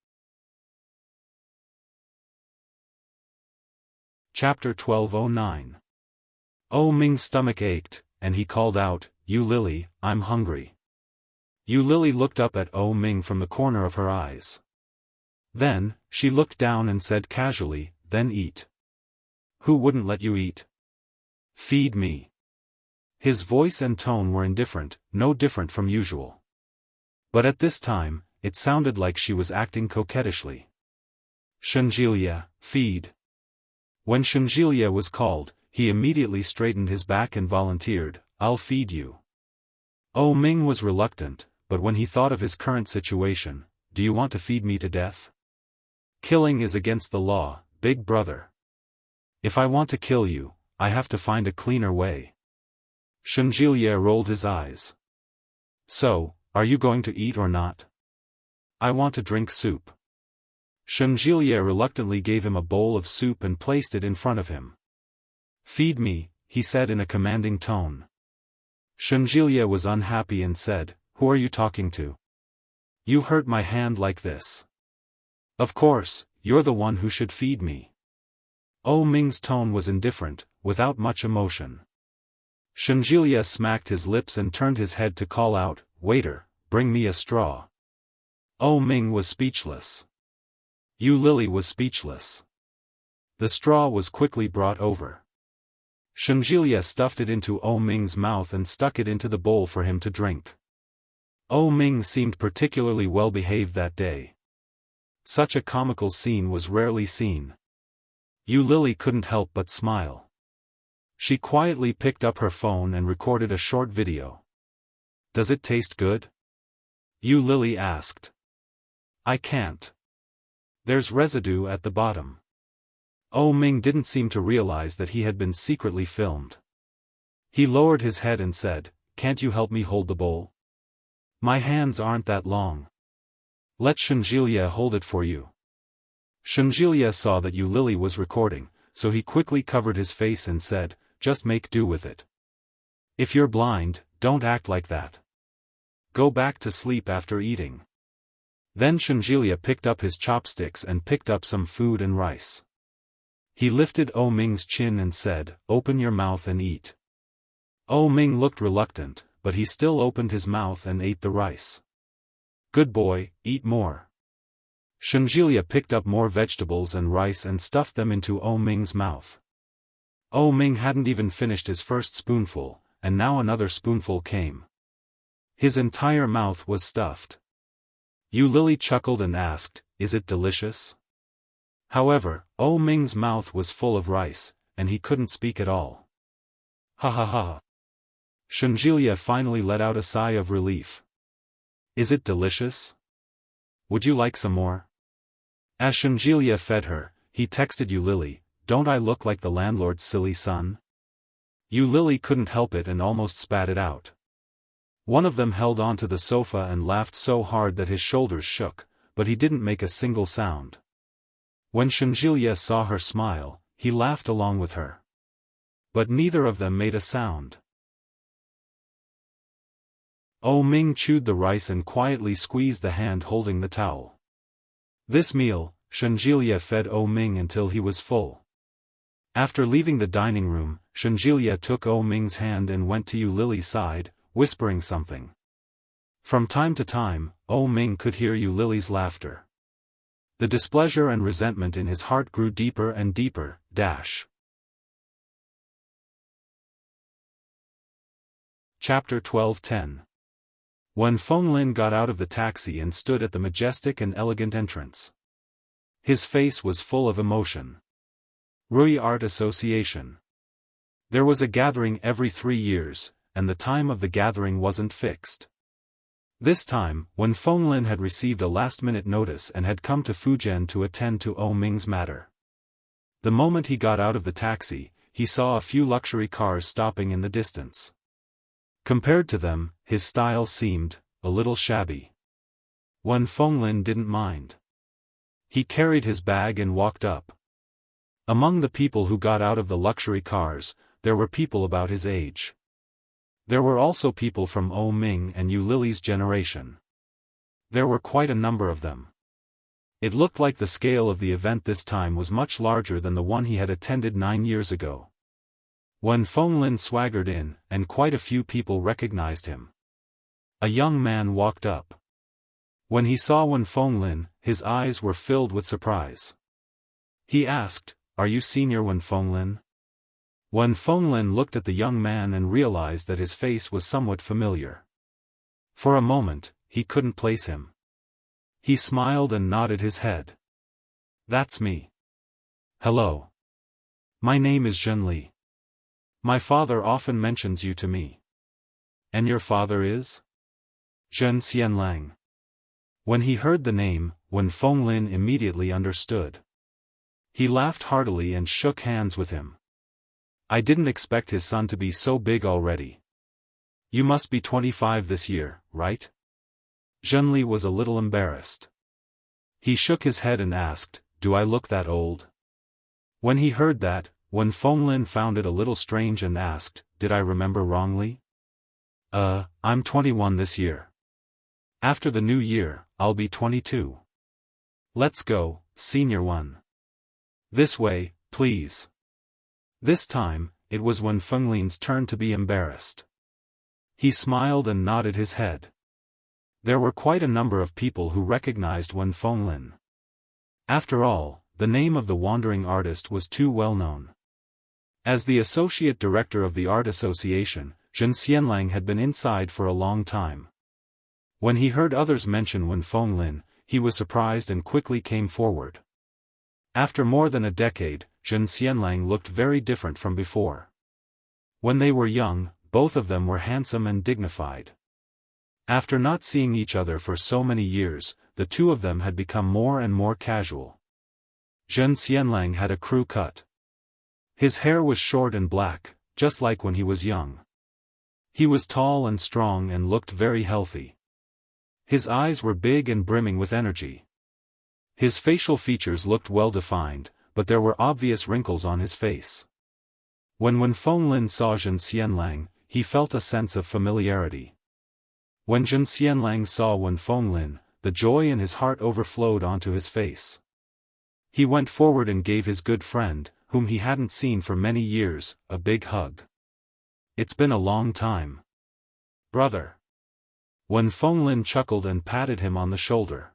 Chapter 1209. O Ming's stomach ached, and he called out, "Yu Lily, I'm hungry." Yu Lily looked up at O Ming from the corner of her eyes. Then, she looked down and said casually, "Then eat." "Who wouldn't let you eat?" "Feed me." His voice and tone were indifferent, no different from usual. But at this time, it sounded like she was acting coquettishly. "Shenjilia, feed." When Shenjilia was called, he immediately straightened his back and volunteered, "I'll feed you." O Ming was reluctant, but when he thought of his current situation, "Do you want to feed me to death? Killing is against the law, big brother. If I want to kill you, I have to find a cleaner way." Shenjilia rolled his eyes. "So, are you going to eat or not?" "I want to drink soup." Shenjilia reluctantly gave him a bowl of soup and placed it in front of him. "Feed me," he said in a commanding tone. Shenjilia was unhappy and said, "Who are you talking to? You hurt my hand like this. Of course, you're the one who should feed me." O Ming's tone was indifferent, without much emotion. Shenjilia smacked his lips and turned his head to call out, "Waiter, bring me a straw." O Ming was speechless. Yu Lily was speechless. The straw was quickly brought over. Shenjilia stuffed it into O Ming's mouth and stuck it into the bowl for him to drink. O Ming seemed particularly well behaved that day. Such a comical scene was rarely seen. Yu Lily couldn't help but smile. She quietly picked up her phone and recorded a short video. "Does it taste good?" Yu Lily asked. "I can't. There's residue at the bottom." Oh Ming didn't seem to realize that he had been secretly filmed. He lowered his head and said, "Can't you help me hold the bowl? My hands aren't that long. Let Shenjilia hold it for you." Shenjilia saw that Yu Lily was recording, so he quickly covered his face and said, "Just make do with it. If you're blind, don't act like that. Go back to sleep after eating." Then Shenjilia picked up his chopsticks and picked up some food and rice. He lifted Oh Ming's chin and said, "Open your mouth and eat." Oh Ming looked reluctant, but he still opened his mouth and ate the rice. "Good boy, eat more." Shenjilia picked up more vegetables and rice and stuffed them into Oh Ming's mouth. Oh Ming hadn't even finished his first spoonful, and now another spoonful came. His entire mouth was stuffed. Yu Lily chuckled and asked, "Is it delicious?" However, Oh Ming's mouth was full of rice, and he couldn't speak at all. "Ha ha ha." Shenjilia finally let out a sigh of relief. "Is it delicious? Would you like some more?" As Shenjilia fed her, he texted Yu Lily, "Don't I look like the landlord's silly son?" Yu Lily couldn't help it and almost spat it out. One of them held onto the sofa and laughed so hard that his shoulders shook, but he didn't make a single sound. When Shenjilia saw her smile, he laughed along with her. But neither of them made a sound. Oh Ming chewed the rice and quietly squeezed the hand holding the towel. This meal, Shenjilia fed Oh Ming until he was full. After leaving the dining room, Shenjilia took Oh Ming's hand and went to Yu Lily's side, whispering something. From time to time, Oh Ming could hear Yu Lily's laughter. The displeasure and resentment in his heart grew deeper and deeper. Chapter 12:10. When Fenglin got out of the taxi and stood at the majestic and elegant entrance. His face was full of emotion. Rui Art Association. There was a gathering every 3 years, and the time of the gathering wasn't fixed. This time, when Fenglin had received a last-minute notice and had come to Fujian to attend to Oh Ming's matter. The moment he got out of the taxi, he saw a few luxury cars stopping in the distance. Compared to them, his style seemed a little shabby. When Fenglin didn't mind. He carried his bag and walked up. Among the people who got out of the luxury cars, there were people about his age. There were also people from Oh Ming and Yu Lily's generation. There were quite a number of them. It looked like the scale of the event this time was much larger than the one he had attended 9 years ago. When Fenglin swaggered in, and quite a few people recognized him. A young man walked up. When he saw Wen Fenglin, his eyes were filled with surprise. He asked, "Are you Senior Wen Fenglin?" Wen Fenglin looked at the young man and realized that his face was somewhat familiar. For a moment, he couldn't place him. He smiled and nodded his head. "That's me. Hello. My name is Zhenli. My father often mentions you to me." "And your father is?" "Zhen Xianlang." When he heard the name, Wen Fenglin immediately understood. He laughed heartily and shook hands with him. "I didn't expect his son to be so big already. You must be 25 this year, right?" Zhenli was a little embarrassed. He shook his head and asked, "Do I look that old?" When he heard that, Wen Fenglin found it a little strange and asked, "Did I remember wrongly?" I'm 21 this year. After the new year, I'll be 22. Let's go, Senior One. This way, please." This time, it was Wen Fenglin's turn to be embarrassed. He smiled and nodded his head. There were quite a number of people who recognized Wen Fenglin. After all, the name of the wandering artist was too well known. As the associate director of the art association, Zhen Xianlang had been inside for a long time. When he heard others mention Wen Fenglin, he was surprised and quickly came forward. After more than a decade, Zhen Xianlang looked very different from before. When they were young, both of them were handsome and dignified. After not seeing each other for so many years, the two of them had become more and more casual. Zhen Xianlang had a crew cut. His hair was short and black, just like when he was young. He was tall and strong and looked very healthy. His eyes were big and brimming with energy. His facial features looked well defined, but there were obvious wrinkles on his face. When Fenglin saw Zhen Xianlang, he felt a sense of familiarity. When Zhen Xianlang saw Fenglin, the joy in his heart overflowed onto his face. He went forward and gave his good friend, whom he hadn't seen for many years, a big hug. It's been a long time. Brother. Fenglin chuckled and patted him on the shoulder.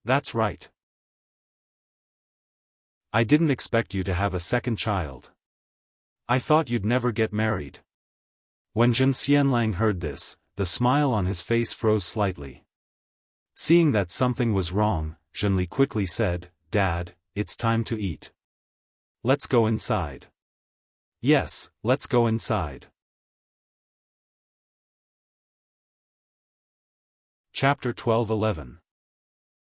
That's right. I didn't expect you to have a second child. I thought you'd never get married. When Zhen Xianlang heard this, the smile on his face froze slightly. Seeing that something was wrong, Zhenli quickly said, Dad, it's time to eat. Let's go inside. Yes, let's go inside. Chapter 12:11.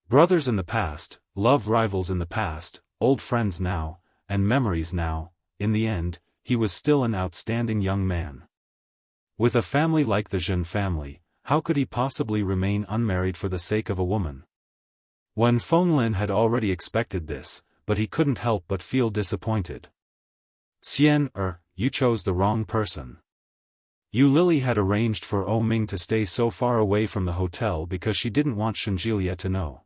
Brothers in the past, love rivals in the past, old friends now, and memories now. In the end, he was still an outstanding young man. With a family like the Zhen family, how could he possibly remain unmarried for the sake of a woman? Fenglin had already expected this, but he couldn't help but feel disappointed. You chose the wrong person. Yu Lily had arranged for O Ming to stay so far away from the hotel because she didn't want Shenjilia to know.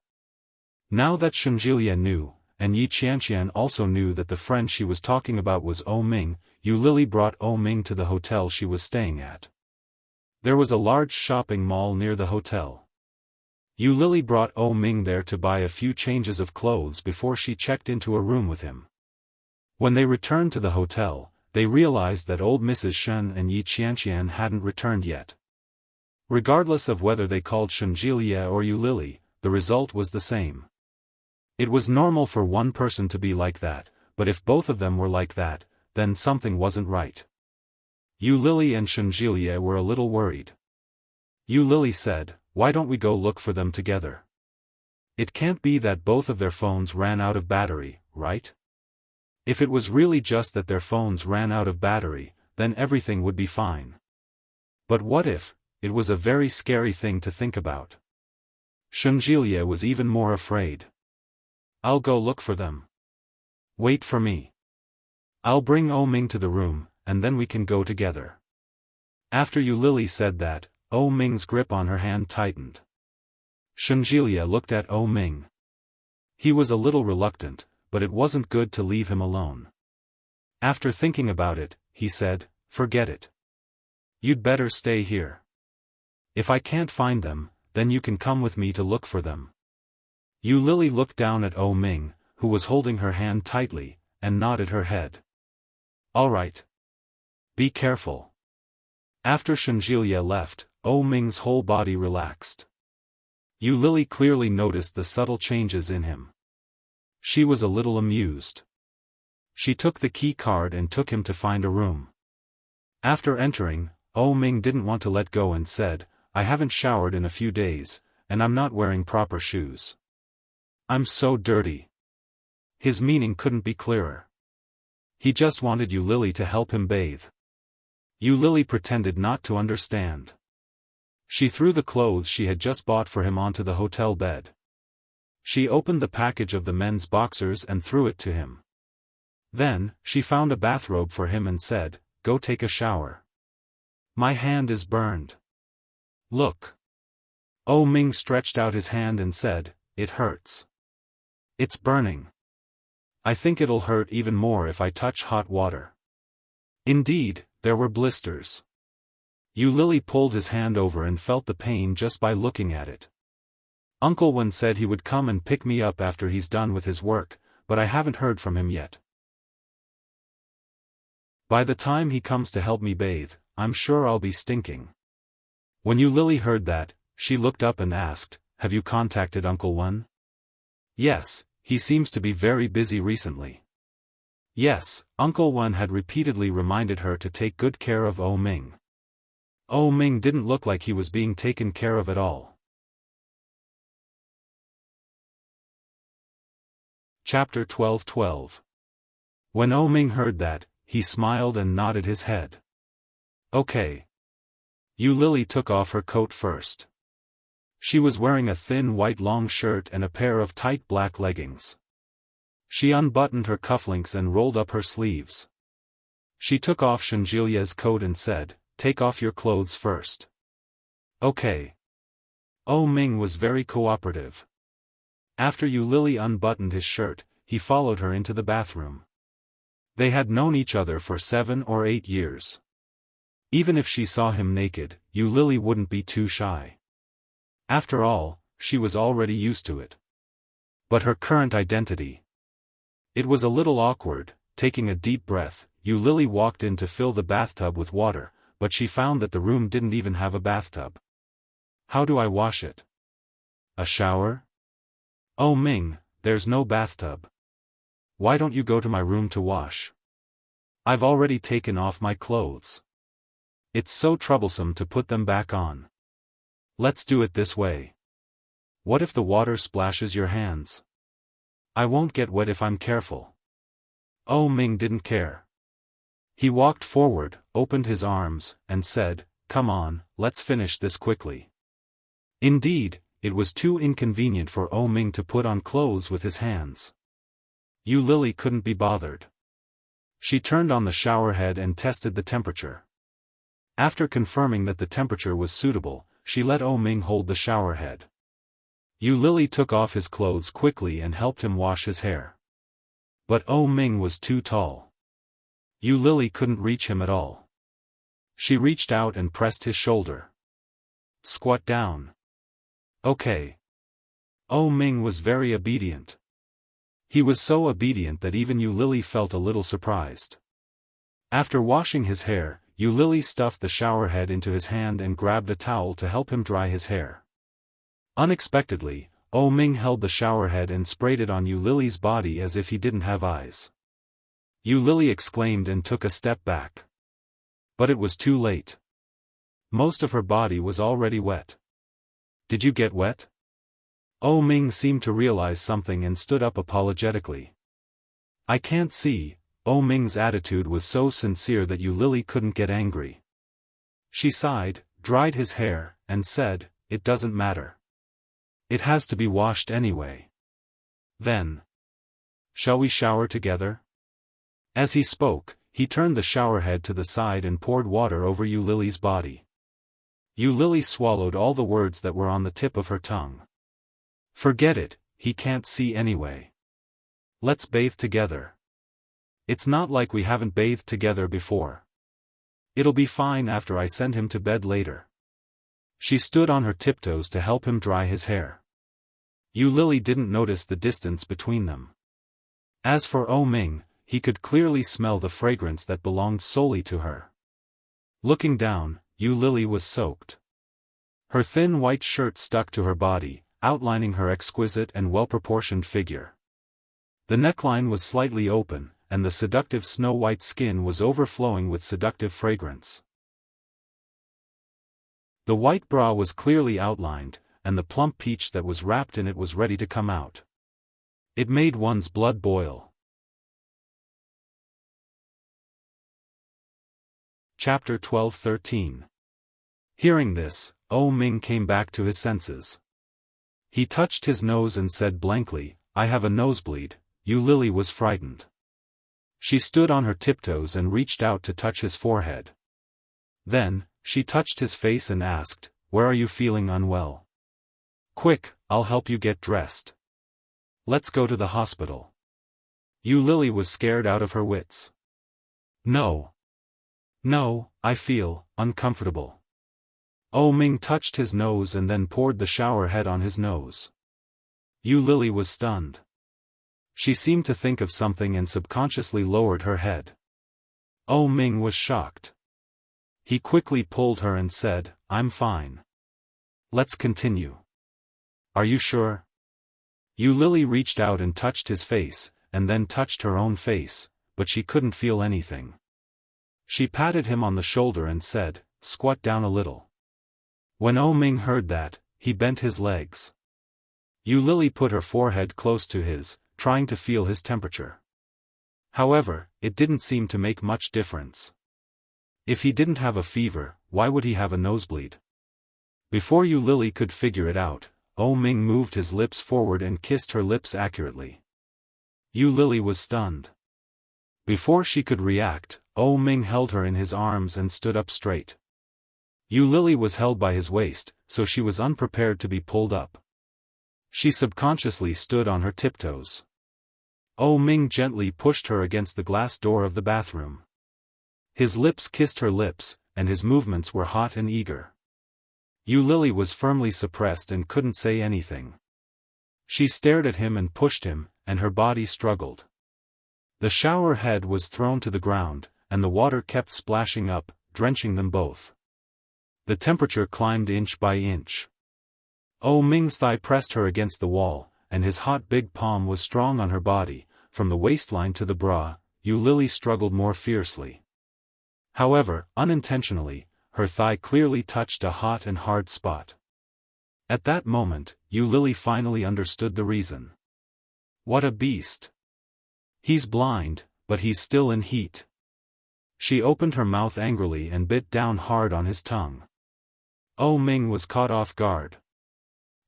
Now that Shenjilia knew, and Yi Qianqian also knew that the friend she was talking about was O Ming, Yu Lily brought O Ming to the hotel she was staying at. There was a large shopping mall near the hotel. Yu Lily brought O Ming there to buy a few changes of clothes before she checked into a room with him. When they returned to the hotel, they realized that old Mrs. Shen and Yi Qianqian hadn't returned yet. Regardless of whether they called Shenjilia or Yu Lily, the result was the same. It was normal for one person to be like that, but if both of them were like that, then something wasn't right. Yu Lily and Shenjilia were a little worried. Yu Lily said, Why don't we go look for them together? It can't be that both of their phones ran out of battery, right? If it was really just that their phones ran out of battery, then everything would be fine. But what if? It was a very scary thing to think about. Shenjilia was even more afraid. I'll go look for them. Wait for me. I'll bring O Ming to the room, and then we can go together. After Yu Lily said that, O Ming's grip on her hand tightened. Shenjilia looked at O Ming. He was a little reluctant, but it wasn't good to leave him alone. After thinking about it, he said, Forget it. You'd better stay here. If I can't find them, then you can come with me to look for them. Yu Lily looked down at O Ming, who was holding her hand tightly, and nodded her head. All right. Be careful. After Shenjilia left, O Ming's whole body relaxed. Yu Lily clearly noticed the subtle changes in him. She was a little amused. She took the key card and took him to find a room. After entering, O Ming didn't want to let go and said, I haven't showered in a few days, and I'm not wearing proper shoes. I'm so dirty. His meaning couldn't be clearer. He just wanted Yu Lily to help him bathe. Yu Lily pretended not to understand. She threw the clothes she had just bought for him onto the hotel bed. She opened the package of the men's boxers and threw it to him. Then, she found a bathrobe for him and said, Go take a shower. My hand is burned. Look. O Ming stretched out his hand and said, It hurts. It's burning. I think it'll hurt even more if I touch hot water. Indeed, there were blisters. Yu Lily pulled his hand over and felt the pain just by looking at it. Uncle Wen said he would come and pick me up after he's done with his work, but I haven't heard from him yet. By the time he comes to help me bathe, I'm sure I'll be stinking. When Yu Lily heard that, she looked up and asked, Have you contacted Uncle Wen? Yes, he seems to be very busy recently. Yes, Uncle Wen had repeatedly reminded her to take good care of Oh Ming. Oh Ming didn't look like he was being taken care of at all. Chapter 12:12. When Oh Ming heard that, he smiled and nodded his head. Okay. Yu Lily took off her coat first. She was wearing a thin white long shirt and a pair of tight black leggings. She unbuttoned her cufflinks and rolled up her sleeves. She took off Shenjilia's coat and said, "Take off your clothes first." Okay. Oh Ming was very cooperative. After Yu Lily unbuttoned his shirt, he followed her into the bathroom. They had known each other for 7 or 8 years. Even if she saw him naked, Yu Lily wouldn't be too shy. After all, she was already used to it. But her current identity. It was a little awkward. Taking a deep breath, Yu Lily walked in to fill the bathtub with water, but she found that the room didn't even have a bathtub. How do I wash it? A shower? Oh Ming, there's no bathtub. Why don't you go to my room to wash? I've already taken off my clothes. It's so troublesome to put them back on. Let's do it this way. What if the water splashes your hands? I won't get wet if I'm careful. Oh Ming didn't care. He walked forward, opened his arms, and said, "Come on, let's finish this quickly." Indeed, it was too inconvenient for Oh Ming to put on clothes with his hands. Yu Lily couldn't be bothered. She turned on the shower head and tested the temperature. After confirming that the temperature was suitable, she let Oh Ming hold the shower head. Yu Lily took off his clothes quickly and helped him wash his hair. But Oh Ming was too tall. Yu Lily couldn't reach him at all. She reached out and pressed his shoulder. Squat down. Okay. Oh Ming was very obedient. He was so obedient that even Yu Lily felt a little surprised. After washing his hair, Yu Lily stuffed the shower head into his hand and grabbed a towel to help him dry his hair. Unexpectedly, Oh Ming held the shower head and sprayed it on Yu Lily's body as if he didn't have eyes. Yu Lily exclaimed and took a step back. But it was too late. Most of her body was already wet. Did you get wet? Oh Ming seemed to realize something and stood up apologetically. I can't see. Oh Ming's attitude was so sincere that Yu Lily couldn't get angry. She sighed, dried his hair, and said, "It doesn't matter. It has to be washed anyway." Then. Shall we shower together? As he spoke, he turned the shower head to the side and poured water over Yu Lily's body. Yu Lily swallowed all the words that were on the tip of her tongue. Forget it, he can't see anyway. Let's bathe together. It's not like we haven't bathed together before. It'll be fine after I send him to bed later. She stood on her tiptoes to help him dry his hair. Yu Lily didn't notice the distance between them. As for Oh Ming, he could clearly smell the fragrance that belonged solely to her. Looking down, Yu Lily was soaked. Her thin white shirt stuck to her body, outlining her exquisite and well-proportioned figure. The neckline was slightly open, and the seductive snow-white skin was overflowing with seductive fragrance. The white bra was clearly outlined, and the plump peach that was wrapped in it was ready to come out. It made one's blood boil. Chapter 12:13. Hearing this, Oh Ming came back to his senses. He touched his nose and said blankly, "I have a nosebleed." Yu Lily was frightened. She stood on her tiptoes and reached out to touch his forehead. Then, she touched his face and asked, "Where are you feeling unwell? Quick, I'll help you get dressed. Let's go to the hospital." Yu Lily was scared out of her wits. No. No, I feel uncomfortable. Oh Ming touched his nose and then poured the shower head on his nose. Yu Lily was stunned. She seemed to think of something and subconsciously lowered her head. Oh Ming was shocked. He quickly pulled her and said, "I'm fine. Let's continue." "Are you sure?" Yu Lily reached out and touched his face, and then touched her own face, but she couldn't feel anything. She patted him on the shoulder and said, "Squat down a little." When Ming heard that, he bent his legs. Lily put her forehead close to his, trying to feel his temperature. However, it didn't seem to make much difference. If he didn't have a fever, why would he have a nosebleed? Before Lily could figure it out, Ming moved his lips forward and kissed her lips accurately. Lily was stunned. Before she could react, Ming held her in his arms and stood up straight. Lily was held by his waist, so she was unprepared to be pulled up. She subconsciously stood on her tiptoes. Ming gently pushed her against the glass door of the bathroom. His lips kissed her lips, and his movements were hot and eager. Lily was firmly suppressed and couldn't say anything. She stared at him and pushed him, and her body struggled. The shower head was thrown to the ground, and the water kept splashing up, drenching them both. The temperature climbed inch by inch. Ming's thigh pressed her against the wall, and his hot big palm was strong on her body. From the waistline to the bra, Lily struggled more fiercely. However, unintentionally, her thigh clearly touched a hot and hard spot. At that moment, Lily finally understood the reason. What a beast! He's blind, but he's still in heat. She opened her mouth angrily and bit down hard on his tongue. Ming was caught off guard.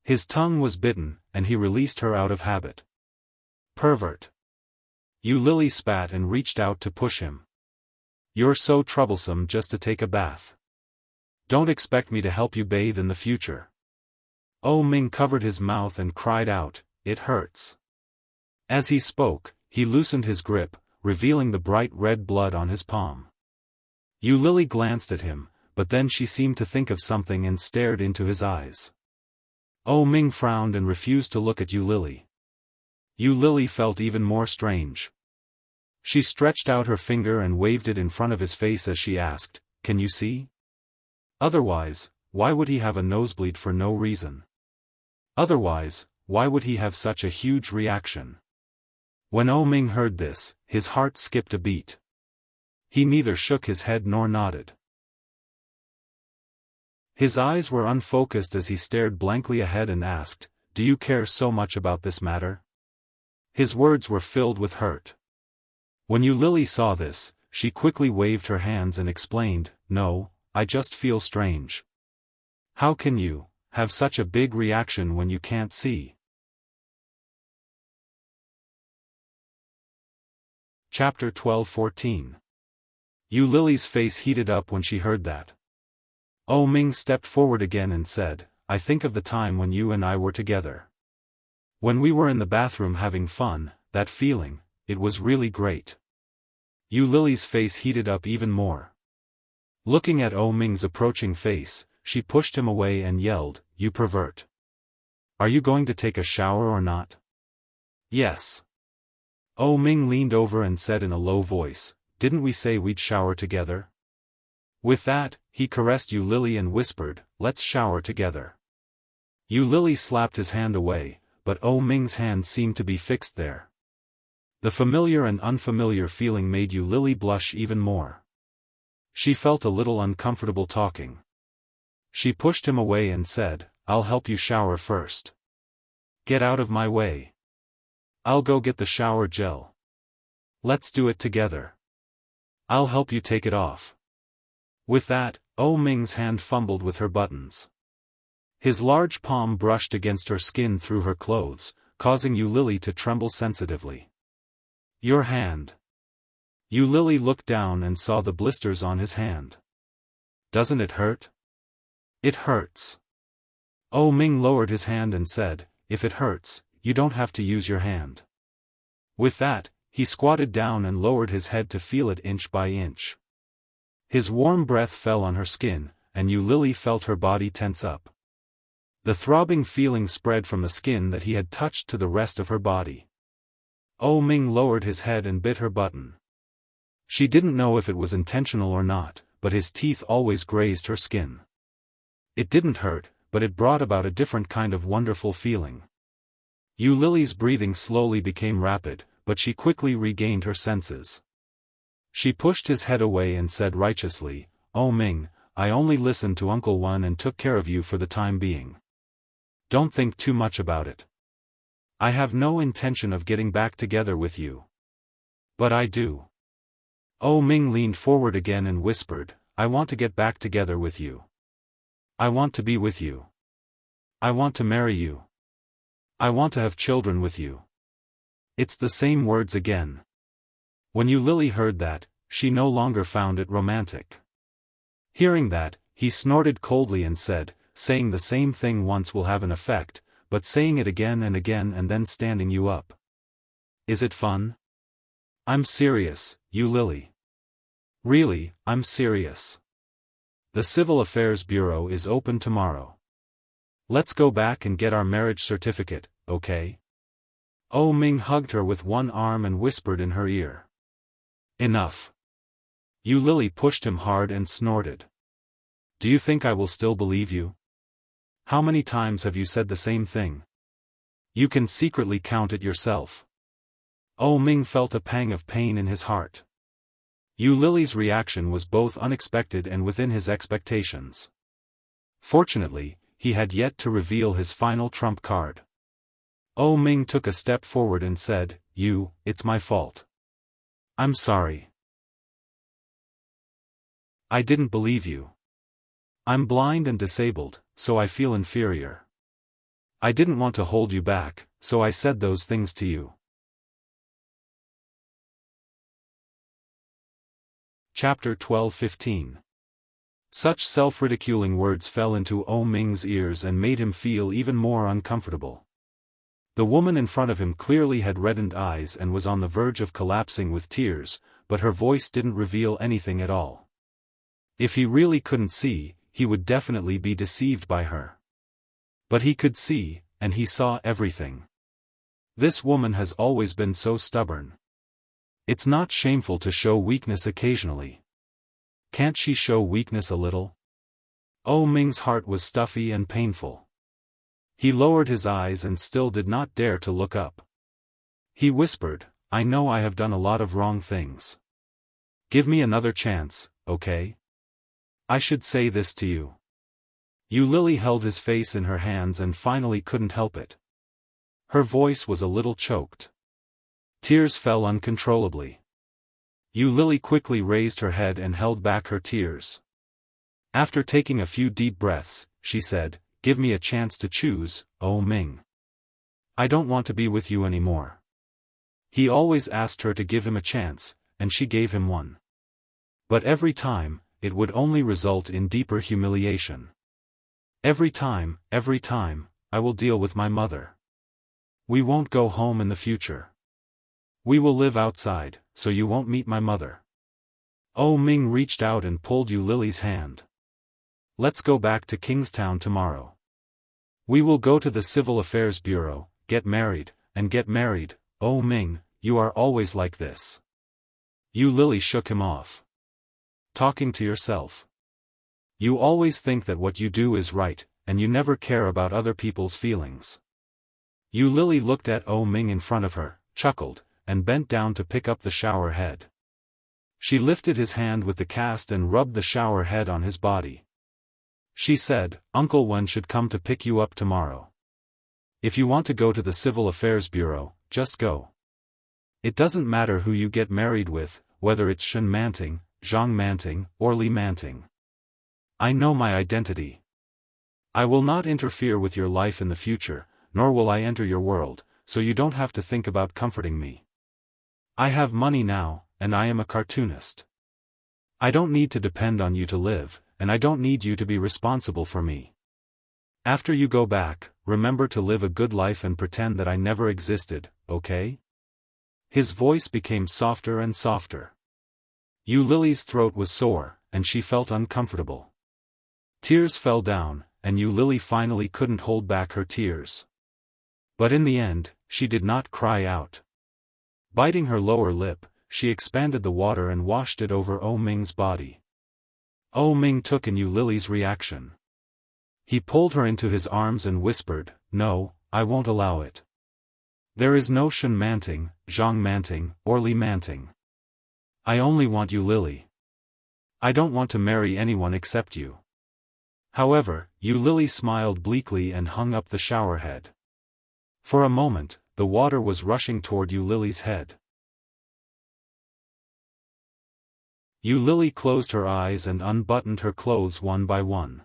His tongue was bitten, and he released her out of habit. Pervert! Lily spat and reached out to push him. You're so troublesome just to take a bath. Don't expect me to help you bathe in the future. Ming covered his mouth and cried out, "It hurts." As he spoke, he loosened his grip, revealing the bright red blood on his palm. Lily glanced at him, but then she seemed to think of something and stared into his eyes. Ming frowned and refused to look at Lily. Lily felt even more strange. She stretched out her finger and waved it in front of his face as she asked, "Can you see?" Otherwise, why would he have a nosebleed for no reason? Otherwise, why would he have such a huge reaction? When Ming heard this, his heart skipped a beat. He neither shook his head nor nodded. His eyes were unfocused as he stared blankly ahead and asked, "Do you care so much about this matter?" His words were filled with hurt. When Lily saw this, she quickly waved her hands and explained, "No, I just feel strange." "How can you have such a big reaction when you can't see?" Chapter 12-14. Lily's face heated up when she heard that. Ming stepped forward again and said, "I think of the time when you and I were together. When we were in the bathroom having fun, that feeling, it was really great." Lily's face heated up even more. Looking at Ming's approaching face, she pushed him away and yelled, "You pervert! Are you going to take a shower or not?" "Yes." Ming leaned over and said in a low voice, "Didn't we say we'd shower together?" With that, he caressed Lily and whispered, "Let's shower together." Lily slapped his hand away, but Ming's hand seemed to be fixed there. The familiar and unfamiliar feeling made Lily blush even more. She felt a little uncomfortable talking. She pushed him away and said, "I'll help you shower first. Get out of my way. I'll go get the shower gel. Let's do it together. I'll help you take it off." With that, Ming's hand fumbled with her buttons. His large palm brushed against her skin through her clothes, causing Lily to tremble sensitively. "Your hand." Lily looked down and saw the blisters on his hand. "Doesn't it hurt?" "It hurts." Ming lowered his hand and said, "If it hurts, you don't have to use your hand." With that, he squatted down and lowered his head to feel it inch by inch. His warm breath fell on her skin, and Lily felt her body tense up. The throbbing feeling spread from the skin that he had touched to the rest of her body. Ming lowered his head and bit her button. She didn't know if it was intentional or not, but his teeth always grazed her skin. It didn't hurt, but it brought about a different kind of wonderful feeling. Lily's breathing slowly became rapid, but she quickly regained her senses. She pushed his head away and said righteously, "Oh Ming, I only listened to Uncle Wan and took care of you for the time being. Don't think too much about it. I have no intention of getting back together with you. But I do." Oh Ming leaned forward again and whispered, "I want to get back together with you. I want to be with you. I want to marry you. I want to have children with you." It's the same words again. When Yu Lily heard that, she no longer found it romantic. Hearing that, he snorted coldly and said, "Saying the same thing once will have an effect, but saying it again and then standing you up. Is it fun?" "I'm serious, Yu Lily. Really, I'm serious. The Civil Affairs Bureau is open tomorrow. Let's go back and get our marriage certificate, okay?" Oh Ming hugged her with one arm and whispered in her ear. "Enough." Yu Lily pushed him hard and snorted. "Do you think I will still believe you? How many times have you said the same thing? You can secretly count it yourself." Oh Ming felt a pang of pain in his heart. Yu Lily's reaction was both unexpected and within his expectations. Fortunately, he had yet to reveal his final trump card. Oh Ming took a step forward and said, It's my fault. I'm sorry. I didn't believe you. I'm blind and disabled, so I feel inferior. I didn't want to hold you back, so I said those things to you." Chapter 12-15. Such self-ridiculing words fell into Oh Ming's ears and made him feel even more uncomfortable. The woman in front of him clearly had reddened eyes and was on the verge of collapsing with tears, but her voice didn't reveal anything at all. If he really couldn't see, he would definitely be deceived by her. But he could see, and he saw everything. This woman has always been so stubborn. It's not shameful to show weakness occasionally. Can't she show weakness a little? Oh Ming's heart was stuffy and painful. He lowered his eyes and still did not dare to look up. He whispered, "I know I have done a lot of wrong things. Give me another chance, okay? I should say this to you." Yu Lily held his face in her hands and finally couldn't help it. Her voice was a little choked. Tears fell uncontrollably. Yu Lily quickly raised her head and held back her tears. After taking a few deep breaths, she said, "Give me a chance to choose, Oh Ming. I don't want to be with you anymore." He always asked her to give him a chance, and she gave him one. But every time, it would only result in deeper humiliation. Every time, I will deal with my mother. We won't go home in the future. We will live outside, so you won't meet my mother." Oh Ming reached out and pulled Yu Lily's hand. "Let's go back to Kingstown tomorrow. We will go to the Civil Affairs Bureau, get married. Oh Ming, you are always like this." Yu Lily shook him off. "Talking to yourself. You always think that what you do is right, and you never care about other people's feelings." Yu Lily looked at Oh Ming in front of her, chuckled, and bent down to pick up the shower head. She lifted his hand with the cast and rubbed the shower head on his body. She said, "Uncle Wen should come to pick you up tomorrow. If you want to go to the Civil Affairs Bureau, just go. It doesn't matter who you get married with, whether it's Shen Manting, Zhang Manting, or Li Manting. I know my identity. I will not interfere with your life in the future, nor will I enter your world, so you don't have to think about comforting me. I have money now, and I am a cartoonist. I don't need to depend on you to live, and I don't need you to be responsible for me. After you go back, remember to live a good life and pretend that I never existed, okay?" His voice became softer and softer. Yu Lily's throat was sore, and she felt uncomfortable. Tears fell down, and Yu Lily finally couldn't hold back her tears. But in the end, she did not cry out. Biting her lower lip, she expanded the water and washed it over Oh Ming's body. Oh Ming took in Yu Lily's reaction. He pulled her into his arms and whispered, "No, I won't allow it. There is no Shen Manting, Zhang Manting, or Li Manting. I only want you, Lily. I don't want to marry anyone except you. However, Yu Lily smiled bleakly and hung up the shower head. For a moment, the water was rushing toward Yu Lily's head. Yu Lily closed her eyes and unbuttoned her clothes one by one.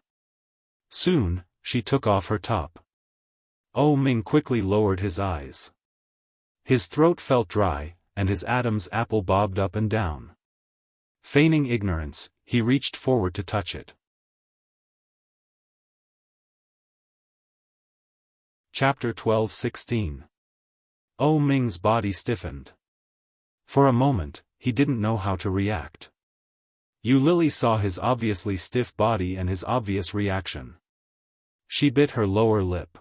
Soon, she took off her top. Oh Ming quickly lowered his eyes. His throat felt dry, and his Adam's apple bobbed up and down. Feigning ignorance, he reached forward to touch it. Chapter 12:16. Oh Ming's body stiffened. For a moment, he didn't know how to react. Yu Lily saw his obviously stiff body and his obvious reaction. She bit her lower lip.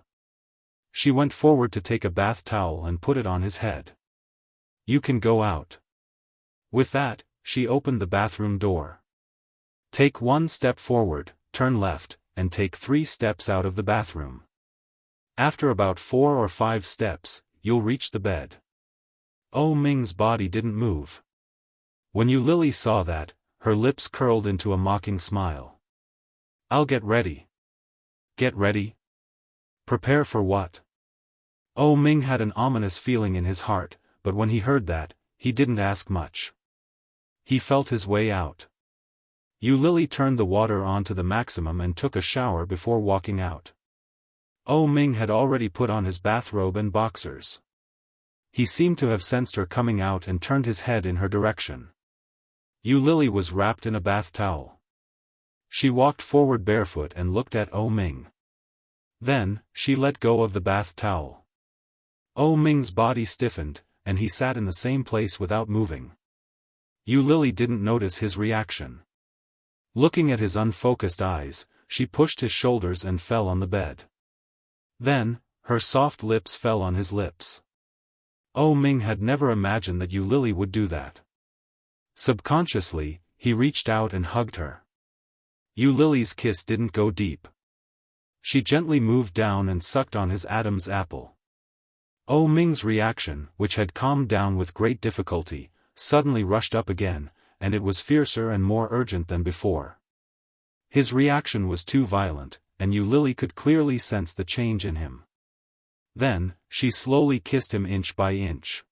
She went forward to take a bath towel and put it on his head. You can go out. With that, she opened the bathroom door. Take 1 step forward, turn left, and take 3 steps out of the bathroom. After about 4 or 5 steps, you'll reach the bed. Oh Ming's body didn't move. When Yu Lily saw that, her lips curled into a mocking smile. I'll get ready. Get ready? Prepare for what? Oh Ming had an ominous feeling in his heart, but when he heard that, he didn't ask much. He felt his way out. Yu Lily turned the water on to the maximum and took a shower before walking out. Oh Ming had already put on his bathrobe and boxers. He seemed to have sensed her coming out and turned his head in her direction. Yu Lily was wrapped in a bath towel. She walked forward barefoot and looked at Oh Ming. Then, she let go of the bath towel. Oh Ming's body stiffened, and he sat in the same place without moving. Yu Lily didn't notice his reaction. Looking at his unfocused eyes, she pushed his shoulders and fell on the bed. Then, her soft lips fell on his lips. Oh Ming had never imagined that Yu Lily would do that. Subconsciously, he reached out and hugged her. Yu Lily's kiss didn't go deep. She gently moved down and sucked on his Adam's apple. Oh Ming's reaction, which had calmed down with great difficulty, suddenly rushed up again, and it was fiercer and more urgent than before. His reaction was too violent, and Yu Lily could clearly sense the change in him. Then, she slowly kissed him inch by inch.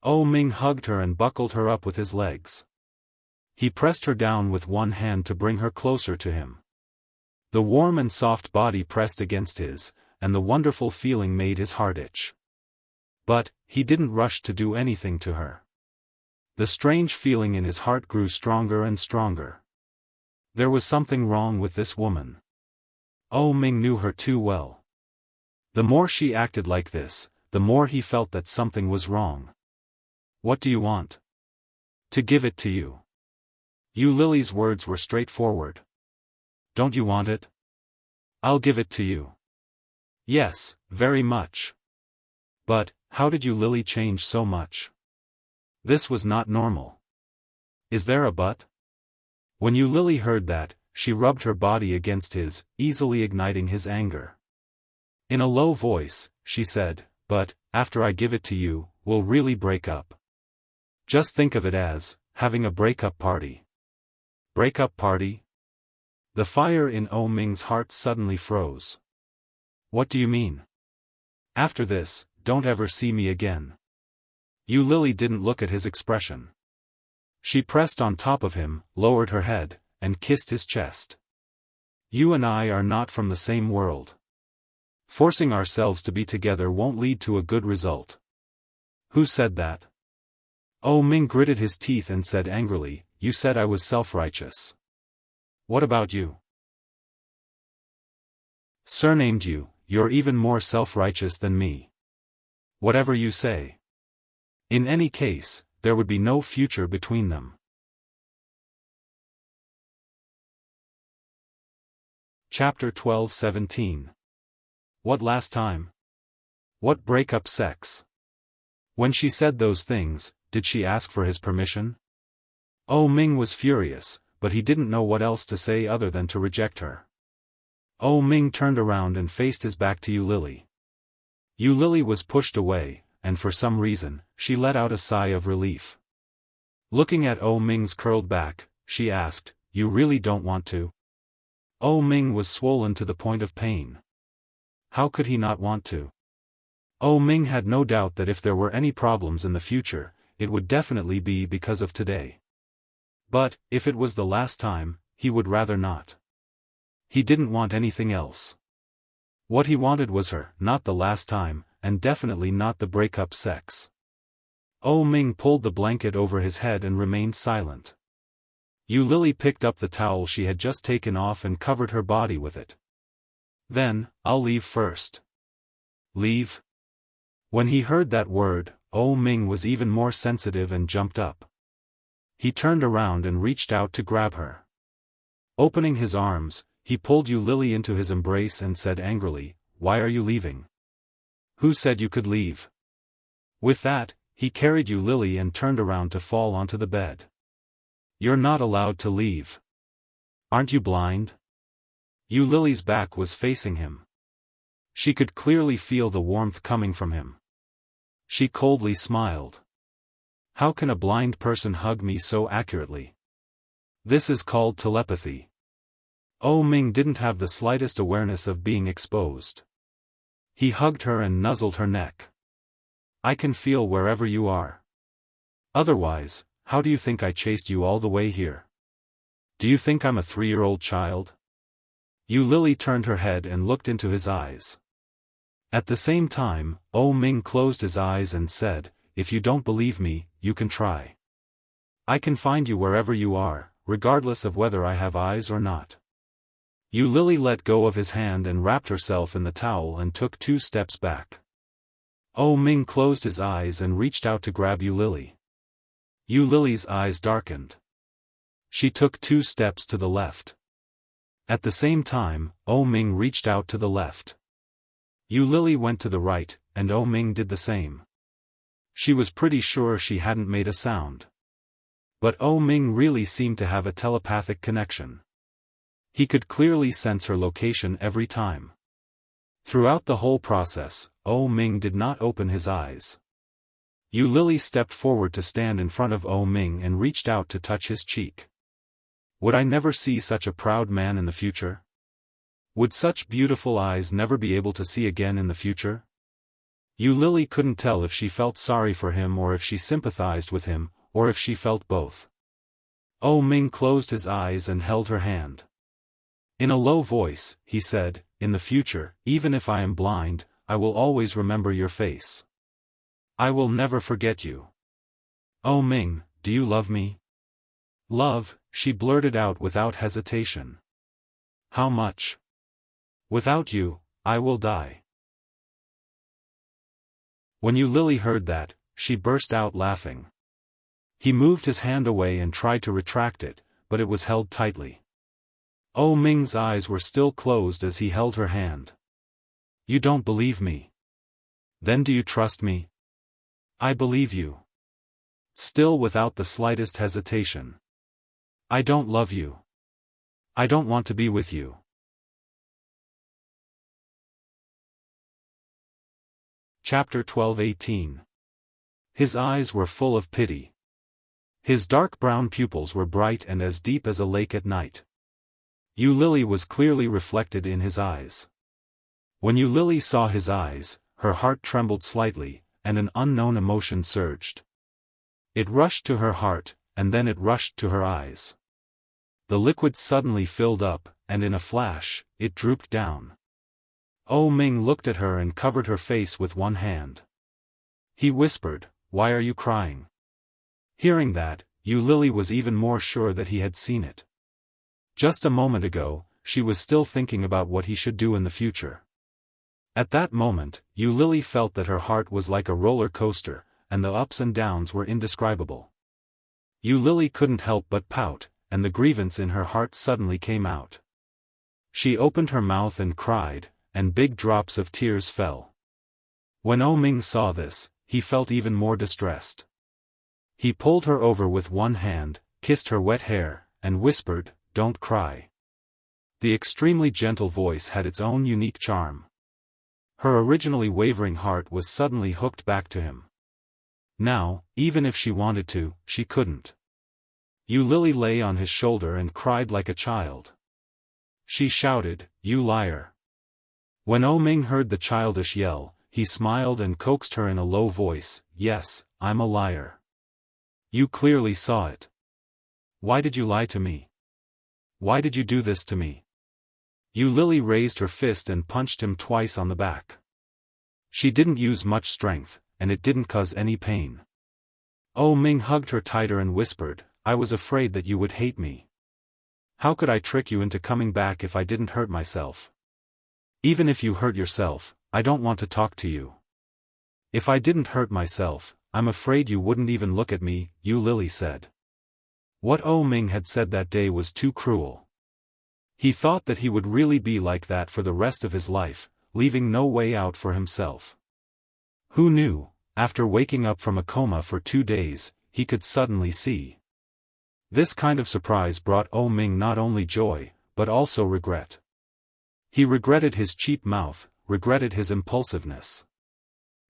Oh Ming hugged her and buckled her up with his legs. He pressed her down with one hand to bring her closer to him. The warm and soft body pressed against his, and the wonderful feeling made his heart itch. But, he didn't rush to do anything to her. The strange feeling in his heart grew stronger and stronger. There was something wrong with this woman. Oh Ming knew her too well. The more she acted like this, the more he felt that something was wrong. What do you want? To give it to you. Yu Lily's words were straightforward. Don't you want it? I'll give it to you. Yes, very much. But, how did Yu Lily change so much? This was not normal. Is there a but? When Yu Lily heard that, she rubbed her body against his, easily igniting his anger. In a low voice, she said, but, after I give it to you, we'll really break up. Just think of it as, having a breakup party. Breakup party? The fire in Oh Ming's heart suddenly froze. What do you mean? After this, don't ever see me again. Yu Lily didn't look at his expression. She pressed on top of him, lowered her head, and kissed his chest. You and I are not from the same world. Forcing ourselves to be together won't lead to a good result. Who said that? Oh Ming gritted his teeth and said angrily, you said I was self-righteous. What about you? Surnamed you, you're even more self-righteous than me. Whatever you say. In any case, there would be no future between them. Chapter 12:17. What last time? What breakup sex? When she said those things, did she ask for his permission? Oh Ming was furious, but he didn't know what else to say other than to reject her. Oh Ming turned around and faced his back to Yu Lily. Yu Lily was pushed away, and for some reason, she let out a sigh of relief. Looking at Oh Ming's curled back, she asked, "You really don't want to?" Oh Ming was swollen to the point of pain. How could he not want to? Oh Ming had no doubt that if there were any problems in the future, it would definitely be because of today. But, if it was the last time, he would rather not. He didn't want anything else. What he wanted was her, not the last time, and definitely not the breakup sex. Oh Ming pulled the blanket over his head and remained silent. Yu Lily picked up the towel she had just taken off and covered her body with it. "Then, I'll leave first." "Leave?" When he heard that word, Oh Ming was even more sensitive and jumped up. He turned around and reached out to grab her. Opening his arms, he pulled Yu Lily into his embrace and said angrily, "Why are you leaving? Who said you could leave?" With that, he carried Yu Lily and turned around to fall onto the bed. "You're not allowed to leave. Aren't you blind?" Yu Lily's back was facing him. She could clearly feel the warmth coming from him. She coldly smiled. "How can a blind person hug me so accurately? This is called telepathy." Oh Ming didn't have the slightest awareness of being exposed. He hugged her and nuzzled her neck. "I can feel wherever you are. Otherwise, how do you think I chased you all the way here? Do you think I'm a 3-year-old child?" Yu Lily turned her head and looked into his eyes. At the same time, Oh Ming closed his eyes and said, "If you don't believe me, you can try. I can find you wherever you are, regardless of whether I have eyes or not." Yu Lily let go of his hand and wrapped herself in the towel and took 2 steps back. Oh Ming closed his eyes and reached out to grab Yu Lily. Yu Lily's eyes darkened. She took 2 steps to the left. At the same time, Oh Ming reached out to the left. Yu Lily went to the right, and Oh Ming did the same. She was pretty sure she hadn't made a sound. But Oh Ming really seemed to have a telepathic connection. He could clearly sense her location every time. Throughout the whole process, Oh Ming did not open his eyes. Yu Lily stepped forward to stand in front of Oh Ming and reached out to touch his cheek. Would I never see such a proud man in the future? Would such beautiful eyes never be able to see again in the future? Yu Lily couldn't tell if she felt sorry for him or if she sympathized with him, or if she felt both. Oh Ming closed his eyes and held her hand. In a low voice, he said, "In the future, even if I am blind, I will always remember your face. I will never forget you. Oh Ming, do you love me?" "Love," she blurted out without hesitation. "How much?" "Without you, I will die." When Yu Lily heard that, she burst out laughing. He moved his hand away and tried to retract it, but it was held tightly. Oh Ming's eyes were still closed as he held her hand. "You don't believe me. Then do you trust me?" "I believe you." Still without the slightest hesitation. "I don't love you. I don't want to be with you." Chapter 12:18. His eyes were full of pity. His dark brown pupils were bright and as deep as a lake at night. Yu Lily was clearly reflected in his eyes. When Yu Lily saw his eyes, her heart trembled slightly, and an unknown emotion surged. It rushed to her heart, and then it rushed to her eyes. The liquid suddenly filled up, and in a flash, it drooped down. Oh Ming looked at her and covered her face with one hand. He whispered, "Why are you crying?" Hearing that, Yu Lily was even more sure that he had seen it. Just a moment ago, she was still thinking about what he should do in the future. At that moment, Yu Lily felt that her heart was like a roller coaster, and the ups and downs were indescribable. Yu Lily couldn't help but pout, and the grievance in her heart suddenly came out. She opened her mouth and cried, and big drops of tears fell. When Oh Ming saw this, he felt even more distressed. He pulled her over with one hand, kissed her wet hair, and whispered, "Don't cry." The extremely gentle voice had its own unique charm. Her originally wavering heart was suddenly hooked back to him. Now, even if she wanted to, she couldn't. Yu Lily lay on his shoulder and cried like a child. She shouted, "You liar!" When O Ming heard the childish yell, he smiled and coaxed her in a low voice, "Yes, I'm a liar. You clearly saw it. Why did you lie to me? Why did you do this to me?" Yu Lily raised her fist and punched him twice on the back. She didn't use much strength, and it didn't cause any pain. O Ming hugged her tighter and whispered, "I was afraid that you would hate me. How could I trick you into coming back if I didn't hurt myself? Even if you hurt yourself, I don't want to talk to you. If I didn't hurt myself, I'm afraid you wouldn't even look at me," Yu Lily said. What O Ming had said that day was too cruel. He thought that he would really be like that for the rest of his life, leaving no way out for himself. Who knew, after waking up from a coma for 2 days, he could suddenly see. This kind of surprise brought O Ming not only joy, but also regret. He regretted his cheap mouth, regretted his impulsiveness.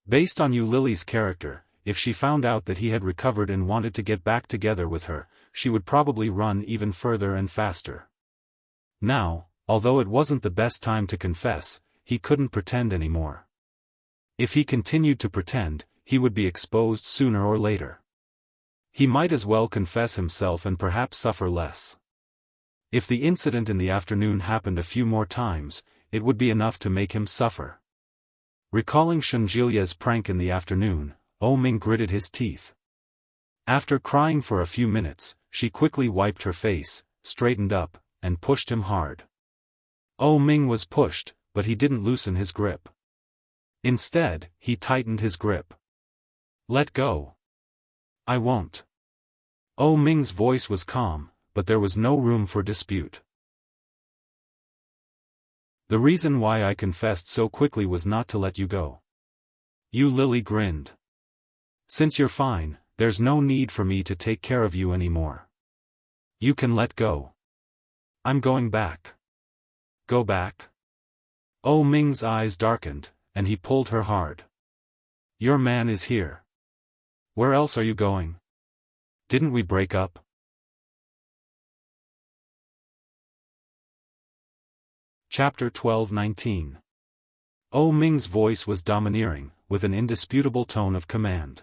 Based on Yu Lily's character, if she found out that he had recovered and wanted to get back together with her, she would probably run even further and faster. Now, although it wasn't the best time to confess, he couldn't pretend anymore. If he continued to pretend, he would be exposed sooner or later. He might as well confess himself and perhaps suffer less. If the incident in the afternoon happened a few more times, it would be enough to make him suffer. Recalling Shenjilia's prank in the afternoon, O Ming gritted his teeth. After crying for a few minutes, she quickly wiped her face, straightened up, and pushed him hard. O Ming was pushed, but he didn't loosen his grip. Instead, he tightened his grip. "Let go. I won't." O Ming's voice was calm, but there was no room for dispute. "The reason why I confessed so quickly was not to let you go." Yu Lily grinned. "Since you're fine, there's no need for me to take care of you anymore. You can let go." "I'm going back." "Go back?" O Ming's eyes darkened, and he pulled her hard. "Your man is here. Where else are you going? Didn't we break up?" Chapter 12-19. O Ming's voice was domineering, with an indisputable tone of command.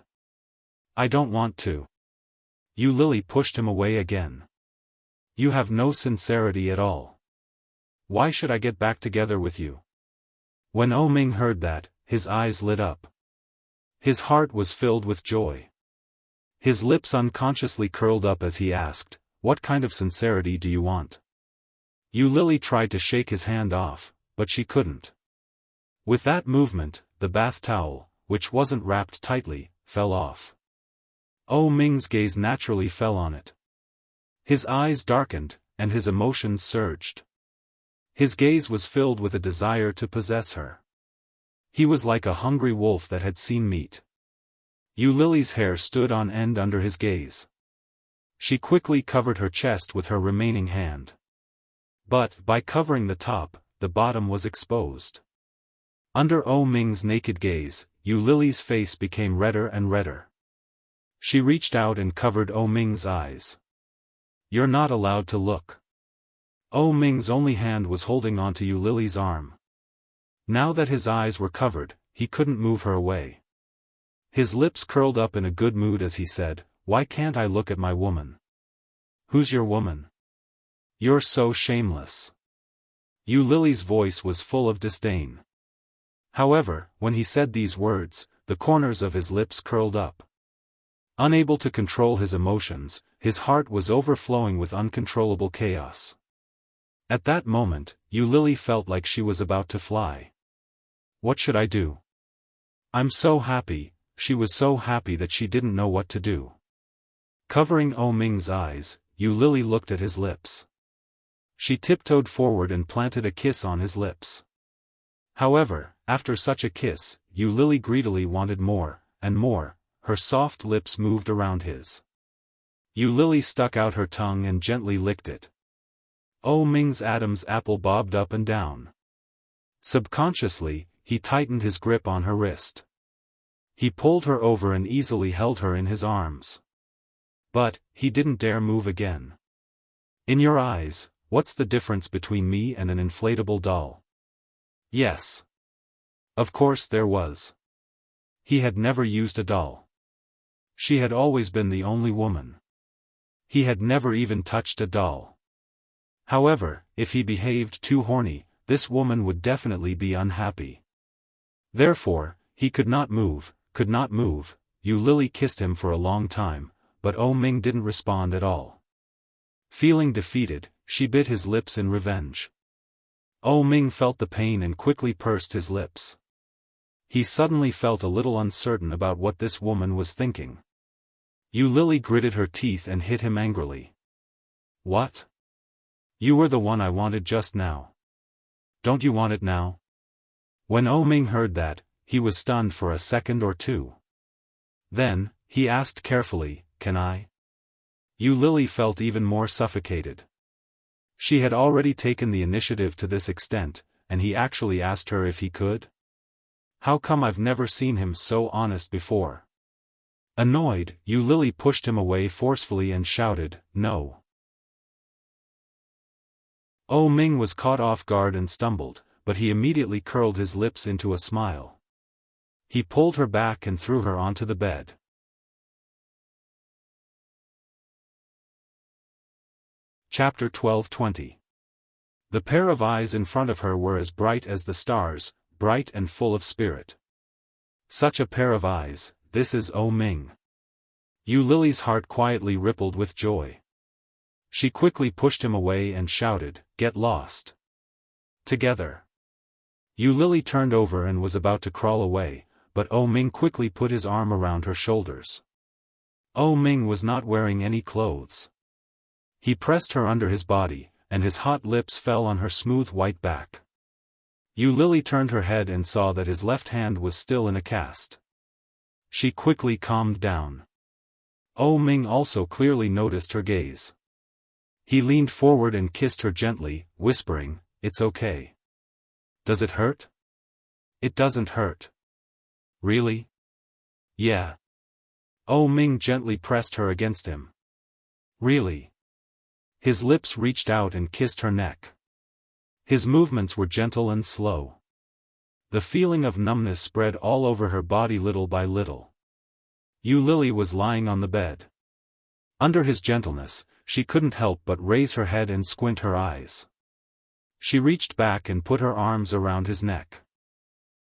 "I don't want to." Yu Lily pushed him away again. "You have no sincerity at all. Why should I get back together with you?" When O Ming heard that, his eyes lit up. His heart was filled with joy. His lips unconsciously curled up as he asked, "What kind of sincerity do you want?" Yu Lily tried to shake his hand off, but she couldn't. With that movement, the bath towel, which wasn't wrapped tightly, fell off. O Ming's gaze naturally fell on it. His eyes darkened, and his emotions surged. His gaze was filled with a desire to possess her. He was like a hungry wolf that had seen meat. Yu Lily's hair stood on end under his gaze. She quickly covered her chest with her remaining hand. But, by covering the top, the bottom was exposed. Under O Ming's naked gaze, Yu Lily's face became redder and redder. She reached out and covered O Ming's eyes. "You're not allowed to look." O Ming's only hand was holding onto Yu Lily's arm. Now that his eyes were covered, he couldn't move her away. His lips curled up in a good mood as he said, "Why can't I look at my woman?" "Who's your woman? You're so shameless." Yu Lily's voice was full of disdain. However, when he said these words, the corners of his lips curled up. Unable to control his emotions, his heart was overflowing with uncontrollable chaos. At that moment, Yu Lily felt like she was about to fly. "What should I do? I'm so happy." She was so happy that she didn't know what to do. Covering O Ming's eyes, Yu Lily looked at his lips. She tiptoed forward and planted a kiss on his lips. However, after such a kiss, Yu Lily greedily wanted more, and more. Her soft lips moved around his. Yu Lily stuck out her tongue and gently licked it. O Ming's Adam's apple bobbed up and down. Subconsciously, he tightened his grip on her wrist. He pulled her over and easily held her in his arms. But, he didn't dare move again. In your eyes, what's the difference between me and an inflatable doll? Yes. Of course there was. He had never used a doll. She had always been the only woman. He had never even touched a doll. However, if he behaved too horny, this woman would definitely be unhappy. Therefore, he could not move. Yu Lily kissed him for a long time, but Oh Ming didn't respond at all. Feeling defeated, she bit his lips in revenge. Oh Ming felt the pain and quickly pursed his lips. He suddenly felt a little uncertain about what this woman was thinking. Yu Lily gritted her teeth and hit him angrily. What? You were the one I wanted just now. Don't you want it now? When Oh Ming heard that, he was stunned for a second or two. Then, he asked carefully, can I? Yu Lily felt even more suffocated. She had already taken the initiative to this extent, and he actually asked her if he could? How come I've never seen him so honest before? Annoyed, Yu Lily pushed him away forcefully and shouted, no. Oh Ming was caught off guard and stumbled, but he immediately curled his lips into a smile. He pulled her back and threw her onto the bed. Chapter 12:20. The pair of eyes in front of her were as bright as the stars, bright and full of spirit. Such a pair of eyes, this is Oh Ming. Yu Lily's heart quietly rippled with joy. She quickly pushed him away and shouted, get lost. Together. Yu Lily turned over and was about to crawl away, but Oh Ming quickly put his arm around her shoulders. Oh Ming was not wearing any clothes. He pressed her under his body, and his hot lips fell on her smooth white back. Yu Lily turned her head and saw that his left hand was still in a cast. She quickly calmed down. Oh Ming also clearly noticed her gaze. He leaned forward and kissed her gently, whispering, it's okay. Does it hurt? It doesn't hurt. Really? Yeah. Oh Ming gently pressed her against him. Really? His lips reached out and kissed her neck. His movements were gentle and slow. The feeling of numbness spread all over her body little by little. Yu Lily was lying on the bed. Under his gentleness, she couldn't help but raise her head and squint her eyes. She reached back and put her arms around his neck.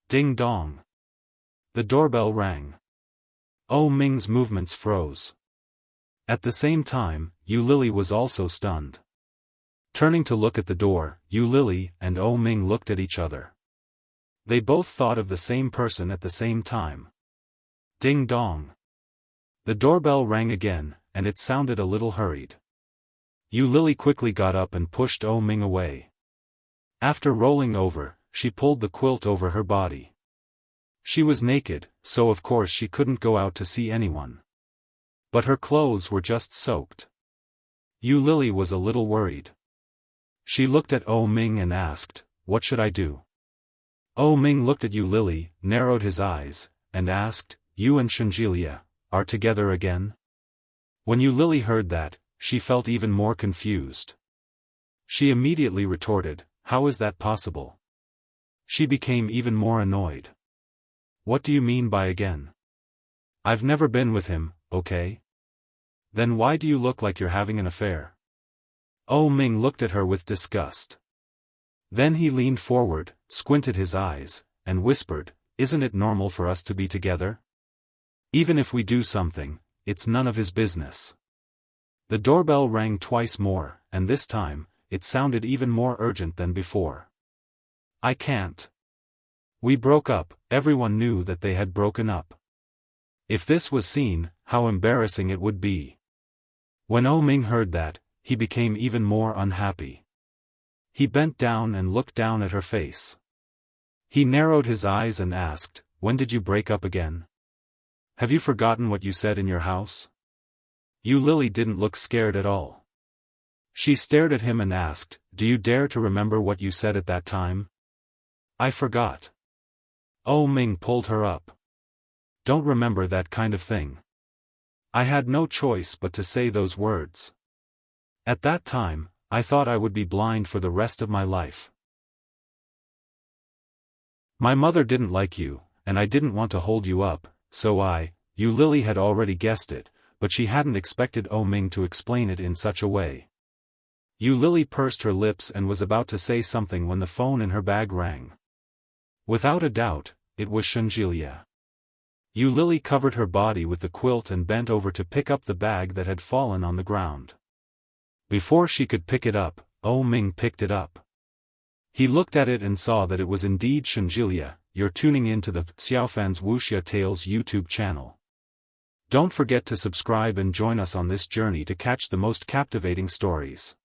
Ding dong. The doorbell rang. Oh Ming's movements froze. At the same time, Yu Lily was also stunned. Turning to look at the door, Yu Lily and Oh Ming looked at each other. They both thought of the same person at the same time. Ding dong. The doorbell rang again, and it sounded a little hurried. Yu Lily quickly got up and pushed Oh Ming away. After rolling over, she pulled the quilt over her body. She was naked, so of course she couldn't go out to see anyone. But her clothes were just soaked. Yu Lily was a little worried. She looked at Oh Ming and asked, what should I do? Oh Ming looked at Yu Lily, narrowed his eyes, and asked, you and Shanjilia are together again? When Yu Lily heard that, she felt even more confused. She immediately retorted, how is that possible? She became even more annoyed. What do you mean by again? I've never been with him, okay? Then why do you look like you're having an affair? Oh Ming looked at her with disgust. Then he leaned forward, squinted his eyes, and whispered, isn't it normal for us to be together? Even if we do something, it's none of his business. The doorbell rang twice more, and this time, it sounded even more urgent than before. I can't. We broke up, everyone knew that they had broken up. If this was seen, how embarrassing it would be. When Oh Ming heard that, he became even more unhappy. He bent down and looked down at her face. He narrowed his eyes and asked, when did you break up again? Have you forgotten what you said in your house? Yu Lily didn't look scared at all. She stared at him and asked, do you dare to remember what you said at that time? I forgot. Oh Ming pulled her up. Don't remember that kind of thing. I had no choice but to say those words. At that time, I thought I would be blind for the rest of my life. My mother didn't like you, and I didn't want to hold you up, so you Lily had already guessed it, but she hadn't expected Ming to explain it in such a way. You Lily pursed her lips and was about to say something when the phone in her bag rang. Without a doubt, it was Shenjilia. You Lily covered her body with the quilt and bent over to pick up the bag that had fallen on the ground. Before she could pick it up, Ming picked it up. He looked at it and saw that it was indeed Shenjilia. You're tuning in to the Xiaofan's Wuxia Tales YouTube channel. Don't forget to subscribe and join us on this journey to catch the most captivating stories.